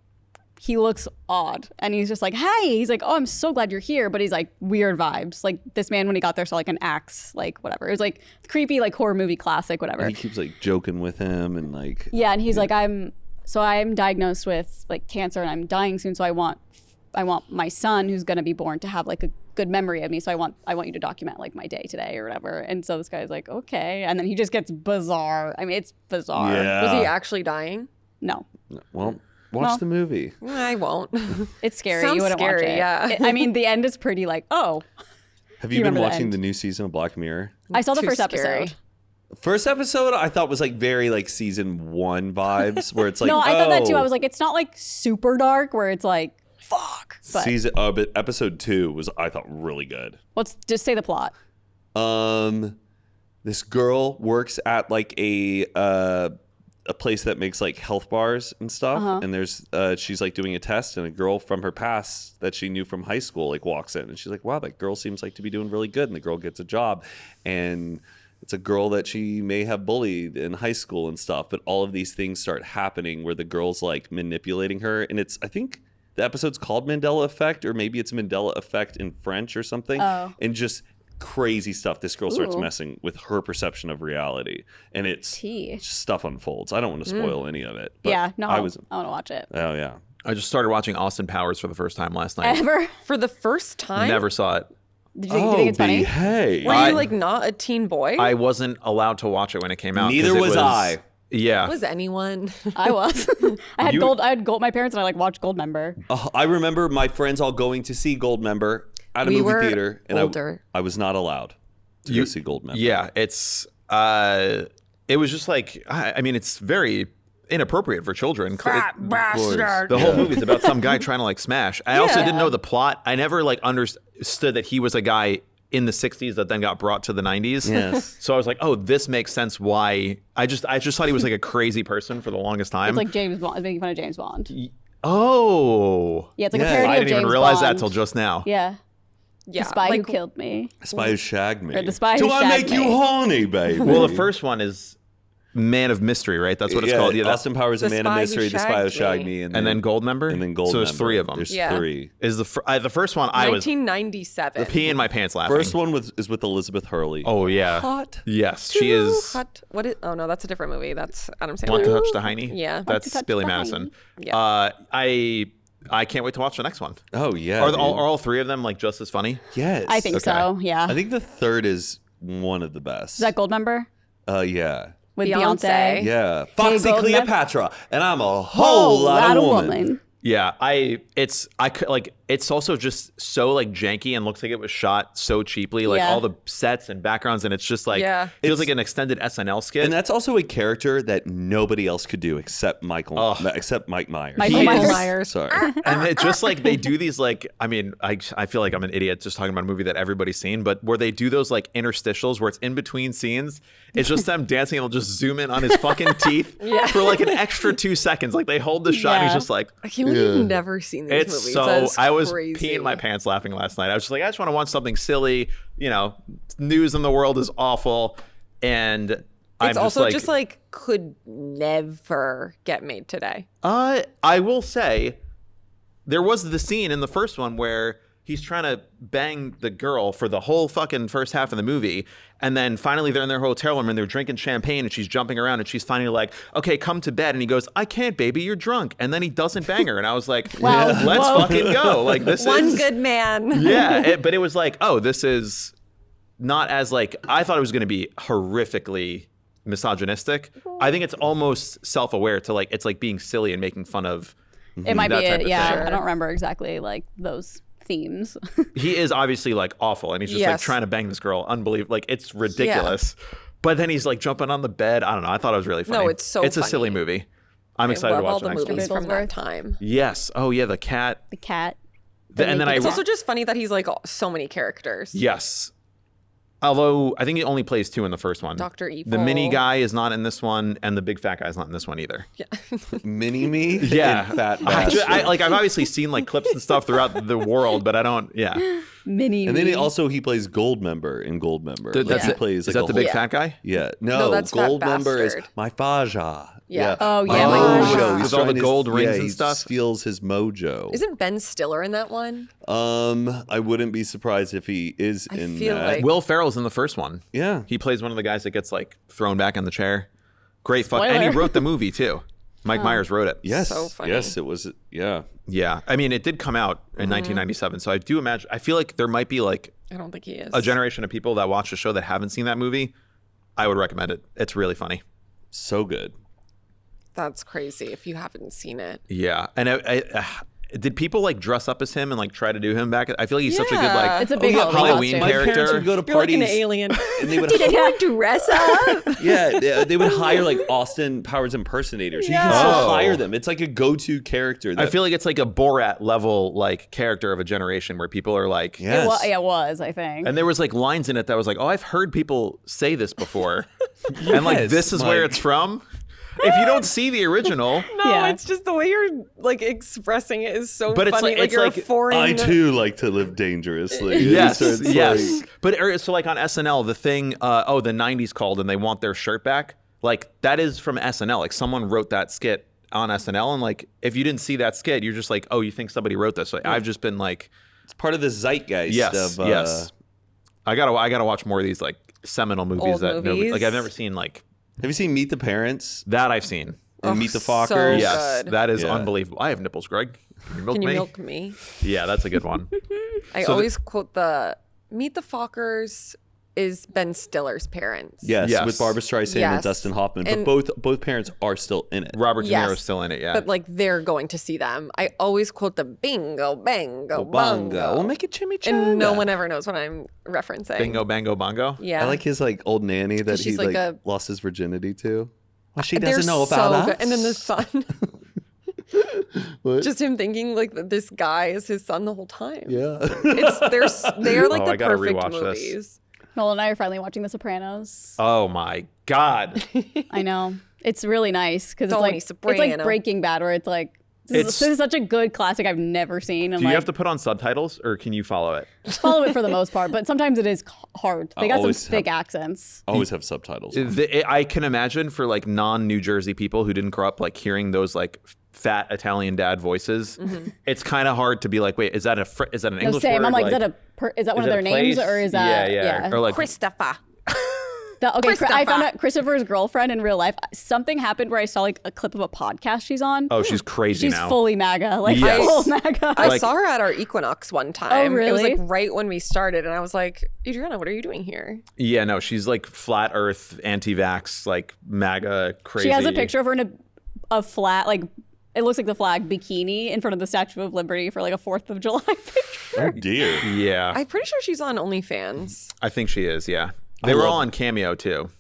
S3: he looks odd, and he's just like, "Hey," he's like, "Oh, I'm so glad you're here," but he's like weird vibes. Like this man when he got there saw like an axe, like whatever. It was like creepy, like horror movie classic, whatever.
S2: And he keeps like joking with him and like
S3: Yeah, and he's like, I'm diagnosed with like cancer and I'm dying soon, so I want my son who's gonna be born to have like good memory of me, so I want you to document like my day today or whatever. And so this guy's like, okay, and then he just gets bizarre. I mean, it's bizarre.
S2: Yeah.
S1: Was he actually dying?
S3: No,
S2: Well, watch the movie.
S1: I won't.
S3: it's scary.
S1: Sounds
S3: You wouldn't watch
S1: scary,
S3: it.
S1: yeah.
S3: I mean, the end is pretty like, oh.
S2: Have you
S3: You
S2: been
S3: remember the
S2: watching
S3: end.
S2: the new season of Black Mirror?
S3: I saw the
S1: Too
S3: first
S1: scary.
S3: episode.
S2: First episode I thought was like very like season 1 vibes where it's like
S3: No, I thought that too. I was like, it's not like super dark where it's like, fuck. But
S2: but episode 2 was I thought really good.
S3: let's just say the plot.
S2: This girl works at like a place that makes like health bars and stuff, and there's she's like doing a test, and a girl from her past that she knew from high school like walks in, and she's like, wow, that girl seems like to be doing really good, and the girl gets a job, and it's a girl that she may have bullied in high school and stuff, but all of these things start happening where the girl's like manipulating her, and it's, I think the episode's called Mandela Effect, or maybe it's Mandela Effect in French or something, and just crazy stuff. This girl starts
S3: Ooh.
S2: messing with her perception of reality, and it's
S3: Tea.
S2: stuff unfolds. I don't want to spoil any of it. But
S3: Yeah, no,
S2: I
S3: I
S2: was.
S3: want to watch it.
S2: Oh yeah,
S4: I just started watching Austin Powers for the first time last night.
S3: Ever?
S1: For the first time?
S4: Never saw it.
S3: Did you think it's funny?
S2: Behave.
S1: Were
S4: I-
S1: you like not a teen boy?
S4: I wasn't allowed to watch it when it came out. 'cause
S2: Neither
S4: it
S2: was I.
S4: Yeah.
S1: Was anyone?
S3: I was. I had gold. My parents and I like watched Goldmember.
S2: I remember my friends all going to see Goldmember at a
S1: We
S2: movie
S1: were
S2: theater, and
S1: older.
S2: I was not allowed to go see Goldmember.
S4: Yeah, it's it was just like I mean, it's very inappropriate for children. The whole movie's about some guy trying to like smash. I also didn't know the plot. I never like understood that he was a guy in the 60s that then got brought to the 90s.
S2: Yes.
S4: So I was like, oh, this makes sense why I just thought he was like a crazy person for the longest time.
S3: It's like James Bond. It's making fun of James Bond.
S4: Oh.
S3: Yeah, it's like
S2: Yeah.
S3: a parody
S4: I
S3: of
S4: didn't
S3: James
S4: even realize
S3: Bond.
S4: that till just now.
S3: Yeah.
S1: Yeah.
S3: The spy
S1: like,
S3: who killed me.
S2: Spy Who Shagged Me.
S3: Or The Spy Who
S2: Do I
S3: Shagged
S2: make you
S3: Me.
S2: horny, baby?
S4: Well, the first one is Man of Mystery, right? That's what it's called. Yeah, that's-
S2: Austin Powers, A
S1: The
S2: Man of
S1: Spy Who
S2: Mystery, The Spy Who
S1: Shagged
S2: Shagged
S1: Me.
S2: Me,
S4: and then Goldmember.
S2: and then Goldmember.
S4: So there's 3 of them.
S2: There's
S1: Yeah.
S2: 3.
S4: Is the first one I was
S1: 1997.
S4: peeing my pants laughing.
S2: First one is with Elizabeth Hurley.
S4: Oh yeah.
S1: Hot.
S4: Yes, she
S1: Too
S4: is.
S1: hot. What is? Oh no, that's a different movie. That's Adam Sandler.
S4: Want to touch the hiney?
S1: Yeah.
S4: That's
S3: touch
S4: Billy
S3: the
S4: Madison.
S1: Yeah.
S4: I can't wait to watch the next one.
S2: Oh yeah.
S4: Are
S2: dude.
S4: all 3 of them like just as funny?
S2: Yes.
S3: I think so. Yeah.
S2: I think the third is one of the best.
S3: Is that Goldmember
S2: Yeah.
S3: with
S1: Beyonce.
S3: Beyonce?
S2: Yeah. Foxy
S3: Goldmember.
S2: Cleopatra, and I'm a whole lot of woman.
S4: Yeah, it's also just so like janky and looks like it was shot so cheaply, like
S3: Yeah.
S4: all the sets and backgrounds, and it's just like
S1: Yeah.
S4: feels like an extended SNL skit.
S2: And that's also a character that nobody else could do except Mike Myers.
S3: Michael
S4: He
S3: Myers.
S4: is-
S1: Myers.
S2: Sorry.
S4: And it just like they do these like I mean I feel like I'm an idiot just talking about a movie that everybody's seen, but where they do those like interstitials where it's in between scenes, it's just them dancing and they'll just zoom in on his fucking teeth for like an extra 2 seconds. Like they hold the shot and he's
S3: Yeah.
S4: just like
S1: I can't believe you've never seen these
S4: it's
S1: movies.
S4: so
S1: That's
S4: I was
S1: crazy.
S4: peeing my pants laughing last night. I was just like, I just want to watch something silly. You know, news in the world is awful, and I'm
S1: It's also just like could never get made today.
S4: I will say, there was the scene in the first one where he's trying to bang the girl for the whole fucking first half of the movie. And then finally they're in their hotel room and they're drinking champagne and she's jumping around and she's finally like, okay, come to bed. And he goes, I can't, baby, you're drunk. And then he doesn't bang her. And I was like,
S3: Wow.
S4: let's
S3: Whoa.
S4: fucking go. Like this
S1: One
S4: is
S1: good man.
S4: yeah. But it was like, oh, this is not as like, I thought it was going to be horrifically misogynistic. I think it's almost self-aware to like, it's like being silly and making fun of
S3: It might
S4: that
S3: be
S4: type
S3: it.
S4: of
S3: Yeah.
S4: thing.
S3: I don't remember exactly like those themes.
S4: He is obviously like awful and he's just like
S1: Yes.
S4: trying to bang this girl. Unbelievable. Like it's ridiculous. But then he's like jumping on the bed. I don't know. I thought it was really funny.
S1: No, it's so
S4: It's a silly
S1: funny.
S4: movie. I'm
S1: I
S4: excited to
S1: love
S4: watch
S1: all
S4: the
S1: the
S4: next
S1: movies
S4: one.
S1: from that time.
S4: Yes. Oh yeah, the cat.
S3: The cat.
S4: And then I
S1: It's also just funny that he's like so many characters.
S4: yes. Although I think he only plays 2 in the first one.
S1: Dr. Evil.
S4: The mini guy is not in this one, and the big fat guy is not in this one either.
S2: Mini me.
S4: Yeah,
S2: and fat
S4: I
S2: bastard.
S4: I've obviously seen like clips and stuff throughout the world, but I don't. Yeah,
S3: Mini.
S2: And then he plays Goldmember in Goldmember.
S4: That's
S2: he
S4: it.
S2: plays
S4: Is
S2: like
S4: that
S2: a
S4: the big
S2: whole-
S4: fat guy?
S2: Yeah.
S1: No,
S2: No,
S1: that's Fat
S2: Goldmember is
S1: Bastard.
S2: my Faja.
S1: Yeah.
S3: Oh, yeah,
S2: My
S3: my
S2: mojo.
S3: Faja.
S2: He's
S4: With all the
S2: trying to-
S4: gold rings and
S2: he
S4: stuff?
S2: steals his mojo.
S1: Isn't Ben Stiller in that one?
S2: I wouldn't be surprised if he is
S1: I
S2: in
S1: feel
S2: that.
S1: like-
S4: Will Ferrell's in the first one.
S2: Yeah.
S4: He plays one of the guys that gets like thrown back in the chair. Great fuck, and he
S3: Spoiler.
S4: wrote the movie too. Mike Myers wrote it.
S2: Yes.
S1: So funny.
S2: Yes, it was. Yeah.
S4: Yeah. I mean, it did come out in 1997. So I do imagine, I feel like there might be like
S1: I don't think he is.
S4: a generation of people that watch the show that haven't seen that movie. I would recommend it. It's really funny.
S2: So good.
S1: That's crazy if you haven't seen it.
S4: Yeah. And did people like dress up as him and like try to do him back? I feel like he's such a good
S1: Yeah.
S4: like
S3: It's a big
S4: Halloween
S3: costume.
S2: My parents
S4: character.
S2: would go to
S1: You're like
S2: parties.
S1: an alien.
S2: And they would
S1: Did I dress up?
S2: Yeah, they would hire like Austin Powers impersonators. You can
S1: Yeah.
S2: still
S4: Oh.
S2: hire them. It's like a go-to character.
S4: I feel like it's like a Borat level like character of a generation where people are like,
S2: yes.
S3: It was, I think.
S4: and there was like lines in it that was like, oh, I've heard people say this before, and like
S2: Yes,
S4: this is where
S2: Mike.
S4: it's from. If you don't see the original,
S1: No,
S3: Yeah.
S1: it's just the way you're like expressing it is so
S4: But it's
S1: funny.
S4: like-
S1: Like,
S4: it's
S1: you're
S4: like,
S1: a foreign.
S2: I too like to live dangerously.
S4: yes,
S2: So it's
S4: yes.
S2: like-
S4: But so like on SNL, the thing, the '90s called, and they want their shirt back. Like that is from SNL. Like someone wrote that skit on SNL, and like if you didn't see that skit, you're just like, oh, you think somebody wrote this? Like, I've just been like,
S2: it's part of the zeitgeist
S4: yes,
S2: of
S4: yes. I gotta watch more of these like seminal movies
S1: Old
S4: that
S1: movies?
S4: like I've never seen. Like
S2: Have you seen Meet the Parents
S4: that I've seen.
S2: and Meet the
S1: so
S2: Fockers?
S1: good.
S4: Yes, that is
S2: Yeah.
S4: unbelievable. I have nipples, Greg. Can you milk
S1: Can you
S4: me?
S1: milk me?
S4: Yeah, that's a good one.
S1: I
S4: So the-
S1: always quote the Meet the Fockers is Ben Stiller's parents.
S2: Yes,
S4: Yes.
S2: with Barbara Streisand and
S1: Yes.
S2: Dustin Hoffman.
S1: And-
S2: But both parents are still in it.
S4: Robert De
S1: Yes.
S4: Niro's still in it. Yeah.
S1: But like they're going to see them. I always quote the bingo, bango, bongo.
S2: We'll make it chimichanga.
S1: And no one ever knows what I'm referencing.
S4: Bingo, bango, bongo.
S1: Yeah.
S2: I like his like old nanny that he
S1: she's like
S2: like
S1: a-
S2: lost his virginity to. Well, she
S1: They're
S2: doesn't know about
S1: so
S2: us.
S1: good. And then the son.
S2: What?
S1: Just him thinking like that this guy is his son the whole time.
S2: Yeah.
S1: They are like
S4: Oh,
S1: the
S4: I gotta
S1: perfect
S4: rewatch this.
S1: movies.
S3: Noel and I are finally watching The Sopranos.
S4: Oh my God.
S3: I know. It's really nice because it's
S1: Tony
S3: like
S1: Soprano.
S3: Breaking Bad, where it's like this is such a good classic I've never seen. And
S4: Do you
S3: like,
S4: have to put on subtitles or can you follow it?
S3: follow it for the most part, but sometimes it is hard. They got some
S2: always
S3: thick accents.
S2: Always have subtitles.
S4: I can imagine for like non-New Jersey people who didn't grow up like hearing those like fat Italian dad voices. It's kind of hard to be like, wait, is that an
S3: No,
S4: English
S3: same.
S4: word?
S3: I'm like, is that one of their names or is that
S4: yeah. Or like
S1: Christopher.
S3: Okay, I
S1: Christopher.
S3: found out Christopher's girlfriend in real life. Something happened where I saw like a clip of a podcast she's on.
S4: oh, she's crazy
S3: She's
S4: now.
S3: fully MAGA, like
S4: Yes.
S3: full MAGA.
S1: I
S4: Like-
S1: saw her at our Equinox one time. It was
S3: really?
S1: like right when we started, and I was like, Adriana, what are you doing here?
S4: Yeah, no, she's like flat Earth, anti-vax, like MAGA crazy.
S3: She has a picture of her in a flat, like it looks like the flag bikini in front of the Statue of Liberty for like a 4th of July picture.
S2: Oh dear.
S4: Yeah,
S1: I'm pretty sure she's on OnlyFans.
S4: I think she is. Yeah, they were all on Cameo too.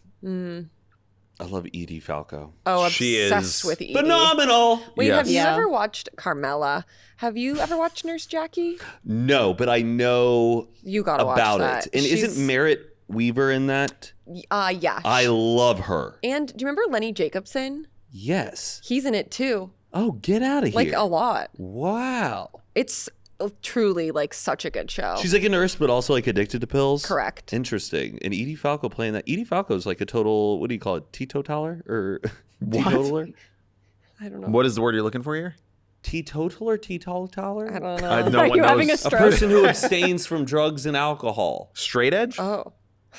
S2: I love Edie Falco.
S1: Oh,
S4: She
S1: obsessed
S4: is
S1: with Edie.
S2: Phenomenal.
S1: Wait,
S4: Yes.
S1: have you
S3: Yeah.
S1: ever watched Carmela? Have you ever watched Nurse Jackie?
S2: No, but I know
S1: You gotta
S2: about
S1: watch that.
S2: it. And
S1: She's-
S2: isn't Merritt Weaver in that?
S1: Yeah.
S2: I love her.
S1: And do you remember Lenny Jacobson?
S2: Yes.
S1: He's in it too.
S2: Oh, get out of here.
S1: Like a lot.
S2: Wow.
S1: It's truly like such a good show.
S2: She's like a nurse, but also like addicted to pills.
S1: Correct.
S2: Interesting. And Edie Falco playing that. Edie Falco is like a total, what do you call it? Teetotaler? Or teetotaler?
S1: I don't know.
S4: What is the word you're looking for here?
S2: Teetotaler? Teetotaler?
S1: I don't know.
S4: No
S3: Are
S4: one
S3: you
S4: knows.
S3: having a
S2: A
S3: stroke?
S2: person who abstains from drugs and alcohol.
S4: Straight edge.
S1: Oh.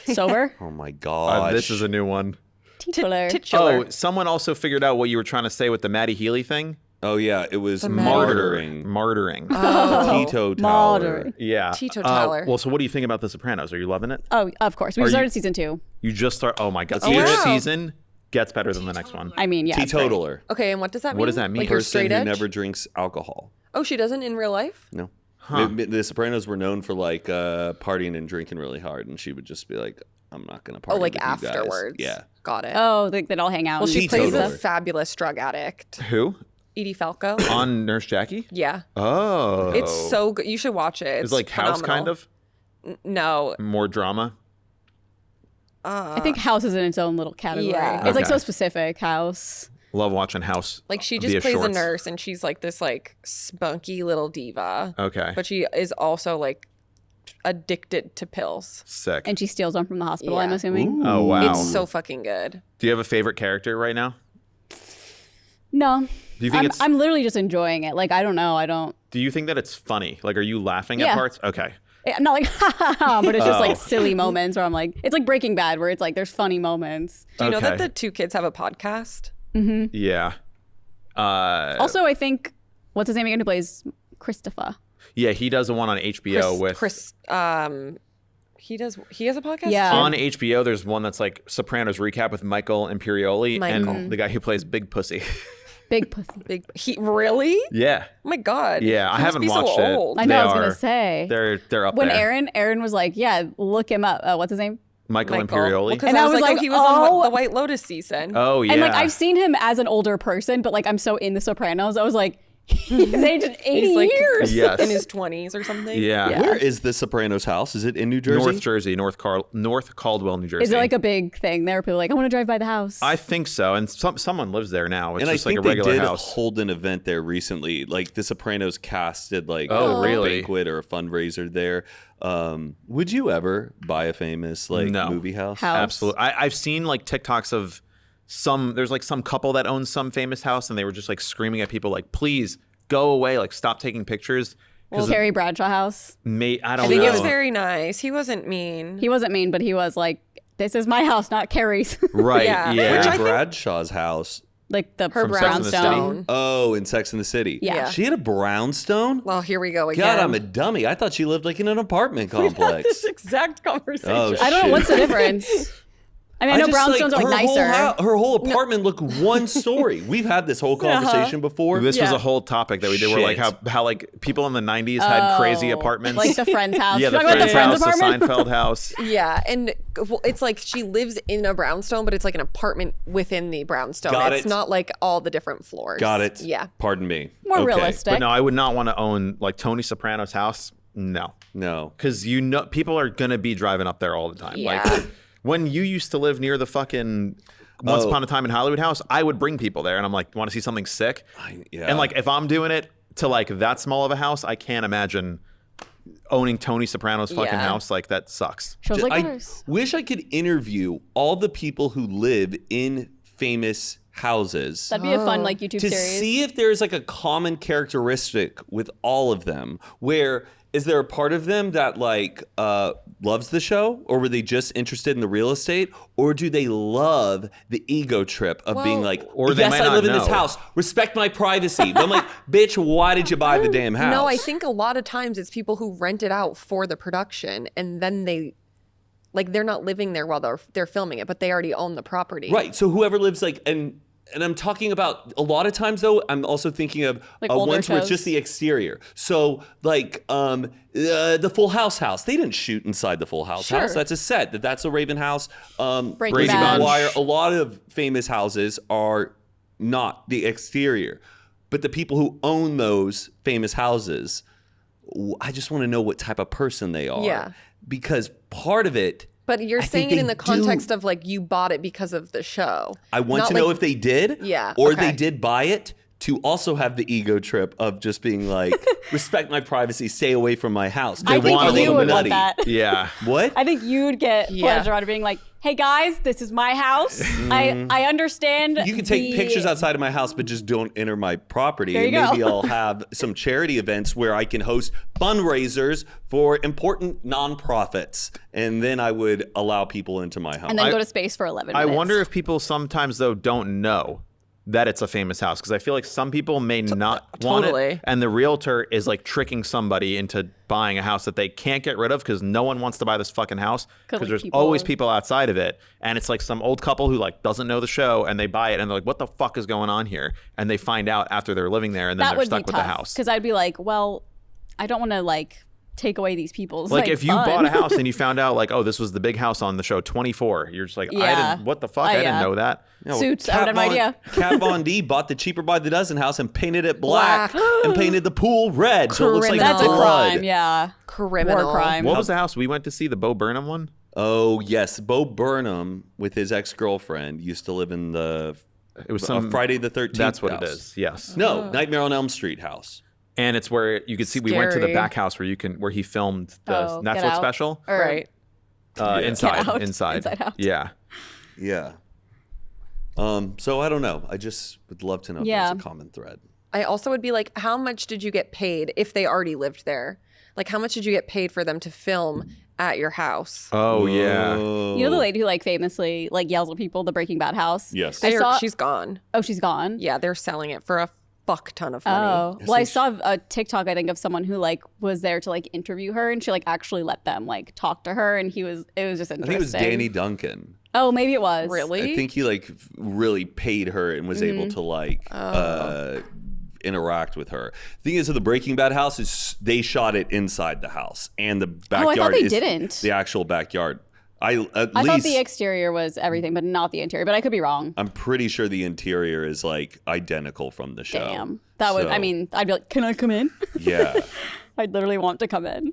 S3: Sober?
S2: Oh my god.
S4: This is a new one.
S3: Titular.
S1: Titular.
S4: Oh, someone also figured out what you were trying to say with the Maddie Healy thing.
S2: Oh yeah, it was
S1: Maddie-
S2: martyring.
S4: Martyring.
S2: Teetotaler.
S3: Martyring.
S4: Yeah.
S1: Teetotaler.
S4: Well, so what do you think about The Sopranos? Are you loving it?
S3: Oh, of course. We
S4: Are
S3: started
S4: you-
S3: season 2.
S4: You just start. Oh my god!
S2: Oh,
S4: Each
S2: wow.
S4: season gets better than the next one.
S3: I mean, yeah. it's great.
S2: Teetotaler.
S1: Okay, and what does that mean?
S4: What does that mean?
S1: Like you're
S2: Person
S1: straight
S2: who
S1: edge?
S2: never drinks alcohol.
S1: Oh, she doesn't in real life?
S2: No. The Sopranos were known for like partying and drinking really hard, and she would just be like, "I'm not gonna party."
S1: Oh, like
S2: with you guys."
S1: afterwards.
S2: Yeah.
S1: Got it.
S3: Oh, they'd all hang out.
S1: well,
S3: and
S1: she
S3: play
S1: plays a
S3: stuff.
S1: fabulous drug addict.
S4: Who?
S1: Edie Falco.
S4: On Nurse Jackie?
S1: Yeah.
S4: Oh.
S1: It's so good. You should watch it.
S4: It's like House,
S1: phenomenal.
S4: kind of?
S1: No.
S4: More drama?
S3: I think House is in its own little category.
S1: Yeah.
S3: It's like
S4: Okay.
S3: so specific, House.
S4: Love watching House.
S1: Like she
S4: via
S1: just plays a
S4: shorts.
S1: nurse and she's like this like spunky little diva.
S4: Okay.
S1: But she is also like addicted to pills.
S4: Sick.
S3: And she steals them from the hospital, I'm
S1: Yeah.
S3: assuming.
S4: Oh, wow.
S1: It's so fucking good.
S4: Do you have a favorite character right now?
S3: No.
S4: Do you think it's?
S3: I'm literally just enjoying it. Like, I don't know. I don't.
S4: Do you think that it's funny? Like, are you laughing
S3: Yeah.
S4: at parts? Okay.
S3: I'm not like, ha ha ha, but it's just
S4: Oh.
S3: like silly moments where I'm like, it's like Breaking Bad where it's like there's funny moments.
S1: Do you know that
S4: Okay.
S1: the two kids have a podcast?
S4: Yeah.
S3: Also, I think what's his name again? Who plays Christopher?
S4: Yeah, he does the one on HBO with
S1: Chris. He has a podcast.
S3: Yeah.
S4: on HBO. There's one that's like Sopranos recap with Michael Imperioli
S1: Michael.
S4: and the guy who plays Big Pussy.
S3: Big pussy.
S1: Big. He really?
S4: Yeah,
S1: Oh my god.
S4: yeah. I
S1: He must
S4: haven't
S1: be so
S4: watched it.
S1: old.
S3: I know.
S4: They
S3: I was gonna
S4: are-
S3: say
S4: They're up
S3: when
S4: there.
S3: Aaron was like, yeah, look him up. What's his name?
S4: Michael
S1: Well,
S4: Imperioli.
S1: 'cause
S3: And
S1: I
S3: I
S1: was
S3: was
S1: like,
S3: like,
S1: oh, he was on
S3: oh.
S1: the White Lotus season.
S4: Oh yeah.
S3: And like I've seen him as an older person, but like I'm so in The Sopranos, I was like, he's aged 80
S1: He's like
S3: years.
S4: Yes.
S1: in his 20s or something.
S4: Yeah.
S2: Where is the Sopranos house? Is it in New Jersey?
S4: North Jersey, North Caldwell, New Jersey.
S3: Is it like a big thing there? People are like, I want to drive by the house.
S4: I think so, and someone lives there now. It's
S2: And
S4: just
S2: I
S4: like
S2: think
S4: a regular
S2: they did
S4: house.
S2: hold an event there recently. Like the Sopranos cast did like
S4: Oh,
S2: a
S4: really?
S2: banquet or a fundraiser there. Would you ever buy a famous like
S4: No.
S2: movie house?
S3: House.
S4: Absolutely. I've seen like TikToks of there's like some couple that owns some famous house, and they were just like screaming at people like, please go away, like stop taking pictures. Because
S3: Terry Bradshaw house.
S4: I don't
S1: I
S4: know.
S1: think it was very nice. He wasn't mean.
S3: He wasn't mean, but he was like, this is my house, not Carrie's.
S4: right.
S1: Yeah.
S4: Yeah.
S2: Where's
S1: Which I think-
S2: Bradshaw's house?
S3: Like the
S1: Her
S4: From Sex and the City?
S1: brownstone.
S2: Oh, in Sex and the City.
S3: Yeah.
S2: She had a brownstone?
S1: Well, here we go again.
S2: God, I'm a dummy. I thought she lived like in an apartment complex.
S1: This exact conversation.
S2: Oh,
S3: I don't know
S2: shit.
S3: what's the difference. I mean, I know
S2: just,
S3: brownstones are like
S2: her whole
S3: nicer.
S2: her whole apartment looked one story. We've had this whole conversation before.
S4: This was
S1: Yeah.
S4: a whole topic that we did. Where like
S2: Shit.
S4: how like people in the '90s had crazy apartments.
S3: Like the friend's house.
S4: yeah, the
S3: Talking about
S4: Friends house, the
S3: apartment?
S4: Seinfeld house.
S1: Yeah, and well, it's like she lives in a brownstone, but it's like an apartment within the brownstone.
S2: Got
S1: It's
S2: it.
S1: not like all the different floors.
S2: Got it.
S1: Yeah.
S2: Pardon me.
S3: More
S2: Okay.
S3: realistic.
S4: But no, I would not want to own like Tony Soprano's house. No,
S2: No.
S4: because people are gonna be driving up there all the time.
S1: Yeah.
S4: Like when you used to live near the fucking Once
S2: Oh.
S4: Upon a Time in Hollywood house, I would bring people there, and I'm like, want to see something sick?
S2: Yeah.
S4: And like if I'm doing it to like that small of a house, I can't imagine owning Tony Soprano's fucking
S1: Yeah.
S4: house. Like that sucks.
S3: Shows like
S2: I
S3: ours.
S2: wish I could interview all the people who live in famous houses
S3: That'd be a fun like YouTube
S2: to
S3: series.
S2: see if there's like a common characteristic with all of them. Where is there a part of them that like loves the show, or were they just interested in the real estate, or do they love the ego trip of being
S1: Well,
S2: like,
S4: or they
S2: yes,
S4: might
S2: I
S4: not
S2: live in this
S4: know.
S2: house, respect my privacy. But I'm like, bitch, why did you buy the damn house?
S1: No, I think a lot of times it's people who rent it out for the production, and then they're not living there while they're filming it, but they already own the property.
S2: Right. So whoever lives like and I'm talking about a lot of times though, I'm also thinking of
S3: Like older
S2: ones where it's
S3: shows.
S2: just the exterior. So like the Full House house. They didn't shoot inside the Full House house. That's a set. That's a Raven house.
S3: Breaking
S4: Brady
S3: Bad.
S4: Bunch.
S2: McGuire. A lot of famous houses are not the exterior. But the people who own those famous houses, I just want to know what type of person they are.
S1: Yeah.
S2: Because part of it,
S1: But you're
S2: I think
S1: saying it
S2: they
S1: in the
S2: do.
S1: context of like you bought it because of the show.
S2: I want
S1: Not
S2: to know
S1: like-
S2: if they did,
S1: Yeah,
S2: or
S1: okay.
S2: they did buy it to also have the ego trip of just being like, respect my privacy, stay away from my house.
S3: I
S2: Don't
S3: think
S2: want
S3: you would want
S2: Illuminati.
S3: that.
S4: Yeah.
S2: What?
S3: I think you'd get
S1: Yeah.
S3: pleasure out of being like, hey guys, this is my house. I understand.
S2: You can take
S3: the-
S2: pictures outside of my house, but just don't enter my property.
S3: There
S2: And
S3: you go.
S2: maybe I'll have some charity events where I can host fundraisers for important nonprofits, and then I would allow people into my house.
S3: And then go to space for 11
S4: I
S3: minutes.
S4: wonder if people sometimes though don't know that it's a famous house, because I feel like some people may not want
S1: totally.
S4: it, and the realtor is like tricking somebody into buying a house that they can't get rid of because no one wants to buy this fucking house because
S3: like,
S4: there's
S3: people-
S4: always people outside of it, and it's like some old couple who like doesn't know the show and they buy it and they're like, what the fuck is going on here? And they find out after they're living there, and then
S3: that
S4: they're
S3: would
S4: stuck
S3: be
S4: with the
S3: tough.
S4: house.
S3: Because I'd be like, well, I don't want to like take away these people's
S4: Like if you
S3: fun.
S4: bought a house and you found out like, oh, this was the big house on the show 24, you're just like, I
S3: Yeah.
S4: didn't, what the fuck? I didn't
S3: yeah.
S4: know that.
S2: You know,
S3: Suits, I would have no idea.
S2: Kat Von D bought the Cheaper by the Dozen house and painted it black, and painted the pool red, so it looks like
S3: That's a
S2: blood.
S3: crime, yeah.
S1: Criminal.
S3: War crime.
S4: What was the house we went to see? The Bo Burnham one?
S2: Oh yes, Bo Burnham with his ex-girlfriend used to live in the
S4: It was some
S2: Friday the 13th.
S4: That's what
S2: house.
S4: it is. Yes.
S2: No, Nightmare on Elm Street house.
S4: And it's where you could see we went to the
S1: Scary.
S4: back house where he filmed the
S3: Oh, Get
S4: Netflix
S3: Out.
S4: special.
S3: Or-
S1: Right.
S4: Inside.
S3: Out.
S4: Inside.
S3: Inside Out.
S4: Yeah.
S2: Yeah. So I don't know. I just would love to know if
S3: Yeah.
S2: there's a common thread.
S1: I also would be like, how much did you get paid if they already lived there? Like, how much did you get paid for them to film at your house.
S4: Oh yeah.
S3: You know the lady who like famously like yells at people, the Breaking Bad house?
S2: Yes.
S1: She's gone.
S3: Oh, she's gone?
S1: Yeah, they're selling it for a fuck ton of money.
S3: Oh, well, I saw a TikTok, I think, of someone who like was there to like interview her, and she like actually let them like talk to her, and it was just interesting.
S2: I think it was Danny Duncan.
S3: Oh, maybe it was.
S1: Really?
S2: I think he like really paid her and was able to like interact with her. The thing is, the Breaking Bad house is they shot it inside the house, and the backyard
S3: thought they
S2: is
S3: didn't.
S2: the actual backyard. I
S3: thought the exterior was everything, but not the interior. But I could be wrong.
S2: I'm pretty sure the interior is like identical from the show.
S3: Damn. That would. I
S2: So,
S3: mean, I'd be like, can I come in?
S2: yeah.
S3: I'd literally want to come in.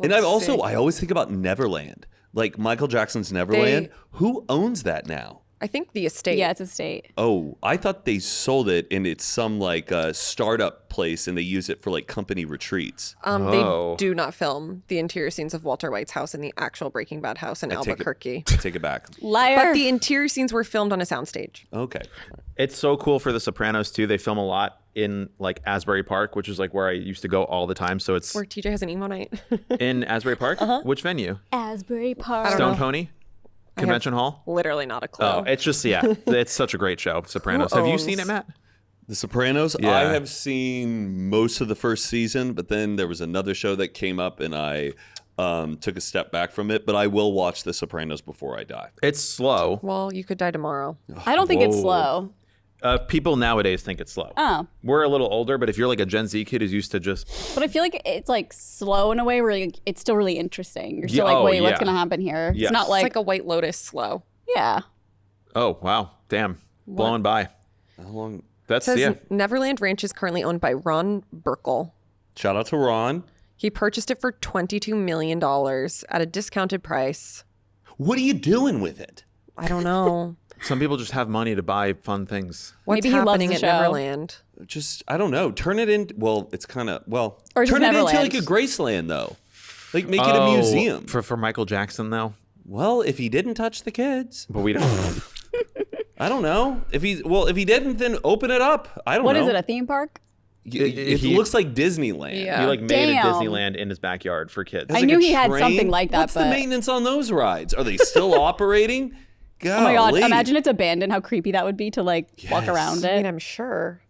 S2: And I
S1: Let's see.
S2: always think about Neverland, like Michael Jackson's Neverland. Who owns that now?
S1: I think the estate.
S3: Yeah, it's a state.
S2: Oh, I thought they sold it and it's some like startup place and they use it for like company retreats.
S4: Oh.
S1: They do not film the interior scenes of Walter White's house in the actual Breaking Bad house in Albuquerque.
S2: Take it back.
S3: Liar.
S1: But the interior scenes were filmed on a soundstage.
S2: Okay.
S4: It's so cool for The Sopranos too. They film a lot in like Asbury Park, which is like where I used to go all the time. So it's
S1: Where TJ has an emo night.
S4: in Asbury Park. Which venue?
S3: Asbury Park.
S4: Stone Pony Convention Hall.
S1: Literally not a clue.
S4: Oh, it's just it's such a great show. Sopranos. Have you seen it, Matt?
S2: The Sopranos,
S4: Yeah.
S2: I have seen most of the first season, but then there was another show that came up and I took a step back from it. But I will watch The Sopranos before I die.
S4: It's slow.
S1: Well, you could die tomorrow.
S3: I don't think it's
S2: Whoa.
S3: slow.
S4: People nowadays think it's slow.
S3: Oh.
S4: We're a little older, but if you're like a Gen Z kid who's used to just
S3: But I feel like it's like slow in a way where like, it's still really interesting. You're still
S4: Yeah,
S3: like,
S4: oh,
S3: wait, what's
S4: yeah.
S3: going to happen here?
S4: Yes.
S3: It's not
S1: It's
S3: like,
S1: like a White Lotus slow.
S3: yeah.
S4: oh wow, damn, blowing by.
S2: How long?
S4: That's
S1: It says
S4: yeah.
S1: Neverland Ranch is currently owned by Ron Burkle.
S2: Shout out to Ron.
S1: He purchased it for $22 million at a discounted price.
S2: What are you doing with it?
S1: I don't know.
S4: Some people just have money to buy fun things.
S1: What's
S3: Maybe he loves
S1: happening
S3: the
S1: at
S3: show.
S1: Neverland?
S2: Just I don't know. Turn it in. Well, it's kind of
S3: Or just
S2: turn it into
S3: Neverland.
S2: like a Graceland though. Like make it a museum.
S4: for Michael Jackson though.
S2: Well, if he didn't touch the kids,
S4: But we don't.
S2: I don't know. If he didn't, then open it up. I don't
S3: What
S2: know.
S3: is it, a theme park?
S2: It
S4: He-
S2: looks like Disneyland.
S1: Yeah.
S4: He like made a
S3: Damn.
S4: Disneyland in his backyard for kids.
S3: I
S2: Like
S3: knew
S2: a
S3: he had
S2: train?
S3: something like that,
S2: What's
S3: but
S2: the maintenance on those rides? Are they still operating?
S3: oh my God,
S2: Golly.
S3: imagine it's abandoned. How creepy that would be to like walk
S2: Yes.
S3: around
S1: I mean,
S3: it.
S1: I'm sure.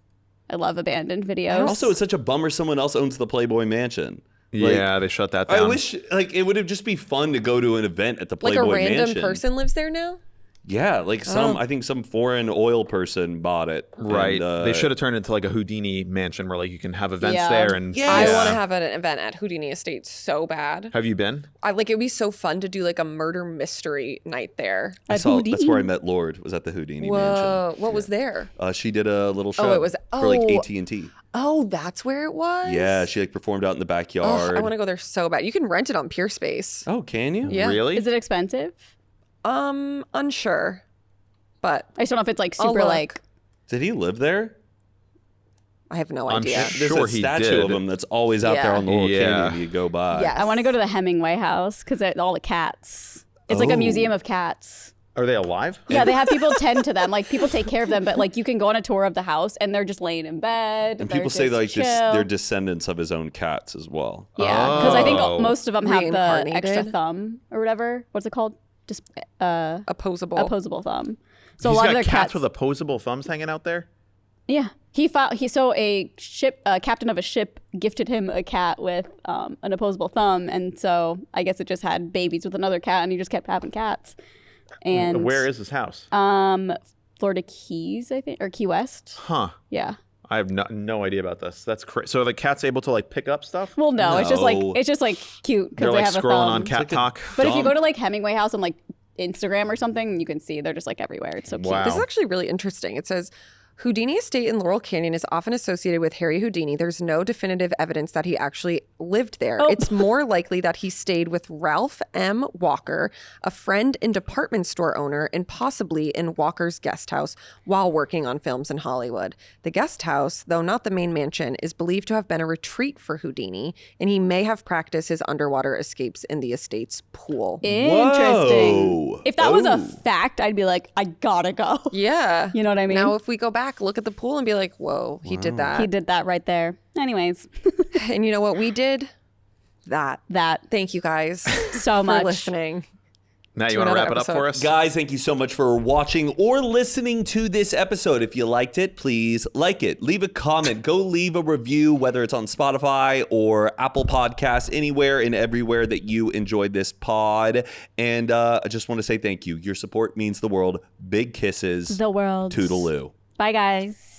S3: I love abandoned videos.
S2: Also, it's such a bummer someone else owns the Playboy Mansion.
S4: Yeah, they shut that down.
S2: I wish like it would have just be fun to go to an event at the
S1: Like
S2: Playboy
S1: a random
S2: Mansion.
S1: person lives there now?
S2: Yeah, like I think some foreign oil person bought it.
S4: Right.
S2: And,
S4: They should have turned it into like a Houdini mansion where like you can have events
S3: Yeah.
S4: there and
S2: Yeah.
S1: I
S2: Yeah.
S1: want to have an event at Houdini Estate so bad.
S4: Have you been?
S1: I like it'd be so fun to do like a murder mystery night there.
S2: I
S3: At
S2: saw,
S3: Houdini?
S2: that's where I met Lord. Was at the Houdini
S1: Whoa, what was there?
S2: Mansion. She did a little show.
S1: it was-
S2: for like
S1: oh.
S2: AT&T.
S1: Oh, that's where it was?
S2: Yeah, she like performed out in the
S1: Ugh,
S2: backyard.
S1: I want to go there so bad. You can rent it on Peer Space.
S2: Oh, can you?
S1: Yeah.
S4: Really?
S3: Is it expensive?
S1: Unsure. But
S3: I just don't know if it's like
S1: I'll
S3: super
S1: look.
S3: like.
S2: Did he live there?
S1: I have no
S4: I'm
S1: idea.
S4: sure
S2: There's a
S4: he
S2: statue
S4: did.
S2: of him that's always out there
S1: Yeah.
S2: on the little
S4: Yeah.
S2: canyon you go by.
S1: Yes.
S3: I want to go to the Hemingway house because all the cats. It's like
S2: Oh.
S3: a museum of cats.
S4: Are they alive?
S3: Yeah, they have people tend to them. Like people take care of them, but like you can go on a tour of the house and they're just laying in bed.
S2: And
S3: they're
S2: people say
S3: just
S2: like this,
S3: chill.
S2: they're descendants of his own cats as well.
S3: Yeah, because I think
S4: Oh.
S3: most of them have the extra
S1: Reincarnated?
S3: thumb or whatever. What's it called? Just
S1: Opposable.
S3: opposable thumb. So
S4: He's
S3: a lot
S4: got
S3: of their
S4: cats with opposable thumbs hanging out there.
S3: Yeah, so a ship captain of a ship gifted him a cat with an opposable thumb, and so I guess it just had babies with another cat, and he just kept having cats. And
S4: Where is his house?
S3: Florida Keys, I think, or Key West.
S4: Huh.
S3: Yeah.
S4: I have no idea about this. That's crazy. So are the cat's able to like pick up stuff?
S3: Well, no, it's just
S2: No.
S3: like cute because
S4: They're
S3: they
S4: like
S3: have a
S4: scrolling
S3: thumb.
S4: on cat
S2: like a-
S4: talk.
S3: But if you go to like Hemingway House on like Instagram or something, you can see they're just like everywhere. It's so cute.
S4: Wow.
S1: This is actually really interesting. It says Houdini Estate in Laurel Canyon is often associated with Harry Houdini. There's no definitive evidence that he actually lived there.
S3: Oh.
S1: It's more likely that he stayed with Ralph M. Walker, a friend and department store owner, and possibly in Walker's guest house while working on films in Hollywood. The guest house, though not the main mansion, is believed to have been a retreat for Houdini, and he may have practiced his underwater escapes in the estate's pool.
S3: Interesting.
S2: Whoa.
S3: If that was a
S2: Oh.
S3: fact, I'd be like, I gotta go.
S1: Yeah.
S3: You know what I mean?
S1: Now, if we go back, look at the pool and be like, whoa, he did that.
S3: He did that right there. Anyways,
S1: And you know what we did? That. Thank you guys
S3: so much
S1: for listening.
S4: Now you
S1: To
S4: want to
S1: another
S4: wrap it up
S1: episode.
S4: for us?
S2: Guys, thank you so much for watching or listening to this episode. If you liked it, please like it. Leave a comment. Go leave a review, whether it's on Spotify or Apple Podcasts, anywhere and everywhere that you enjoyed this pod. And I just want to say thank you. Your support means the world. Big kisses.
S3: the world.
S2: Toodaloo.
S3: Bye, guys.